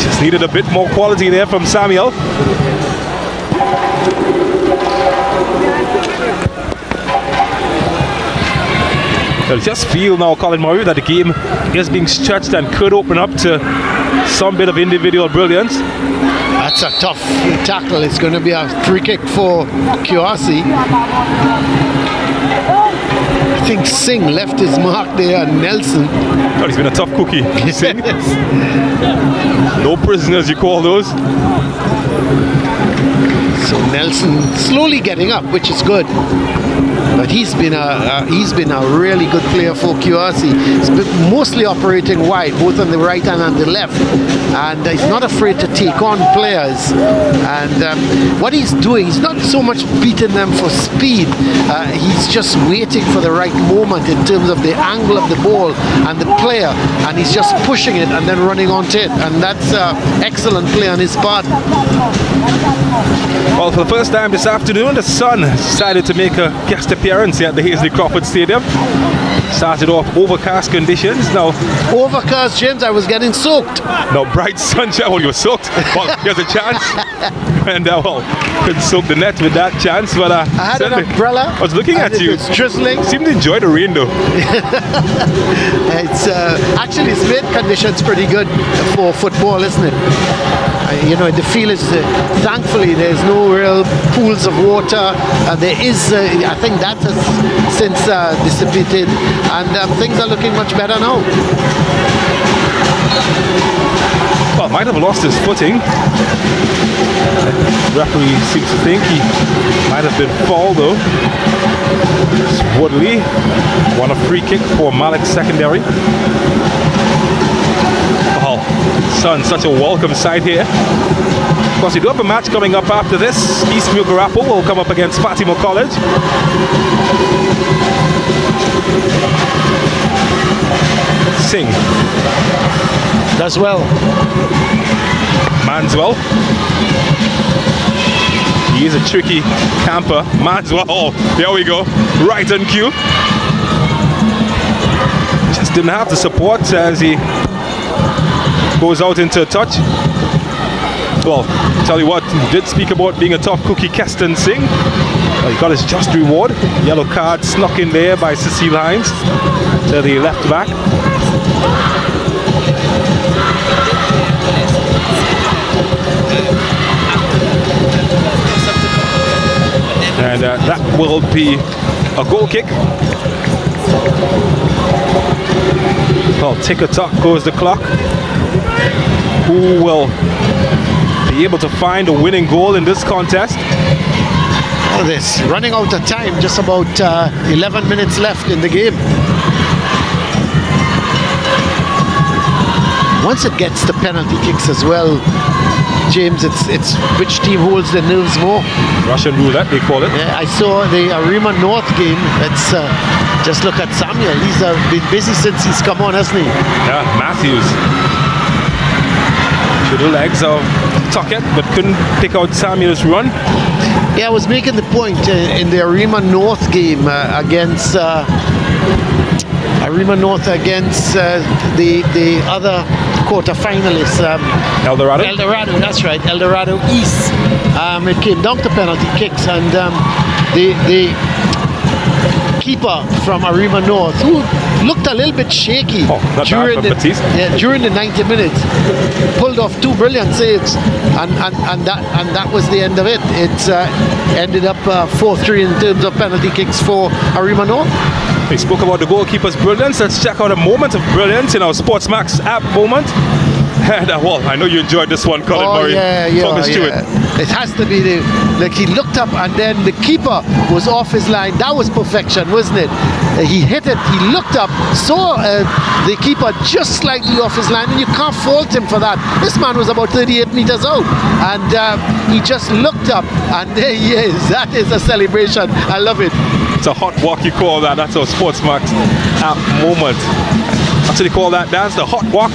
Just needed a bit more quality there from Samuel. I just feel now, Colin Murray, that the game is being stretched and could open up to some bit of individual brilliance. That's a tough tackle. It's going to be a free kick for QRC. I think Singh left his mark there, and Nelson. God, he's been a tough cookie. Singh. No prisoners, you call those. So Nelson slowly getting up, which is good. But he's been a really good player for QRC. He's been mostly operating wide, both on the right hand and the left, and he's not afraid to take on players. And what he's doing, he's not so much beating them for speed. He's just waiting for the right moment in terms of the angle of the ball and the player, and he's just pushing it and then running onto it. And that's excellent play on his part. Well, for the first time this afternoon, the sun decided to make a guest appearance here at the Hazley Crawford Stadium. Started off overcast conditions. Now overcast, James, I was getting soaked. No, bright sunshine. Well, you were soaked. Well, here's a chance. And well, couldn't soak the net with that chance. But I had an umbrella. I was looking at you. It's drizzling. Seemed to enjoy the rain though. It's actually it's made conditions pretty good for football, isn't it? You know, the field is thankfully there's no real pools of water. There is, I think that has since dissipated, and things are looking much better now. Well, might have lost his footing. The referee seems to think he might have been fouled though. It's Woodley won a free kick for Malick secondary. Oh, Sun, such a welcome sight here. Of course, we do have a match coming up after this. East Mucurapo will come up against Fatima College. Singh does well. Manswell. He is a tricky camper. Manswell. Oh, there we go. Right on cue. Just didn't have the support as he goes out into a touch. Well, tell you what, he did speak about being a tough cookie, Keston Singh. Well, he got his just reward. Yellow card snuck in there by Cecile Hines to the left back. And that will be a goal kick. Well, tick-a-tock goes the clock. Who will be able to find a winning goal in this contest? Oh, this running out of time, just about 11 minutes left in the game. Once it gets to penalty kicks as well, James, it's which team holds the nerves more. Russian roulette, they call it. Yeah, I saw the Arima North game. It's just look at Samuel. He's been busy since he's come on, hasn't he? Yeah, Matthews. To the legs of Tuckett, but couldn't pick out Samuel's run. Yeah, I was making the point in the Arima North game against Arima North against the other quarter-finalists. El Dorado? El Dorado, that's right. El Dorado East. It came down to penalty kicks, and the keeper from Arima North, who looked a little bit shaky during the 90 minutes, pulled off two brilliant saves, and that was the end of it. It ended up 4-3 in terms of penalty kicks for Arima North. We spoke about the goalkeeper's brilliance. Let's check out a moment of brilliance in our SportsMax app moment. And well, I know you enjoyed this one, Colin Murray. Talk us through it. It has to be like he looked up and then the keeper was off his line. That was perfection, wasn't it? He hit it, he looked up, saw the keeper just slightly off his line, and you can't fault him for that. This man was about 38 meters out, and he just looked up, and there he is. That is a celebration. I love it. It's a hot walk, you call that. That's our SportsMax app moment. That's what they call that dance, the hot walk.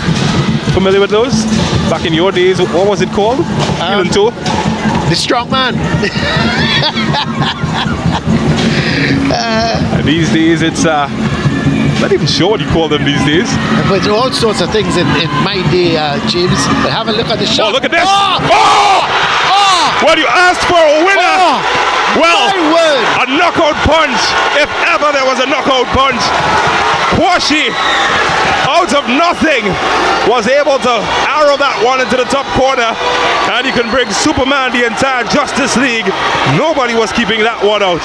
Familiar with those? Back in your days, what was it called? Heel toe? The strong man. These days it's Not even sure what you call them these days. But all sorts of things in my day, James. But have a look at the shot. Oh, look at this! Oh! Well, you asked for a winner! Well, My word! a knockout punch, if ever there was a knockout punch. Kwashi, out of nothing, was able to arrow that one into the top corner, and you can bring Superman the entire Justice League. Nobody was keeping that one out.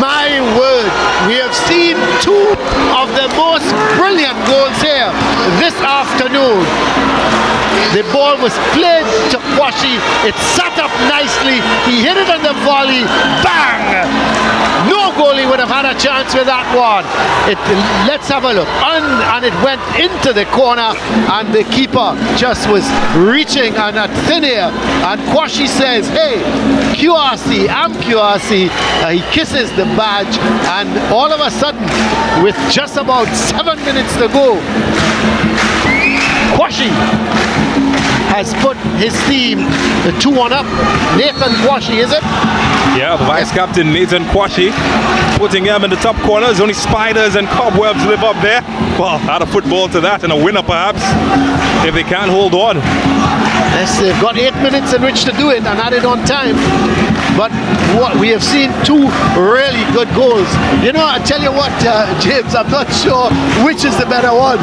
My word, we have seen two of the most brilliant goals here this afternoon. The ball was played to Kwashi. It sat up nicely. He hit it on the volley. Bang! No goalie would have had a chance with that one. Let's have a look. And it went into the corner, and the keeper just was reaching on that thin air. And Kwashi says, hey, QRC, I'm QRC. He kisses the badge, and all of a sudden, with just about 7 minutes to go, Kwashi has put his team 2-1 up. Nathan Kwashi, is it? Yeah, the vice captain Nathan Kwashi putting him in the top corners. Only spiders and cobwebs live up there. Well, add a football to that and a winner perhaps, if they can't hold on. Yes, they've got 8 minutes in which to do it and add it on time. But what we have seen, two really good goals. You know, I tell you what, James, I'm not sure which is the better one,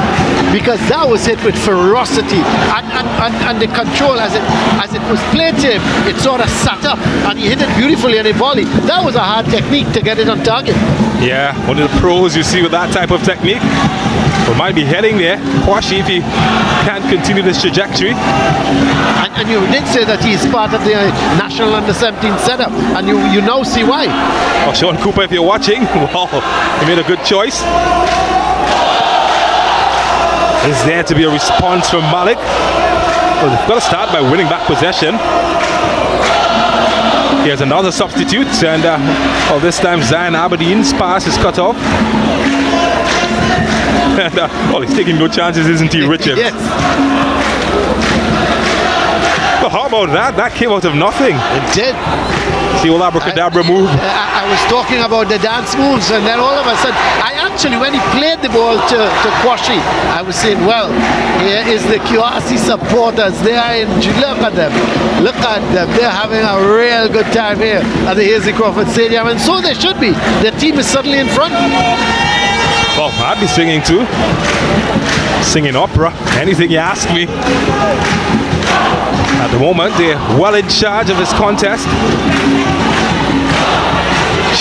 because that was hit with ferocity and the control as it was played to him. It sort of sat up and he hit it beautifully on a volley. That was a hard technique to get it on target. Yeah, one of the pros you see with that type of technique. We might be heading there. Kwashi, if he can't continue this trajectory. And you did say that he's part of the national under-17 setup, and you now see why. Oh, Sean Cooper, if you're watching, well, he made a good choice. Is there to be a response from Malick? Well, they've got to start by winning back possession. Here's another substitute, and well, this time Zion Aberdeen's pass is cut off. And, well, he's taking no chances, isn't he, Richard? Yes. Well, how about that? That came out of nothing. It did. See all abracadabra move? I was talking about the dance moves, and then all of a sudden, when he played the ball to Kwashi, I was saying, well, here is the QRC supporters. They are in, look at them. Look at them. They're having a real good time here at the Hazy Crawford Stadium, and so they should be. The team is suddenly in front. Well, I'd be singing too. Singing opera, anything you ask me. At the moment, they're well in charge of this contest.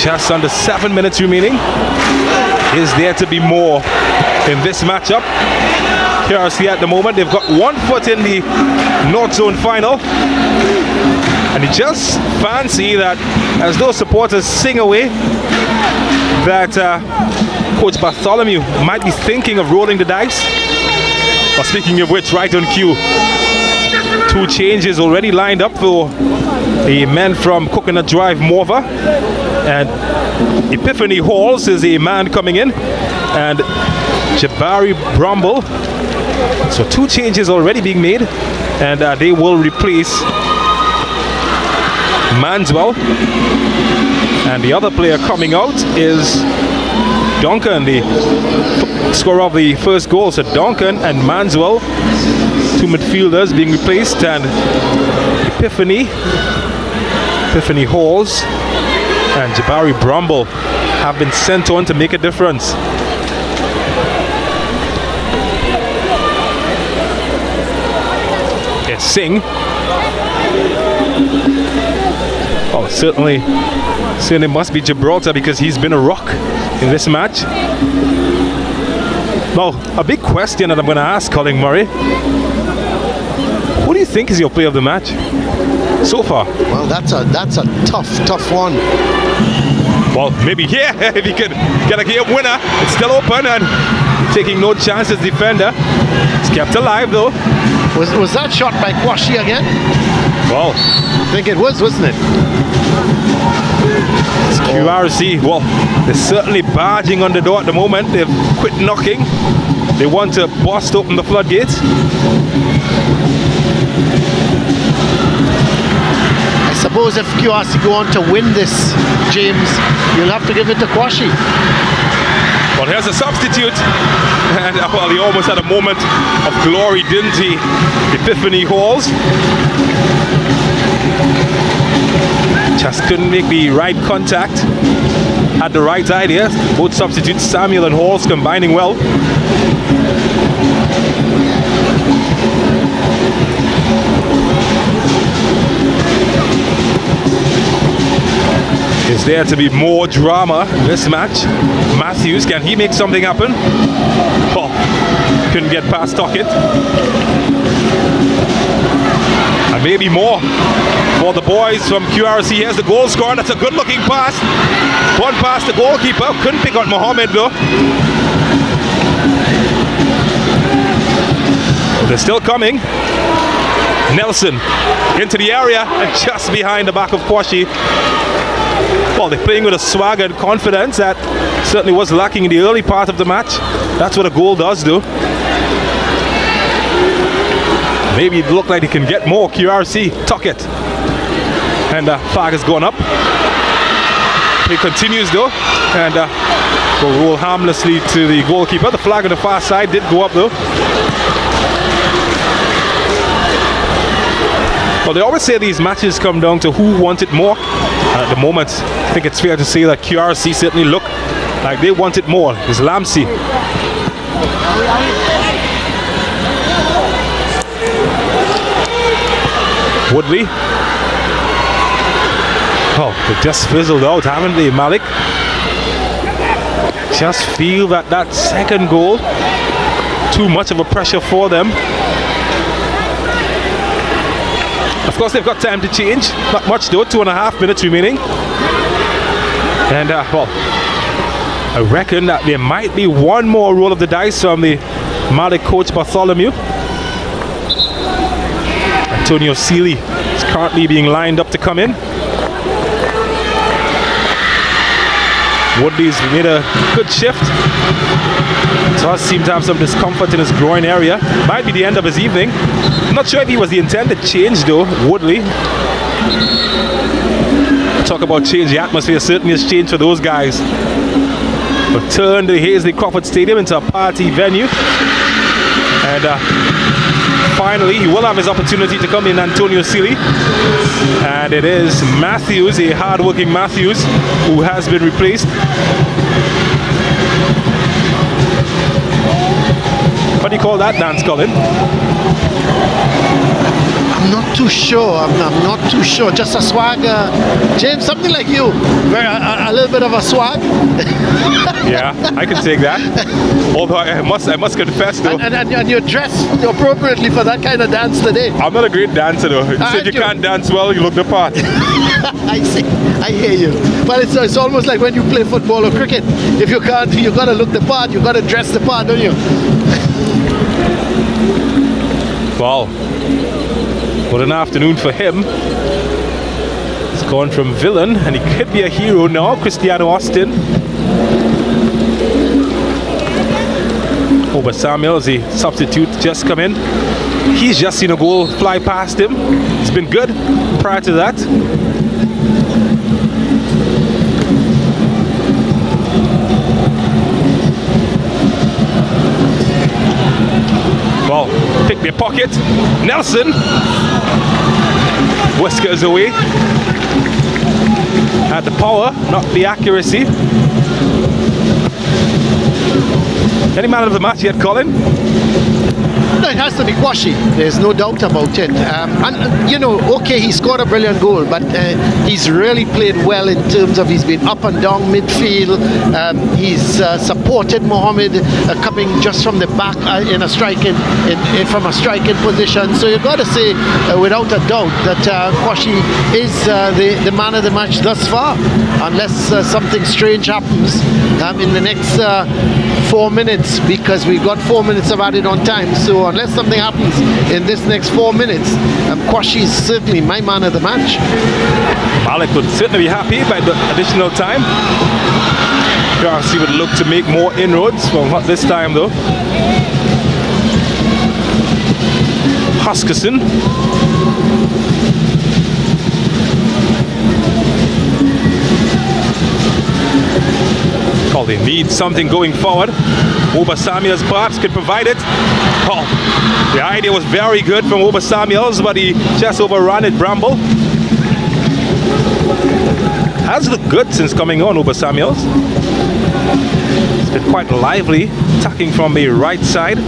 Just under 7 minutes remaining. Is there to be more in this matchup? QRC at the moment, they've got 1 foot in the North Zone final. And you just fancy that as those supporters sing away, that Coach Bartholomew might be thinking of rolling the dice. Well, speaking of which, right on cue, 2 changes already lined up for the men from Coconut Drive, Morva. And Epiphany Halls is a man coming in, and Jabari Brumble. So 2 changes already being made, and they will replace Manswell. And the other player coming out is Duncan, the scorer of the first goal. So Duncan and Manswell, 2 midfielders being replaced, and Epiphany Halls and Jabari Brumble have been sent on to make a difference. Yes, Singh. Oh, certainly must be Gibraltar, because he's been a rock in this match. Now, a big question that I'm going to ask Colin Murray. What do you think is your play of the match so far? Well, that's a tough one. Well, maybe here, if he could get a game winner. It's still open, and taking no chances, defender. It's kept alive though. Was that shot by Kwashi again? Well, I think it was, wasn't it? It's QRC. Well, they're certainly barging on the door at the moment. They've quit knocking. They want to bust open the floodgates. I suppose if QRC go on to win this, James, you'll have to give it to Kwashi. Well, here's a substitute. And well, he almost had a moment of glory, didn't he? Epiphany Halls. Just couldn't make the right contact. Had the right idea. Both substitutes, Samuel and Halls, combining well. Is there to be more drama in this match? Matthews, can he make something happen? Oh, couldn't get past Tuckett. And maybe more for the boys from QRC. Here's the goal scorer. That's a good looking pass. One pass the goalkeeper. Couldn't pick out Mohammed though. They're still coming. Nelson into the area and just behind the back of Kwashi. Well, they're playing with a swagger and confidence that certainly was lacking in the early part of the match. That's what a goal does do. Maybe it looked like they can get more. QRC, Tuckett. And the flag has gone up. Play continues though. And will roll harmlessly to the goalkeeper. The flag on the far side did go up though. Well, they always say these matches come down to who wanted more. At the moment, I think it's fair to say that QRC certainly look like they wanted more. It's Lamsey. Woodley. Oh, they just fizzled out, haven't they, Malick? Just feel that second goal, too much of a pressure for them. Of course, they've got time to change. Not much though, 2.5 minutes remaining. And well, I reckon that there might be one more roll of the dice from the Malick coach Bartholomew. Antonio Seeley is currently being lined up to come in. Woodley's made a good shift. Does seem to have some discomfort in his groin area. Might be the end of his evening. I'm not sure if he was the intended change though, Woodley. Talk about change, the atmosphere certainly has changed for those guys. But turned the Hazley Crawford Stadium into a party venue. And finally, he will have his opportunity to come in, Antonio Seeley. And it is Matthews, a hard-working Matthews, who has been replaced. What do you call that dance, Colin? I'm not too sure. I'm not too sure. Just a swag. James, something like you. A little bit of a swag. Yeah, I can take that. Although I must confess though. And you're dressed appropriately for that kind of dance today. I'm not a great dancer though. You said you can't dance well, you look the part. I see. I hear you. Well, it's almost like when you play football or cricket. If you can't, you gotta look the part. You gotta dress the part, don't you? Wow. What an afternoon for him. He's gone from villain and he could be a hero now. Cristiano Austin. Over Samuel as a substitute just come in. He's just seen a goal fly past him. It's been good prior to that. Well, pick their pocket. Nelson. Whiskers away. Had the power, not the accuracy. Any man of the match yet, Colin? No, it has to be Kwashi. There's no doubt about it. And you know, okay, he scored a brilliant goal, but he's really played well in terms of he's been up and down midfield. He's supported Mohammed coming just from the back in a striking from a striking position. So you've got to say, without a doubt, that Kwashi is the man of the match thus far, unless something strange happens in the next 4 minutes, because we've got 4 minutes of added on time. So unless something happens in this next 4 minutes, Kwashi is certainly my man of the match. Malick would certainly be happy by the additional time. QRC would look to make more inroads. Well, not this time though. Huskerson. Call Well, they need something going forward. Oba Samuels perhaps could provide it. Oh, the idea was very good from Oba Samuels, but he just overran it, Bramble. Has looked good since coming on, Oba Samuels. It's been quite lively, attacking from the right side.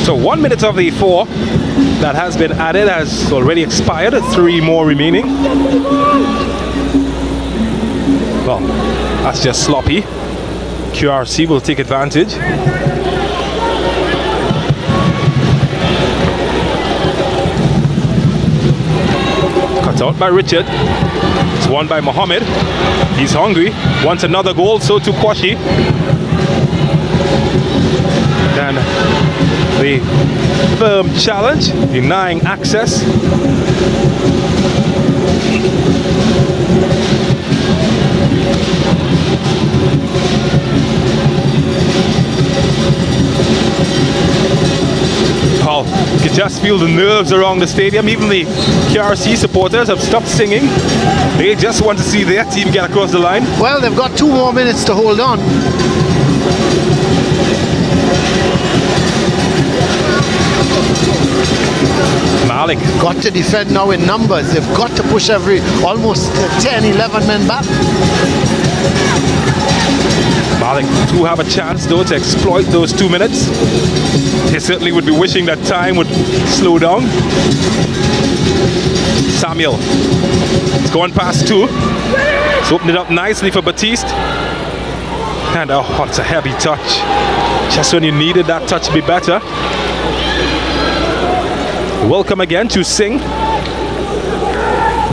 So 1 minute of the 4 that has been added has already expired, 3 more remaining. Well, that's just sloppy. QRC will take advantage. Cut out by Richard. It's won by Mohammed. He's hungry. Wants another goal, so to Kwashi. And the firm challenge, denying access. Oh, you can just feel the nerves around the stadium. Even the KRC supporters have stopped singing. They just want to see their team get across the line. Well, they've got 2 more minutes to hold on. Malick. Got to defend now in numbers. They've got to push almost 10, 11 men back. Malick do have a chance though to exploit those 2 minutes. They certainly would be wishing that time would slow down. Samuel. It's going past 2. It's opened it up nicely for Batiste. And oh, it's a heavy touch. Just when you needed that touch to be better. Welcome again to Singh.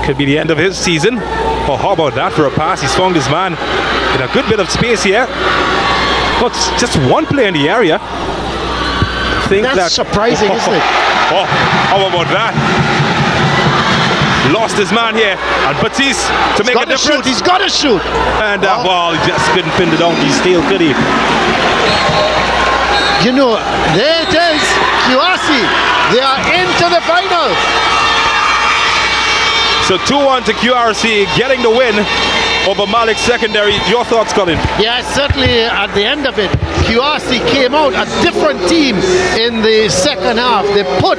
Could be the end of his season. Oh, how about that for a pass? He's found his man in a good bit of space here. But just one player in the area. That's surprising, isn't it? Oh, how about that? Lost his man here, and Batiste to make a difference. He's got to shoot. And well, he just couldn't pin the donkey steel, could he? You know, there it is. QRC, they are into the final. So 2-1 to QRC, getting the win over Malick Secondary. Your thoughts, Colin? Yeah, certainly at the end of it, QRC came out a different team in the second half. They put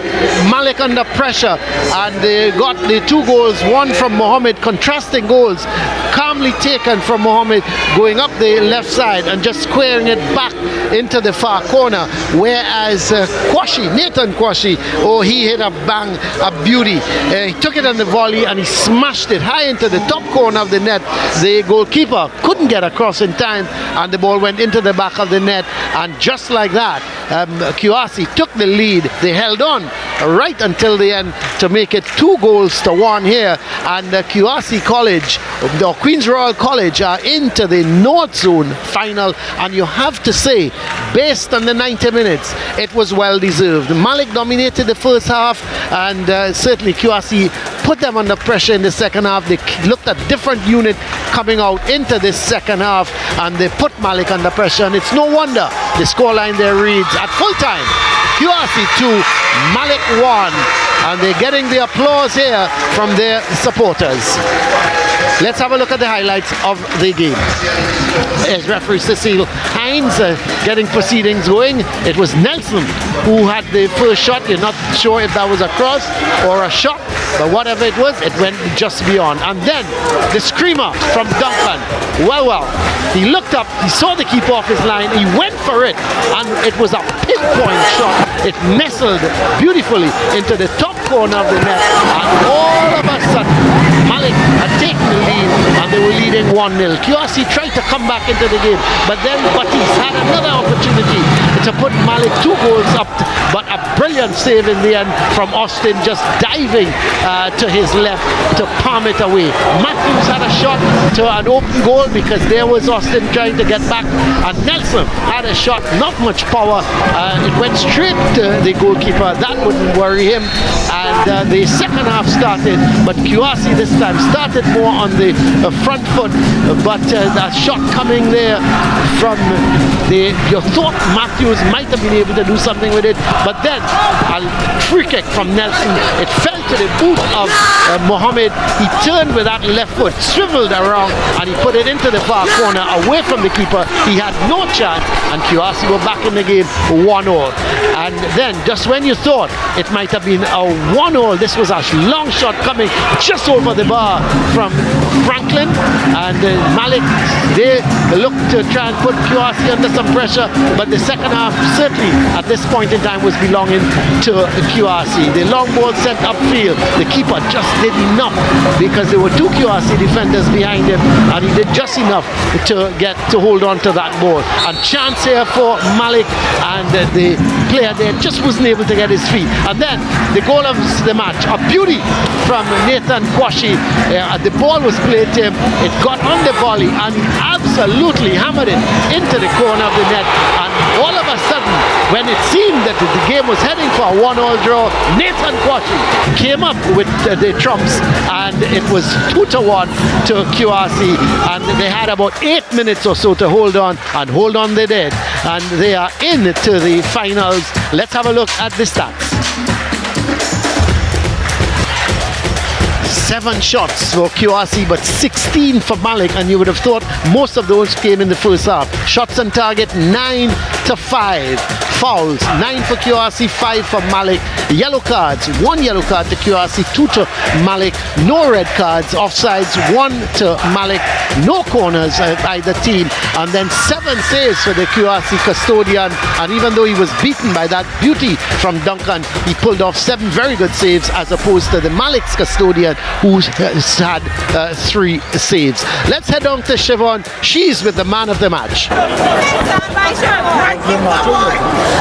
Malick under pressure and they got the 2 goals, one from Mohammed, contrasting goals, calmly taken from Mohammed, going up the left side and just squaring it back into the far corner. Whereas Nathan Kwashi, oh, he hit a bang, a beauty. He took it on the volley and he smashed it high into the top corner of the net. The goalkeeper couldn't get across in time and the ball went into the back of the net, and just like that QRC took the lead. They held on right until the end to make it 2-1 here, and QRC College or Queen's Royal College are into the North Zone final, and you have to say, based on the 90 minutes, it was well deserved. Malick dominated the first half, and certainly QRC put them under pressure in the second half. They looked at different unit coming out into this second half, and they put Malick under pressure, and it's no wonder the scoreline there reads at full time QRC 2, Malick 1, and they're getting the applause here from their supporters. Let's have a look at the highlights of the game. As referee Cecile Hines getting proceedings going. It was Nelson who had the first shot. You're not sure if that was a cross or a shot, but whatever it was, it went just beyond. And then the screamer from Duncan. Well, he looked up, he saw the keeper off his line, he went for it, and it was a pinpoint shot. It nestled beautifully into the top corner of the net, and all of a sudden Malick had taken the lead and they were leading 1-0. QRC tried to come back into the game, but then Batiste had another opportunity to put Malick 2 goals up, but a brilliant save in the end from Austin, just diving to his left to palm it away. Matthews had a shot to an open goal because there was Austin trying to get back, and Nelson had a shot, not much power, it went straight to the goalkeeper. That wouldn't worry him, and And the second half started, but QRC this time started more on the front foot, but a shot coming there from you thought Matthews might have been able to do something with it, but then a free kick from Nelson. It fell to the boot of Mohammed. He turned with that left foot, swiveled around, and he put it into the far corner away from the keeper. He had no chance, and QRC were back in the game 1-1. And then just when you thought it might have been a 1-1, this was a long shot coming just over the bar from Franklin, and Malick, they looked to try and put QRC under some pressure, but the second half certainly at this point in time was belonging to QRC. The long ball sent upfield, the keeper just did enough because there were two QRC defenders behind him, and he did just enough to hold on to that ball. And chance here for Malick, and the player there just wasn't able to get his feet. And then the goal of the match, a beauty from Nathan Kwashi. The ball was played to him, it got on the volley, and he absolutely hammered it into the corner of the net. And all of a sudden, when it seemed that the game was heading for a 1-1 draw, Nathan Kwashi came up with the trumps, and it was 2-1 to QRC, and they had about 8 minutes or so to hold on, and hold on they did, and they are into the finals. Let's have a look at the stats. 7 shots for QRC, but 16 for Malick, and you would have thought most of those came in the first half. Shots on target 9-5. Fouls 9 for QRC, 5 for Malick. Yellow cards, 1 yellow card to QRC, 2 to Malick. No red cards, offsides 1 to Malick. No corners either team, and then 7 saves for the QRC custodian. And even though he was beaten by that beauty from Duncan, he pulled off 7 very good saves as opposed to the Malick's custodian, who had 3 saves. Let's head on to Siobhan. She's with the man of the match.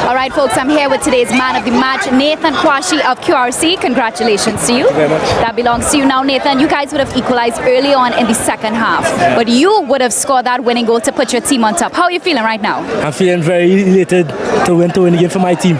All right, folks, I'm here with today's man of the match, Nathan Kwashi of QRC. Congratulations to you. Thank you very much. That belongs to you. Now, Nathan, you guys would have equalized early on in the second half, but you would have scored that winning goal to put your team on top. How are you feeling right now? I'm feeling very elated to win the game for my team.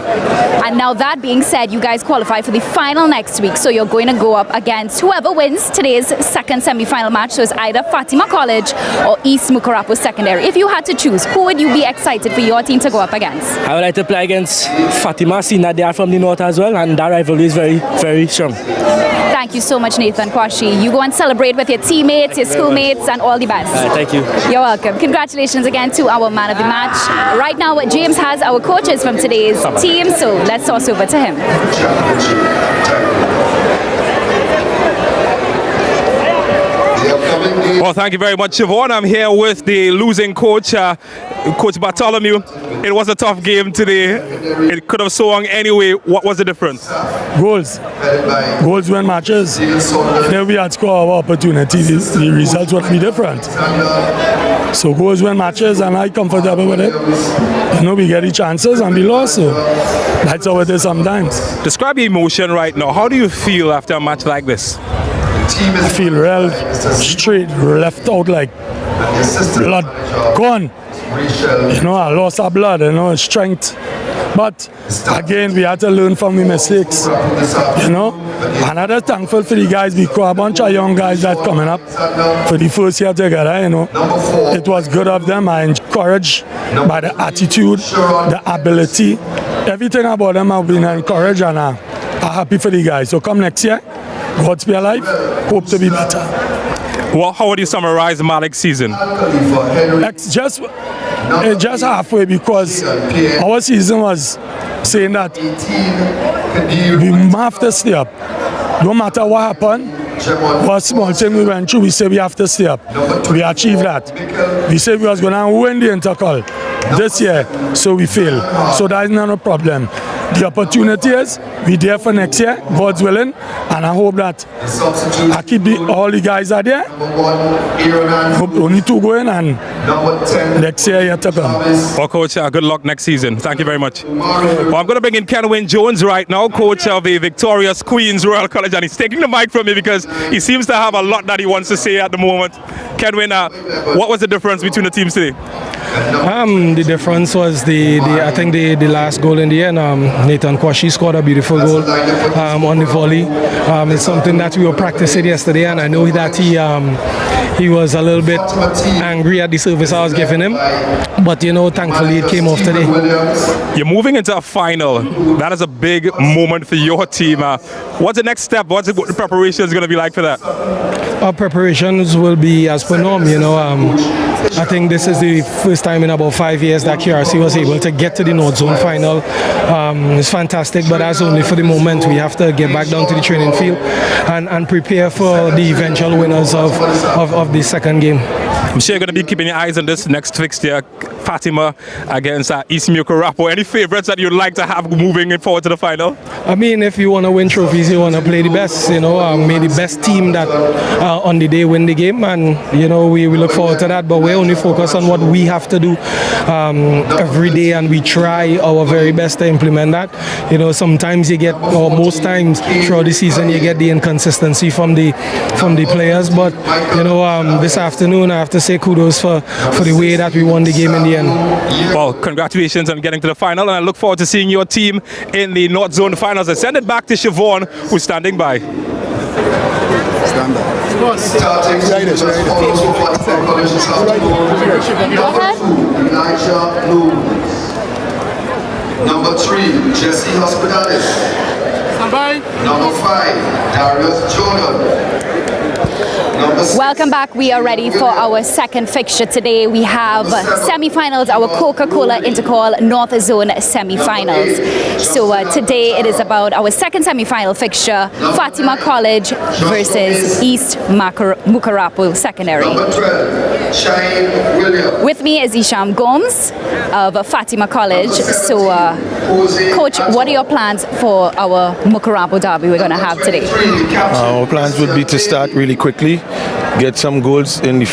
And now, that being said, you guys qualify for the final next week, so you're going to go up against whoever wins today's second semi-final match. So it's either Fatima College or East Mukarapo Secondary. If you had to choose, who would you be excited for your team to go up against? I would like to play against Fatima, seeing that they are from the north as well, and that rivalry is very, very strong. Thank you so much, Nathan Kwashi. You go and celebrate with your teammates, your schoolmates, and all the best. Thank you. You're welcome. Congratulations again to our man of the match. Right now, James has our coaches from today's team, so let's toss over to him. Well, thank you very much, Siobhan. I'm here with the losing coach, Coach Bartholomew. It was a tough game today. It could have swung anyway. What was the difference? Goals. Goals win matches. If we had scored our opportunity, the results would be different. So goals win matches, and I'm comfortable with it. You know, we get the chances and we lost, so that's how it is sometimes. Describe your emotion right now. How do you feel after a match like this? I feel real straight, left out like blood gone. You know, I lost our blood, you know, strength. But again, we had to learn from the mistakes. You know, another thankful for the guys because a bunch of young guys that coming up for the first year together. You know, it was good of them. I encouraged by the attitude, the ability, everything about them. I've been encouraged, and I'm happy for the guys. So come next year, God's be alive. Hope to be better. Well, how would you summarize Malick's season? It's just halfway because our season was saying that we have to stay up. No matter what happened, what small thing we went through, we said we have to stay up. We achieved that. We said we was going to win the Intercol this year, so we failed. So that is not a problem. The opportunity is we're there for next year, God's willing, and I hope that I keep all the guys are there. Hope only 2 going, and Number 10. Next year, you took them. Well, Coach, good luck next season. Thank you very much. Well, I'm going to bring in Kenwin Jones right now, coach of the victorious Queens Royal College, and he's taking the mic from me because he seems to have a lot that he wants to say at the moment. Kenwin, what was the difference between the teams today? The difference was I think the last goal in the end. Nathan Kwashi scored a beautiful goal on the volley. It's something that we were practicing yesterday, and I know that he was a little bit angry at the service I was giving him, but thankfully it came off today. You're moving into a final. That is a big moment for your team. What's the next step? What's the preparations going to be like for that? Our preparations will be as per norm. I think this is the first time in about 5 years that QRC was able to get to the North Zone final. It's fantastic, but as only for the moment. We have to get back down to the training field and prepare for the eventual winners of the second game. I'm sure you're going to be keeping your eyes on this next fixture, Fatima against East Mucurapo. Any favorites that you'd like to have moving forward to the final? I mean, if you want to win trophies, you want to play the best. May the best team that on the day win the game, and we look forward to that. But we're only focused on what we have to do every day, and we try our very best to implement that. Sometimes you get, or most times throughout the season, you get the inconsistency from the players. But this afternoon, I have to say kudos for the way that we won the game in the end. Well, congratulations on getting to the final, and I look forward to seeing your team in the North Zone finals. I send it back to Siobhan, who's standing by. Stand up. Starting teams as follows for Fatima College Number 2, Elijah Blue. Number 3, Jesse Hospitales. Number 5, Darius Jordan. Welcome back. We are ready for our second fixture today. We have semi-finals, our COCA-COLA Intercol North Zone semi-finals. So today it is about our second semi-final fixture, Fatima College versus East Mucurapo Secondary. Number 12, Shine Williams. With me is Isham Gomes of Fatima College. So Coach, what are your plans for our Mucurapo derby we're going to have today? Our plans would be to start really quickly, get some goals in the